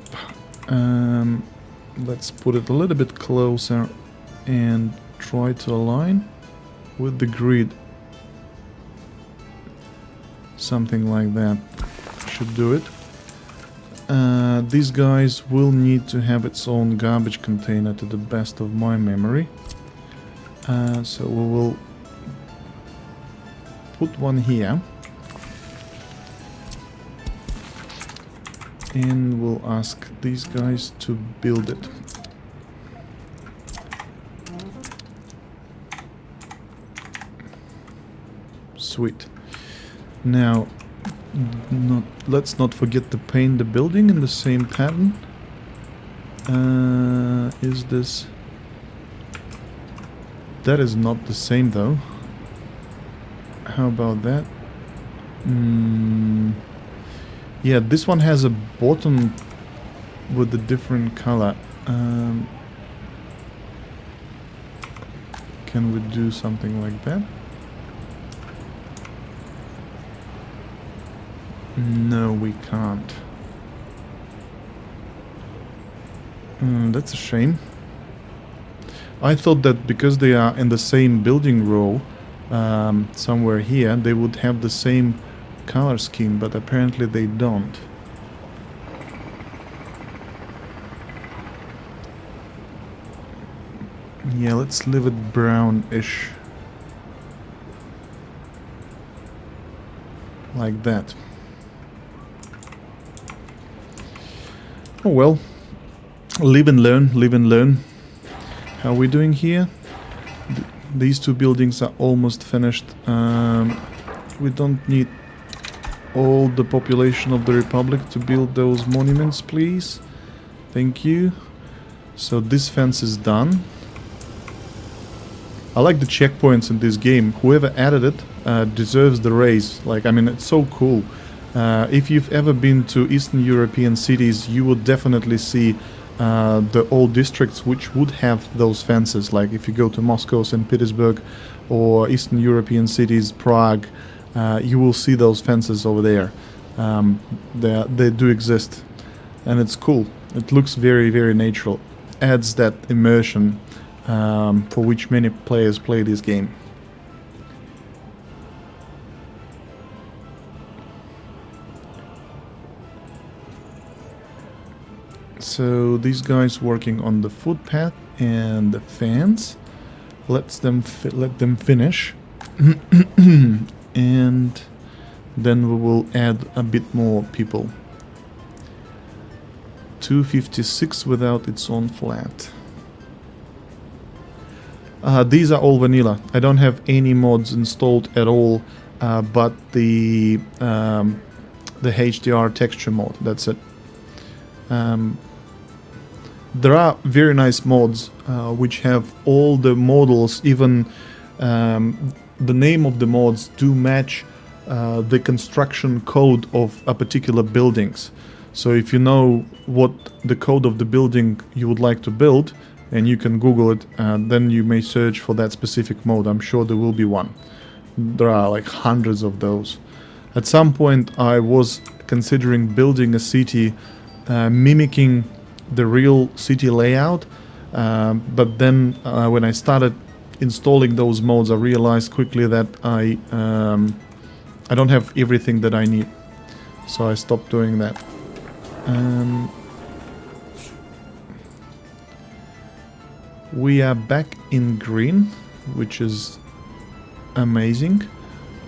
Let's put it a little bit closer and try to align with the grid. Something like that should do it. These guys will need to have its own garbage container to the best of my memory. So we will put one here. And we'll ask these guys to build it. Sweet. Now, let's not forget to paint the building in the same pattern. Is this... That is not the same though. How about that? Yeah, this one has a bottom with a different color. Can we do something like that? No, we can't. That's a shame. I thought that because they are in the same building row, somewhere here, they would have the same color scheme, but apparently they don't. Yeah, let's leave it brownish. Like that. Oh well. Live and learn, live and learn. How are we doing here? These two buildings are almost finished. We don't need all the population of the Republic to build those monuments, please. Thank you. So this fence is done. I like the checkpoints in this game. Whoever added it deserves the raise. Like, I mean, it's so cool. If you've ever been to Eastern European cities, you would definitely see the old districts which would have those fences. Like if you go to Moscow, St. Petersburg, or Eastern European cities, Prague, you will see those fences over there. They do exist, and it's cool. It looks very, very natural. Adds that immersion for which many players play this game. So these guys working on the footpath and the fence. Let them finish, and then we will add a bit more people. 256 without its own flat. These are all vanilla. I don't have any mods installed at all, but the HDR texture mod. That's it. There are very nice mods which have all the models, even the name of the mods do match the construction code of a particular buildings. So if you know what the code of the building you would like to build, and you can Google it, then you may search for that specific mode. I'm sure there will be one. There are like hundreds of those. At some point I was considering building a city mimicking the real city layout, but then when I started installing those modes, I realized quickly that I don't have everything that I need, so I stopped doing that. We are back in green, which is amazing.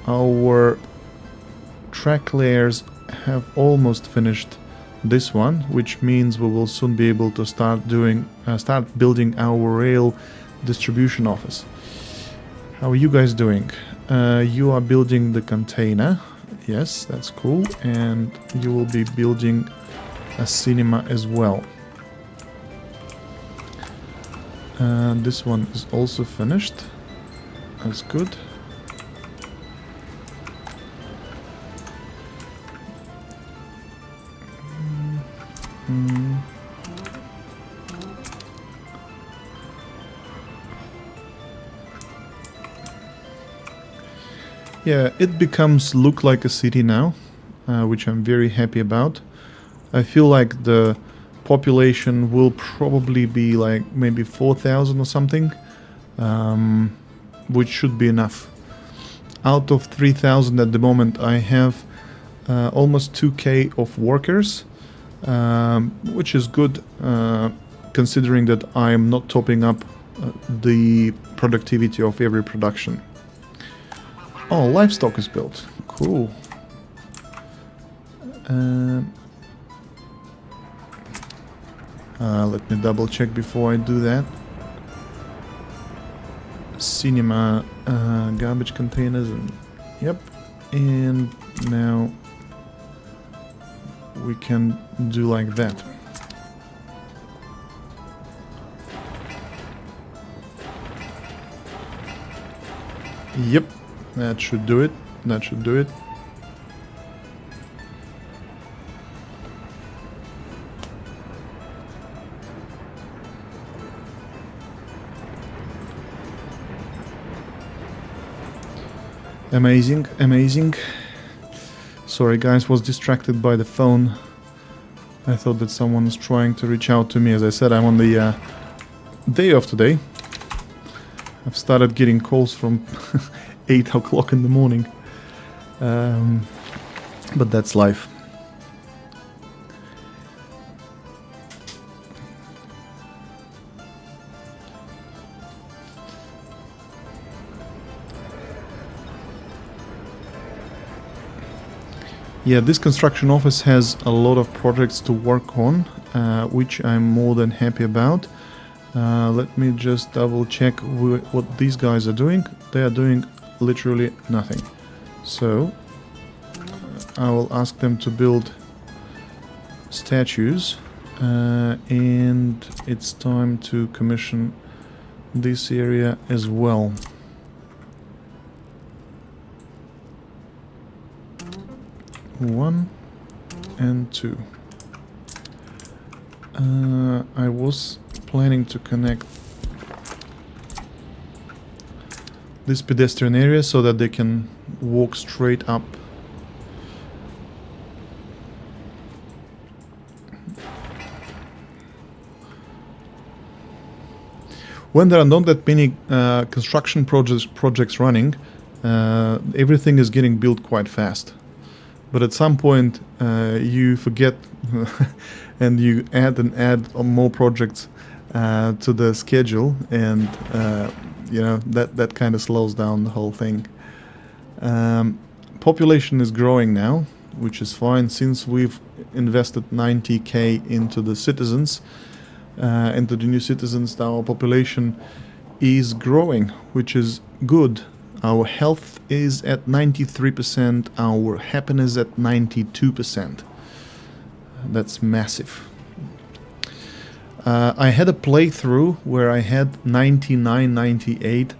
Our track layers have almost finished this one, which means we will soon be able to start building our rail distribution office. How are you guys doing? You are building the container. Yes, that's cool. And you will be building a cinema as well. This one is also finished. That's good. Yeah, it becomes look like a city now, which I'm very happy about. I feel like the population will probably be like maybe 4,000 or something, which should be enough. Out of 3,000 at the moment, I have almost 2k of workers, which is good, considering that I'm not topping up the productivity of every production. Oh, livestock is built. Cool. Let me double check before I do that. Cinema, garbage containers, and yep. And now we can do like that. Yep, that should do it. That should do it. Amazing, amazing. Sorry guys, was distracted by the phone. I thought that someone was trying to reach out to me. As I said, I'm on the day off today. I've started getting calls from 8 o'clock in the morning. But that's life. Yeah, this construction office has a lot of projects to work on, which I'm more than happy about. Let me just double check what these guys are doing. They are doing literally nothing. So I will ask them to build statues, and it's time to commission this area as well. One and two. I was planning to connect this pedestrian area so that they can walk straight up. When there are not that many construction projects running, everything is getting built quite fast. But at some point you forget and you add more projects to the schedule, and you know, that kind of slows down the whole thing. Population is growing now, which is fine, since we've invested 90k into the citizens, into the new citizens. Our population is growing, which is good. Our health is at 93%, our happiness at 92%. That's massive. I had a playthrough where I had 99, 98.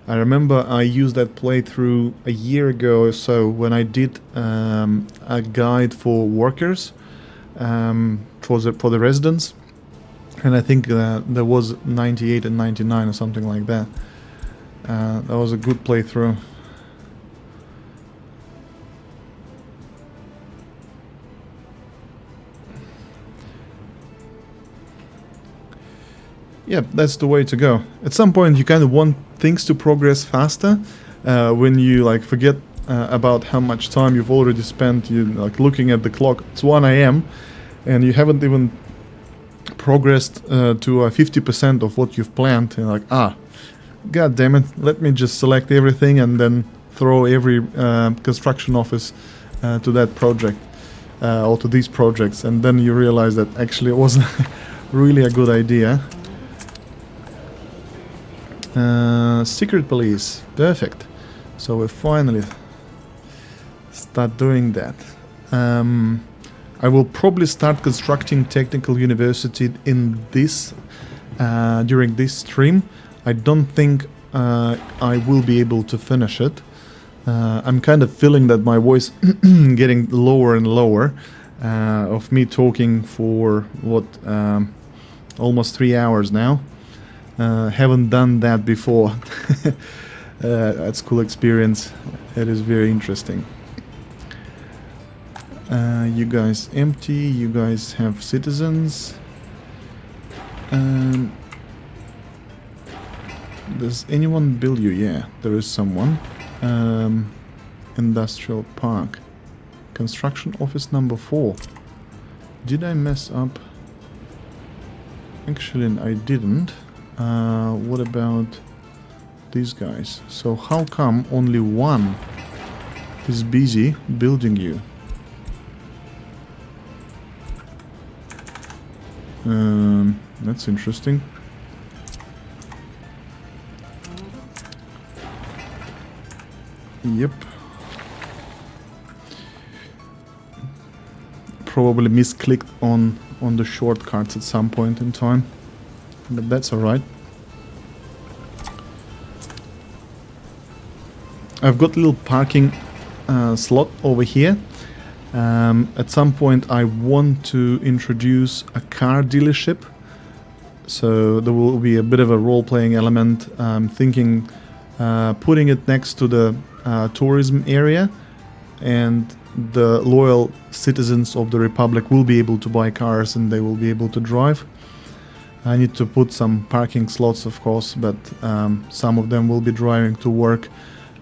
I remember I used that playthrough a year ago or so when I did a guide for workers, for the residents. And I think there was 98 and 99 or something like that. That was a good playthrough. Yeah, that's the way to go. At some point you kind of want things to progress faster, when you like forget about how much time you've already spent, you like looking at the clock. It's 1 a.m. and you haven't even progressed to 50% of what you've planned. You're like, god damn it, let me just select everything and then throw every construction office to that project, or to these projects, and then you realize that actually it wasn't really a good idea. Secret police, perfect. So we finally start doing that. I will probably start constructing technical university in this during this stream. I don't think I will be able to finish it. I'm kind of feeling that my voice getting lower and lower, of me talking for what, almost 3 hours now. Haven't done that before. That's cool experience. It is very interesting. You guys empty, you guys have citizens. Does anyone build you? Yeah, there is someone. Industrial park. Construction office number 4. Did I mess up? Actually, I didn't. What about these guys? So how come only one is busy building you? That's interesting. Yep. Probably misclicked on the shortcuts at some point in time, but that's alright. I've got a little parking slot over here. At some point I want to introduce a car dealership, so there will be a bit of a role-playing element. I'm thinking putting it next to the tourism area, and the loyal citizens of the Republic will be able to buy cars and they will be able to drive. I need to put some parking slots, of course, but some of them will be driving to work,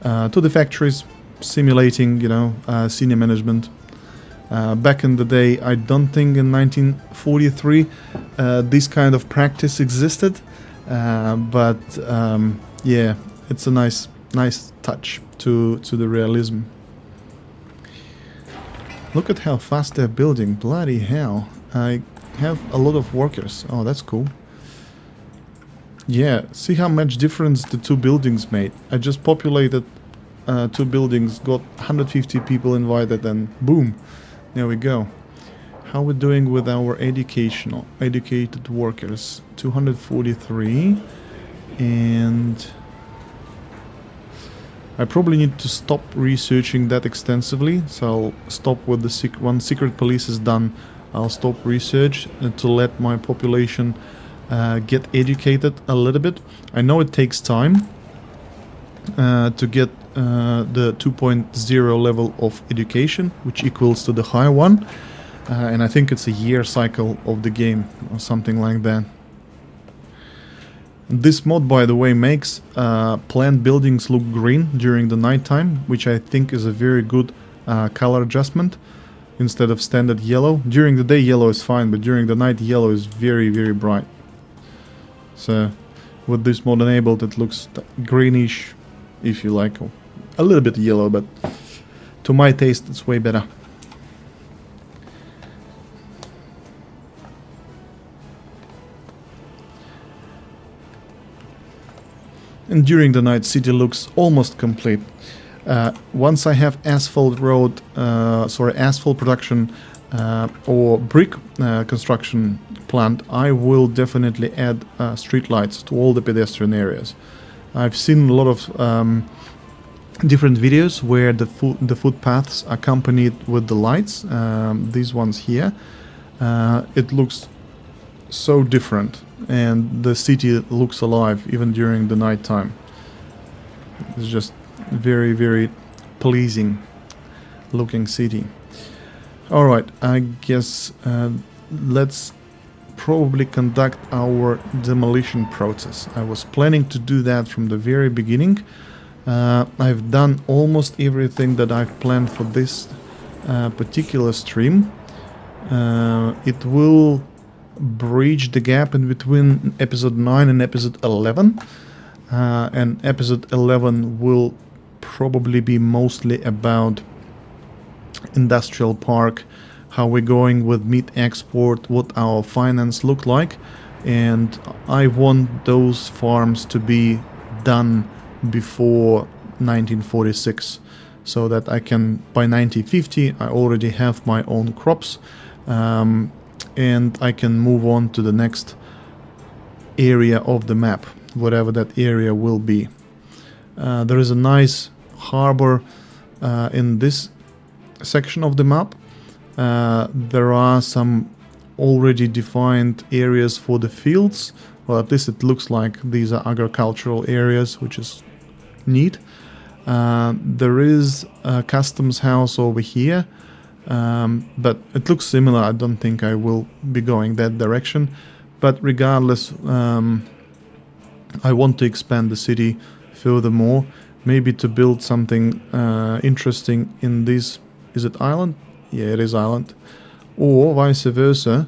to the factories, simulating, you know, senior management. Back in the day, I don't think in 1943 this kind of practice existed, but yeah, it's a nice touch to the realism. Look at how fast they're building. Bloody hell. I have a lot of workers. Oh, that's cool. Yeah, see how much difference the two buildings made. I just populated 2 buildings, got 150 people invited, and boom, there we go. How we're doing with our educated workers? 243. And I probably need to stop researching that extensively, so I'll stop with the once secret police is done. I'll stop research to let my population get educated a little bit. I know it takes time to get the 2.0 level of education, which equals to the higher one, and I think it's a year cycle of the game or something like that. This mod, by the way, makes planned buildings look green during the nighttime, which I think is a very good color adjustment instead of standard yellow. During the day yellow is fine, but during the night yellow is very, very bright. So with this mod enabled, it looks greenish, if you like, a little bit yellow, but to my taste it's way better. And during the night, city looks almost complete. Once I have asphalt road, asphalt production or brick construction plant, I will definitely add street lights to all the pedestrian areas. I've seen a lot of different videos where the footpaths are accompanied with the lights. These ones here, it looks so different, and the city looks alive even during the night time. It's just very, very pleasing looking city. Alright, I guess let's probably conduct our demolition process. I was planning to do that from the very beginning. I've done almost everything that I've planned for this particular stream. It will bridge the gap in between episode 9 and episode 11, and episode 11 will probably be mostly about industrial park, how we're going with meat export, what our finance look like, and I want those farms to be done before 1946, so that I can, by 1950, I already have my own crops, and I can move on to the next area of the map, whatever that area will be. There is a nice harbor in this section of the map. There are some already defined areas for the fields, or at least it looks like these are agricultural areas, which is neat. There is a customs house over here, but it looks similar. I don't think I will be going that direction, but regardless, I want to expand the city furthermore, maybe to build something interesting in this, is it island? Yeah, it is island, or vice versa,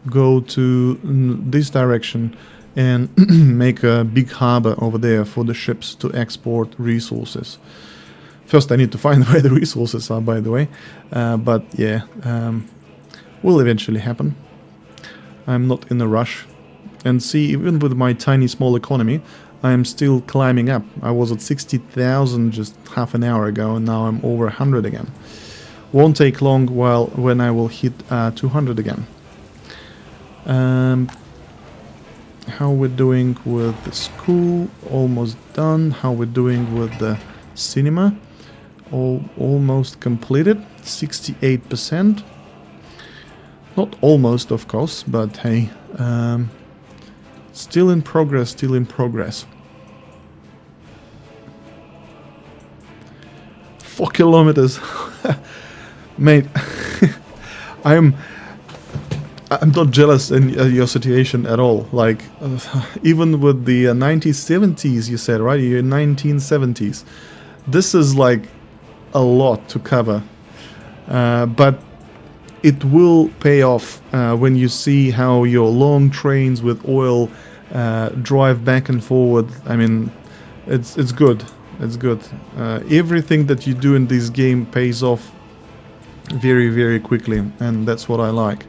go to this direction and make a big harbor over there for the ships to export resources. First I need to find where the resources are, by the way, but yeah, will eventually happen. I'm not in a rush. And see, even with my tiny small economy, I am still climbing up. I was at 60,000 just half an hour ago, and now I'm over 100 again. Won't take long when I will hit 200 again. How we're doing with the school? Almost done. How we're doing with the cinema? Almost completed. 68%. Not almost, of course, but hey, still in progress, still in progress. 4 kilometers. Mate, I'm not jealous in your situation at all. Like, even with the 1970s, you said, right? You're 1970s. This is like a lot to cover. But it will pay off when you see how your long trains with oil drive back and forward. I mean, it's good. It's good. Everything that you do in this game pays off very, very quickly, and that's what I like.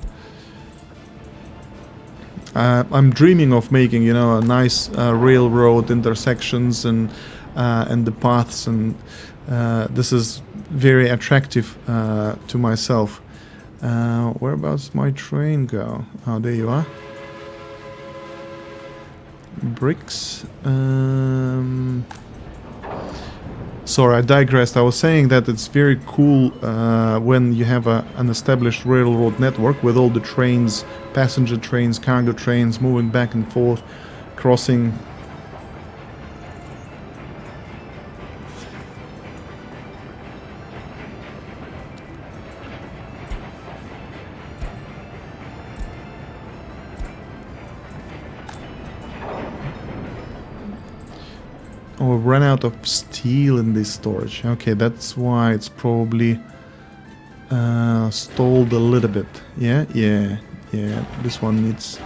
I'm dreaming of making, a nice railroad intersections and the paths, and this is very attractive to myself. Whereabouts my train go? Oh, there you are. bricks. Sorry, I digressed. I was saying that it's very cool when you have an established railroad network with all the trains, passenger trains, cargo trains moving back and forth, crossing. Oh, ran out of steel in this storage. Okay, that's why it's probably stalled a little bit. Yeah. This one needs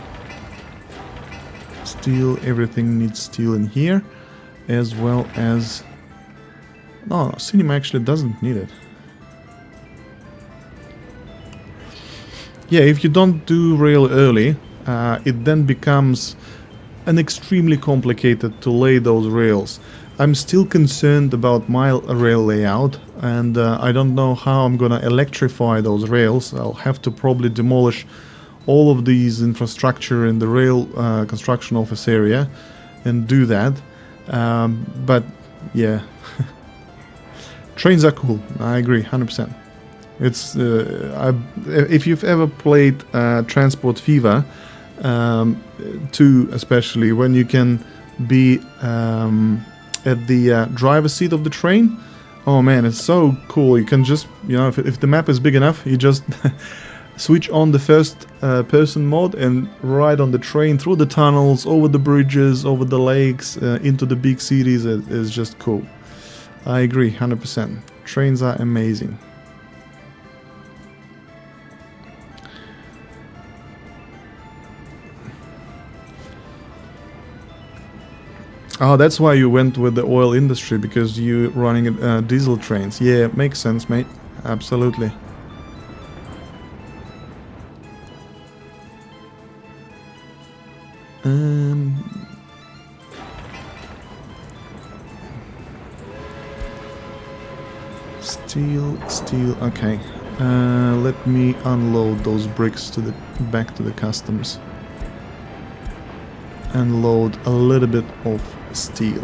steel. Everything needs steel in here, as well as. No, cinema actually doesn't need it. Yeah, if you don't do rail early, it then becomes extremely complicated to lay those rails. I'm still concerned about my rail layout, and I don't know how I'm gonna electrify those rails. I'll have to probably demolish all of these infrastructure in the rail construction office area and do that. But yeah, trains are cool. I agree, 100%. It's if you've ever played Transport Fever 2, especially when you can be at the driver's seat of the train. Oh man, it's so cool. You can just, if the map is big enough, you just switch on the first person mode and ride on the train through the tunnels, over the bridges, over the lakes, into the big cities. It's just cool. I agree, 100%. Trains are amazing. Oh, that's why you went with the oil industry, because you're running diesel trains. Yeah, makes sense, mate. Absolutely. Steel. Okay. Let me unload those bricks back to the customs. And load a little bit of steel.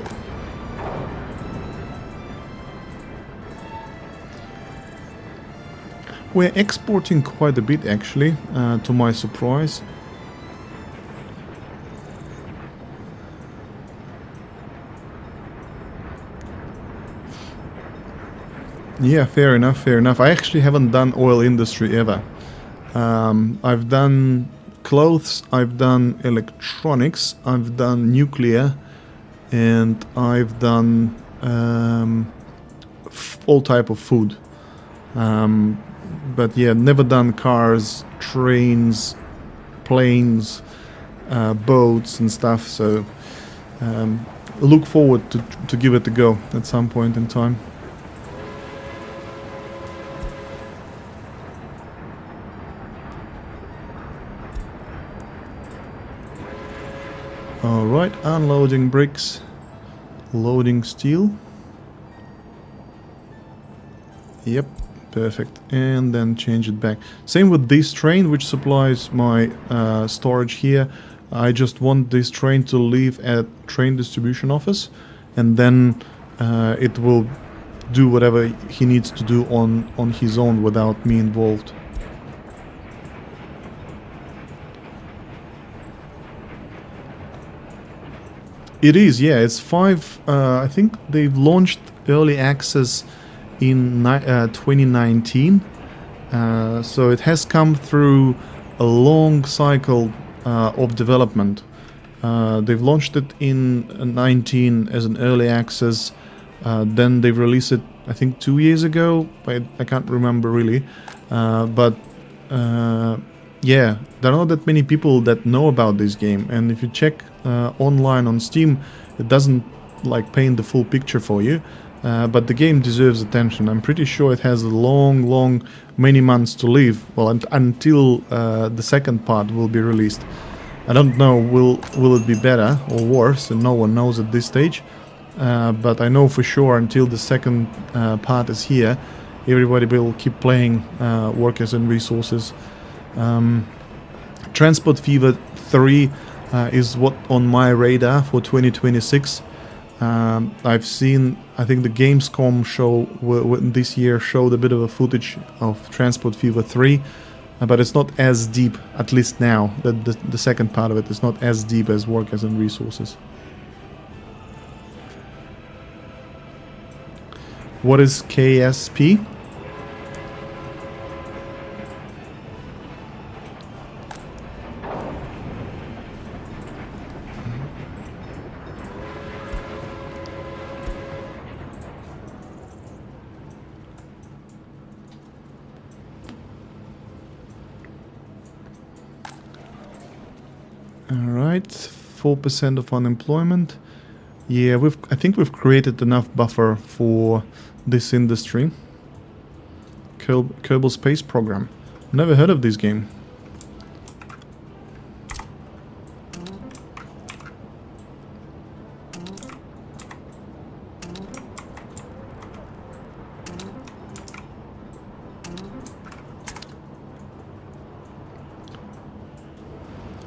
We're exporting quite a bit, actually, to my surprise. Yeah, fair enough. I actually haven't done oil industry ever. I've done clothes, I've done electronics, I've done nuclear, and I've done all type of food. But yeah, never done cars, trains, planes, boats and stuff. So look forward to give it a go at some point in time. Alright, unloading bricks, loading steel. Yep, perfect. And then change it back. Same with this train, which supplies my storage here. I just want this train to leave at train distribution office, and then it will do whatever he needs to do on his own without me involved. It is, yeah. It's 5. I think they've launched early access in 2019. So it has come through a long cycle of development. They've launched it in 19 as an early access. Then they released it, I think, 2 years ago. I can't remember really. But yeah, there are not that many people that know about this game, and if you check online on Steam, it doesn't like paint the full picture for you. But the game deserves attention. I'm pretty sure it has a long, many months to live. Well, until the second part will be released. I don't know will it be better or worse, and no one knows at this stage. But I know for sure until the second part is here, everybody will keep playing Workers and Resources. Transport Fever 3, is what on my radar for 2026. I've seen, I think the Gamescom show this year showed a bit of a footage of Transport Fever 3, but it's not as deep, at least now. The second part of it is not as deep as Workers and Resources. What is KSP? Alright, 4% of unemployment. Yeah, I think we've created enough buffer for this industry. Kerbal Space Program. Never heard of this game.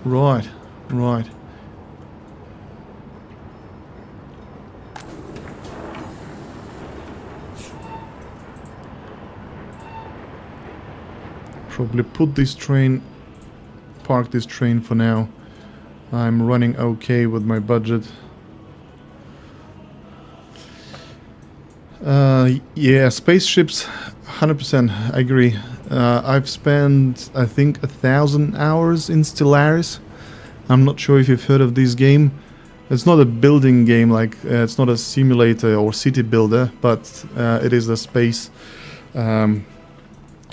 Right, right. Probably put this train, park this train for now. I'm running okay with my budget. Yeah, spaceships, 100%, I agree. I've spent, I think, 1,000 hours in Stellaris. I'm not sure if you've heard of this game. It's not a building game, like it's not a simulator or city builder, but it is a space,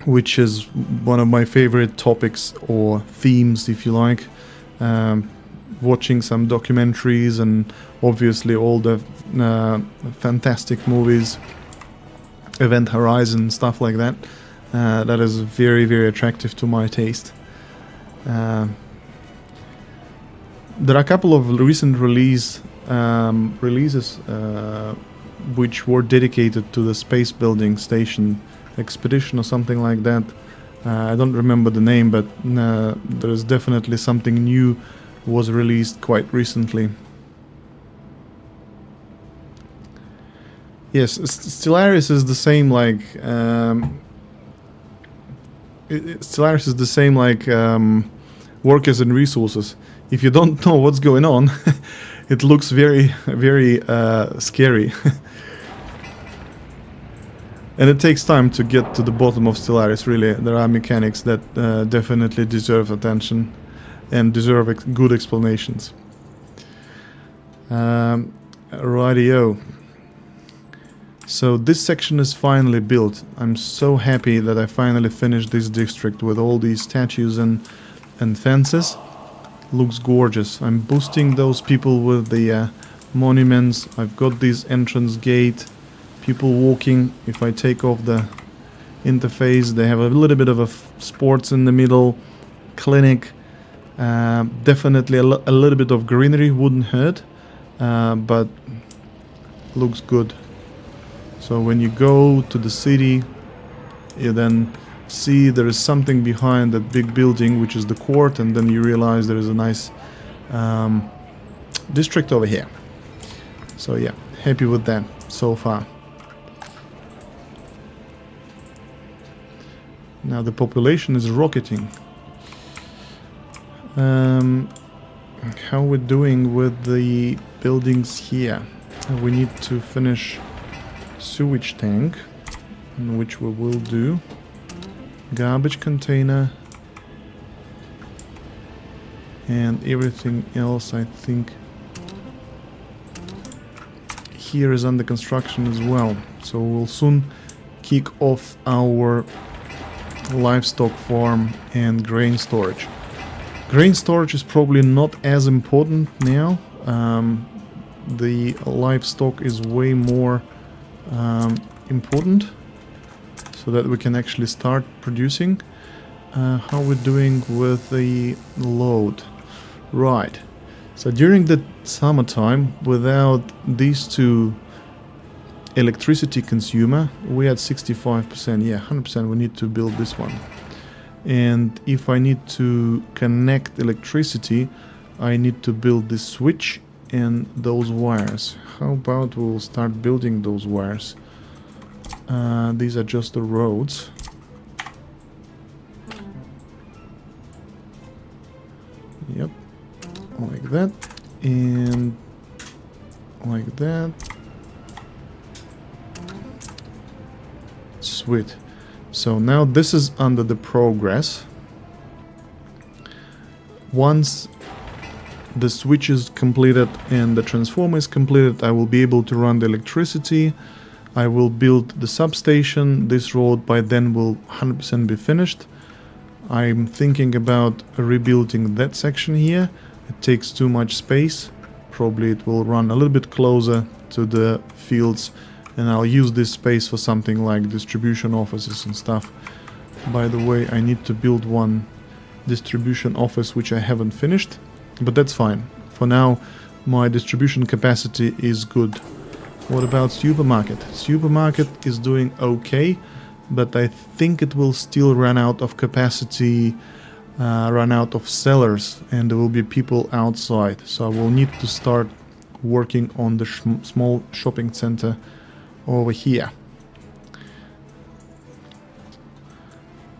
which is one of my favorite topics or themes, if you like. Watching some documentaries and obviously all the fantastic movies, Event Horizon, stuff like that. That is very, very attractive to my taste. There are a couple of recent releases which were dedicated to the space building station expedition or something like that. I don't remember the name, but there is definitely something new was released quite recently. Yes, Stellaris is the same like Stellaris is the same like Workers and Resources. If you don't know what's going on, it looks very, very scary. And it takes time to get to the bottom of Stellaris, really. There are mechanics that definitely deserve attention and deserve good explanations. Rightio. So this section is finally built. I'm so happy that I finally finished this district with all these statues and fences. Looks gorgeous. I'm boosting those people with the monuments. I've got this entrance gate. People walking. If I take off the interface, they have a little bit of a sports in the middle. Clinic. Definitely a little bit of greenery wouldn't hurt, but looks good. So when you go to the city, you then see there is something behind that big building, which is the court, and then you realize there is a nice district over here. So yeah, happy with that so far. Now the population is rocketing. How we're doing with the buildings here? We need to finish sewage tank, which we will do. Garbage container, and everything else I think here is under construction as well. So we'll soon kick off our livestock farm and grain storage. Grain storage is probably not as important now. The livestock is way more important, so that we can actually start producing. How we're doing with the load. Right. So during the summertime, without these two electricity consumer, we had 65%. Yeah, 100%. We need to build this one. And if I need to connect electricity, I need to build this switch and those wires. How about we'll start building those wires? These are just the roads. Yep, like that, and like that. Sweet. So now this is under the progress. Once the switch is completed and the transformer is completed, I will be able to run the electricity. I will build the substation. This road by then will 100% be finished. I'm thinking about rebuilding that section here. It takes too much space. Probably it will run a little bit closer to the fields, and I'll use this space for something like distribution offices and stuff. By the way, I need to build one distribution office which I haven't finished, but that's fine. For now, my distribution capacity is good. What about supermarket? Supermarket is doing okay, but I think it will still run out of capacity, run out of sellers, and there will be people outside. So I will need to start working on the small shopping center over here.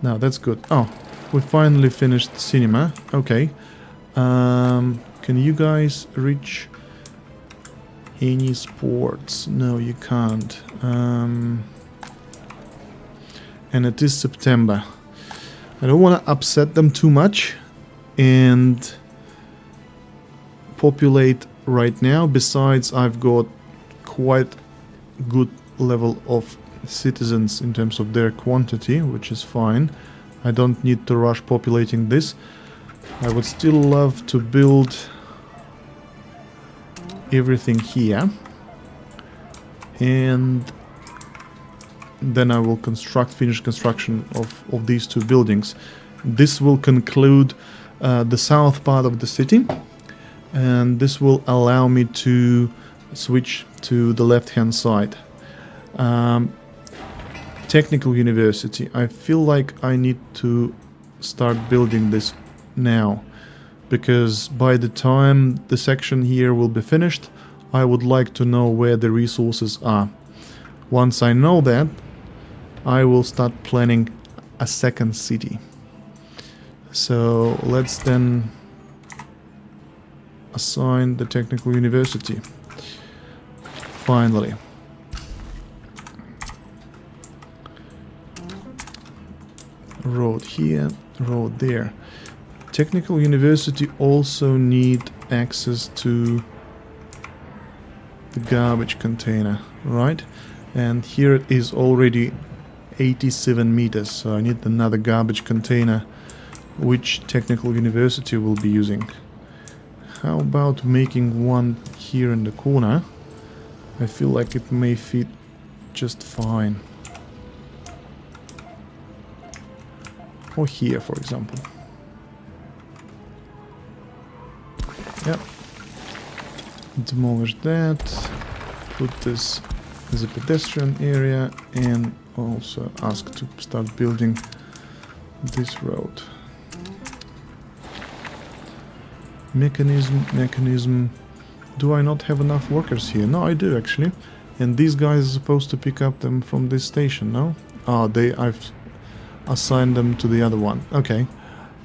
Now that's good. Oh, we finally finished cinema. Okay. Can you guys reach any sports? No, you can't. And it is September. I don't want to upset them too much and populate right now. Besides, I've got quite good level of citizens in terms of their quantity, which is fine. I don't need to rush populating this. I would still love to build everything here, and then I will finish construction of these two buildings. This will conclude the south part of the city, and this will allow me to switch to the left hand side. Technical University. I feel like I need to start building this now, because by the time the section here will be finished, I would like to know where the resources are. Once I know that, I will start planning a second city. So let's then assign the Technical University. Finally. Road here, road there. Technical University also need access to the garbage container, right? And here it is already 87 meters, so I need another garbage container, which Technical University will be using. How about making one here in the corner? I feel like it may fit just fine. Or here, for example. Yep. Demolish that. Put this as a pedestrian area, and also ask to start building this road. Mechanism. Do I not have enough workers here? No, I do actually. And these guys are supposed to pick up them from this station, no? Oh, I've assigned them to the other one. Okay.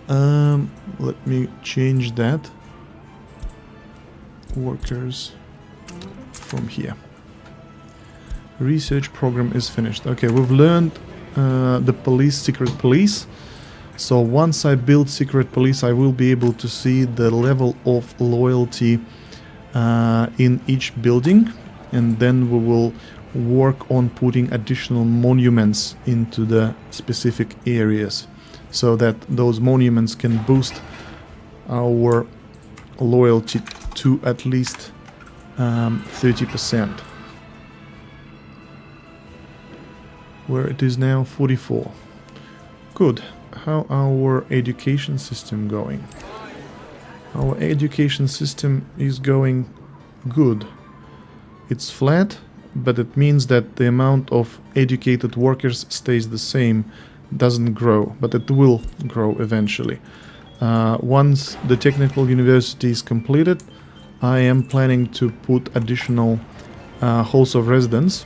Let me change that. Workers from here. Research program is finished. Okay, we've learned the police, secret police. So once I build secret police, I will be able to see the level of loyalty in each building, and then we will work on putting additional monuments into the specific areas, so that those monuments can boost our loyalty to at least 30%. Where it is now 44. Good. How our education system going? Our education system is going good. It's flat, but it means that the amount of educated workers stays the same, doesn't grow, but it will grow eventually. Once the technical university is completed, I am planning to put additional halls of residence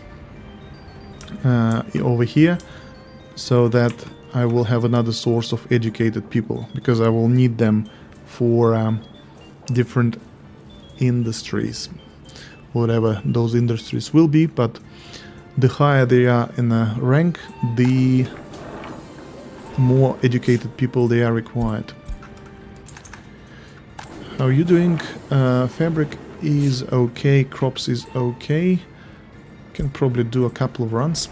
over here, so that I will have another source of educated people, because I will need them for different industries, whatever those industries will be. But the higher they are in a rank, the more educated people they are required. How are you doing? Fabric is okay, crops is okay. Can probably do a couple of runs.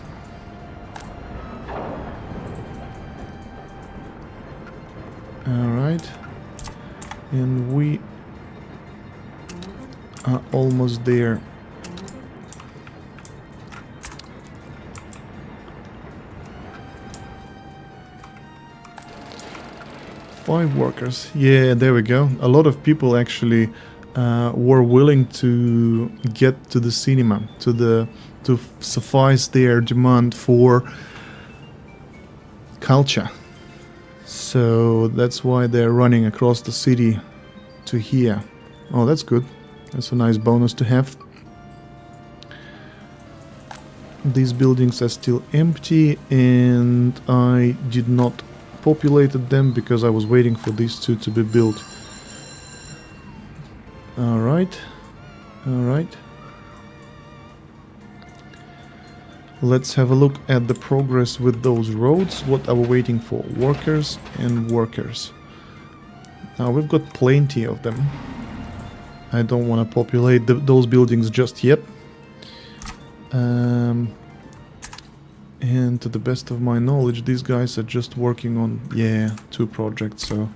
Alright. And we are almost there. Five workers. Yeah, there we go. A lot of people actually were willing to get to the cinema, to suffice their demand for culture. So that's why they're running across the city to here. Oh, that's good. That's a nice bonus to have. These buildings are still empty, and I did not populated them because I was waiting for these two to be built. Alright. Alright. Let's have a look at the progress with those roads. What are we waiting for? Workers and workers. Now we've got plenty of them. I don't want to populate those buildings just yet. And to the best of my knowledge, these guys are just working on, yeah, 2 projects, so...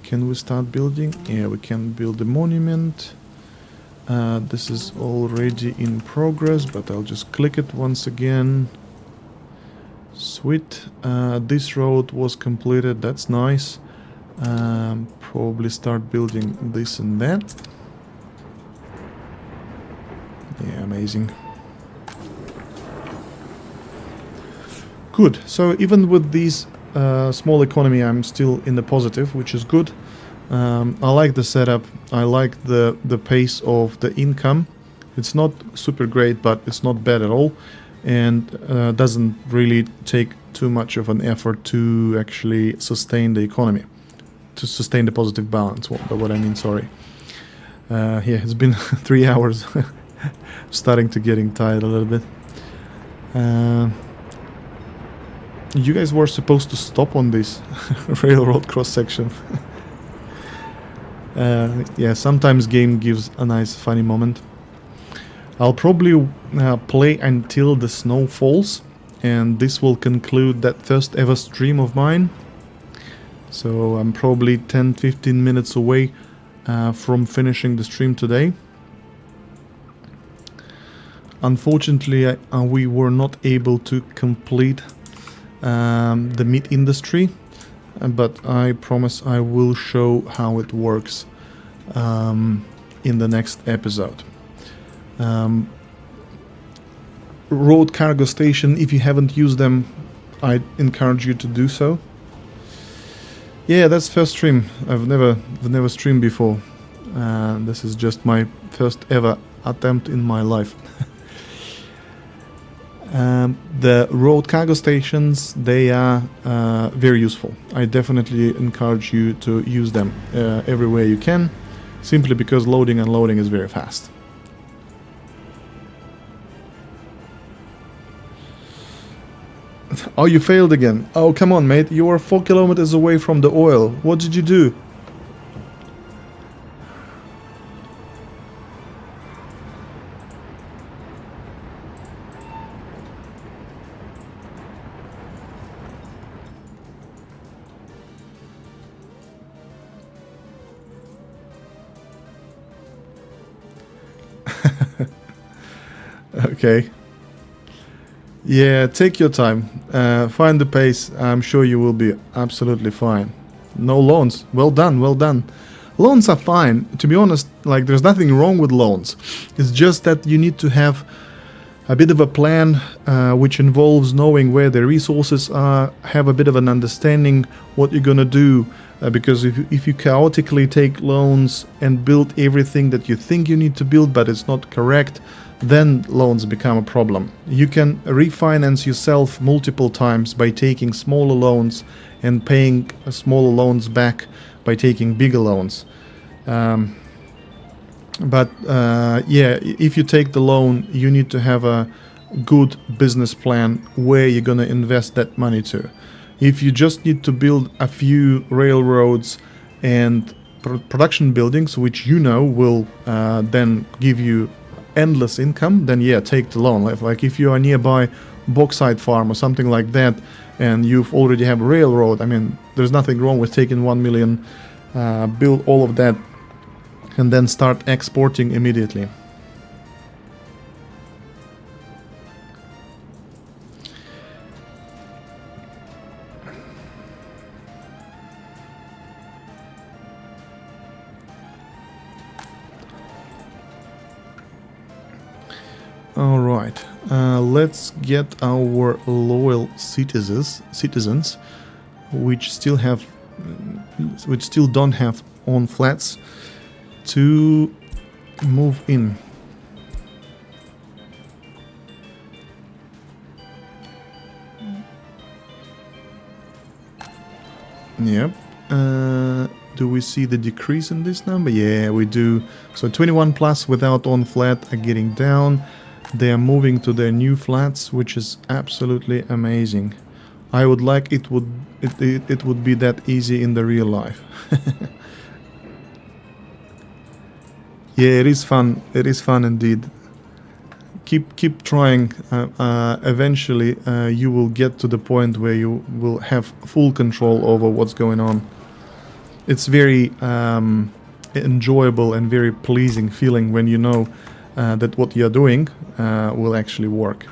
Can we start building? Yeah, we can build a monument. This is already in progress, but I'll just click it once again. Sweet. This road was completed, that's nice. Probably start building this and that. Yeah, amazing. Good. So even with these small economy, I'm still in the positive, which is good. I like the setup. I like the pace of the income. It's not super great, but it's not bad at all, and doesn't really take too much of an effort to actually sustain the economy, to sustain the positive balance. What I mean, sorry. Yeah, it's been 3 hours. Starting to getting tired a little bit. You guys were supposed to stop on this railroad cross section. Yeah, sometimes game gives a nice funny moment. I'll probably play until the snow falls, and this will conclude that first ever stream of mine. So I'm probably 10-15 minutes away from finishing the stream today. Unfortunately, we were not able to complete the meat industry, but I promise I will show how it works in the next episode. Road cargo station, if you haven't used them, I encourage you to do so. Yeah, that's first stream. I've never streamed before. This is just my first ever attempt in my life. The road cargo stations, they are very useful. I definitely encourage you to use them everywhere you can, simply because loading and unloading is very fast. Oh, you failed again. Oh, come on, mate. You are 4 kilometers away from the oil. What did you do? Okay. Yeah, take your time. Find the pace. I'm sure you will be absolutely fine. No loans. Well done, well done. Loans are fine. To be honest, like, there's nothing wrong with loans. It's just that you need to have a bit of a plan, which involves knowing where the resources are, have a bit of an understanding what you're gonna do, because if you chaotically take loans and build everything that you think you need to build but it's not correct, then loans become a problem. You can refinance yourself multiple times by taking smaller loans and paying smaller loans back by taking bigger loans. But yeah, if you take the loan, you need to have a good business plan where you're going to invest that money to. If you just need to build a few railroads and production buildings, which you know will then give you endless income, then yeah, take the loan. Like if you are nearby bauxite farm or something like that, and you've already have a railroad, I mean, there's nothing wrong with taking 1 million, build all of that, and then start exporting immediately. All right, let's get our loyal citizens, which still don't have on flats, to move in. Yep. Do we see the decrease in this number? Yeah, we do. So 21 plus without on flat are getting down. They are moving to their new flats, which is absolutely amazing. I would like it would be that easy in the real life. Yeah, it is fun. It is fun indeed. Keep trying. Eventually, you will get to the point where you will have full control over what's going on. It's very enjoyable and very pleasing feeling when you know that what you're doing will actually work.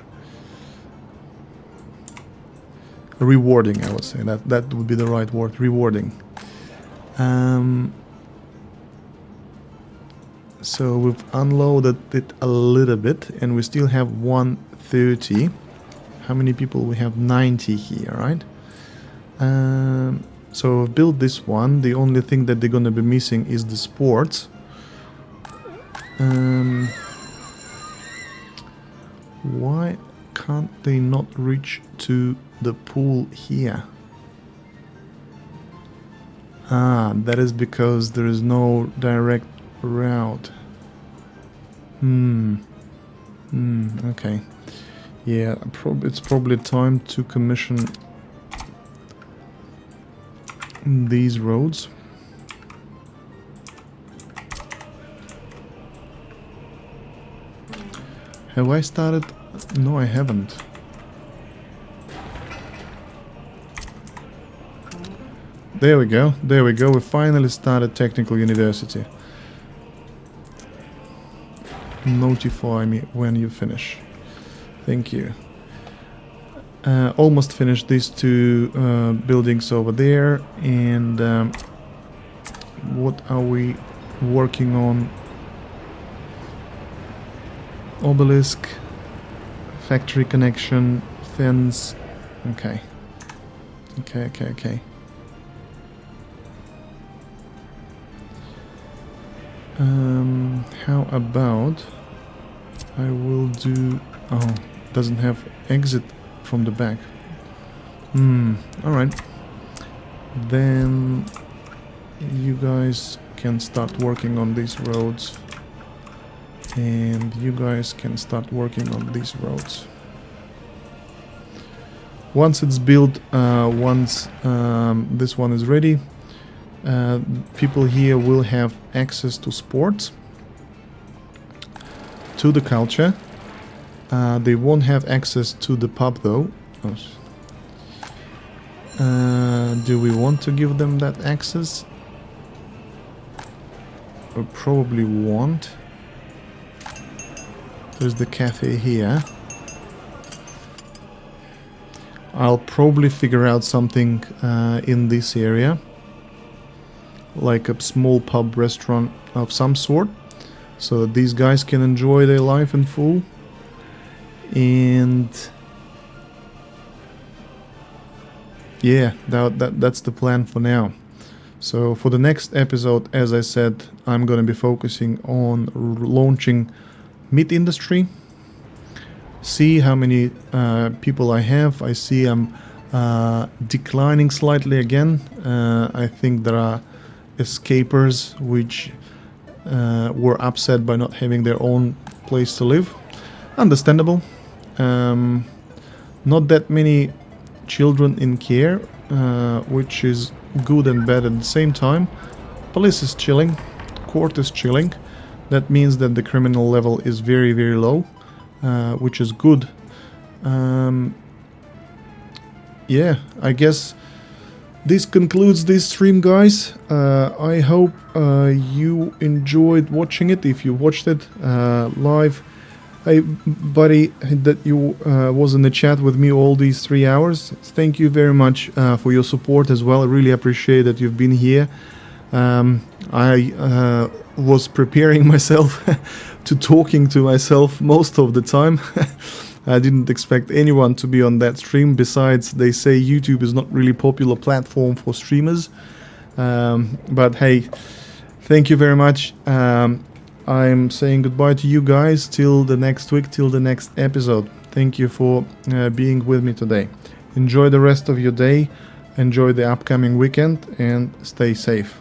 Rewarding, I would say. That would be the right word. Rewarding. So we've unloaded it a little bit, and we still have 130. How many people? We have 90 here, right? So I've built this one. The only thing that they're gonna be missing is the sports. Why can't they not reach to the pool here? Ah, that is because there is no direct route. Okay. Yeah, it's probably time to commission these roads. Have I started? No, I haven't. There we go. There we go. We finally started Technical University. Notify me when you finish. Thank you. Almost finished these two buildings over there. And what are we working on? Obelisk, factory connection, fence. Okay. Okay. How about I will do... Oh, doesn't have exit from the back. Alright. Then you guys can start working on these roads. And you guys can start working on these roads. Once it's built, once this one is ready, people here will have access to sports, to the culture. They won't have access to the pub though. Do we want to give them that access? We probably won't. There's the cafe here. I'll probably figure out something in this area, like a small pub restaurant of some sort, so that these guys can enjoy their life in full. And yeah, that's the plan for now. So for the next episode, as I said, I'm going to be focusing on launching meat industry. See how many people I have. I see I'm declining slightly again. I think there are escapers which were upset by not having their own place to live. Understandable. Not that many children in care, which is good and bad at the same time. Police is chilling, court is chilling. That means that the criminal level is very, very low, which is good. Yeah, I guess this concludes this stream, guys. I hope you enjoyed watching it. If you watched it live, hey buddy that you was in the chat with me all these 3 hours, thank you very much for your support as well. I really appreciate that you've been here. I was preparing myself to talking to myself most of the time. I didn't expect anyone to be on that stream. Besides, they say YouTube is not really popular platform for streamers. But hey, thank you very much. I'm saying goodbye to you guys till the next week, till the next episode. Thank you for being with me today. Enjoy the rest of your day, enjoy the upcoming weekend, and stay safe.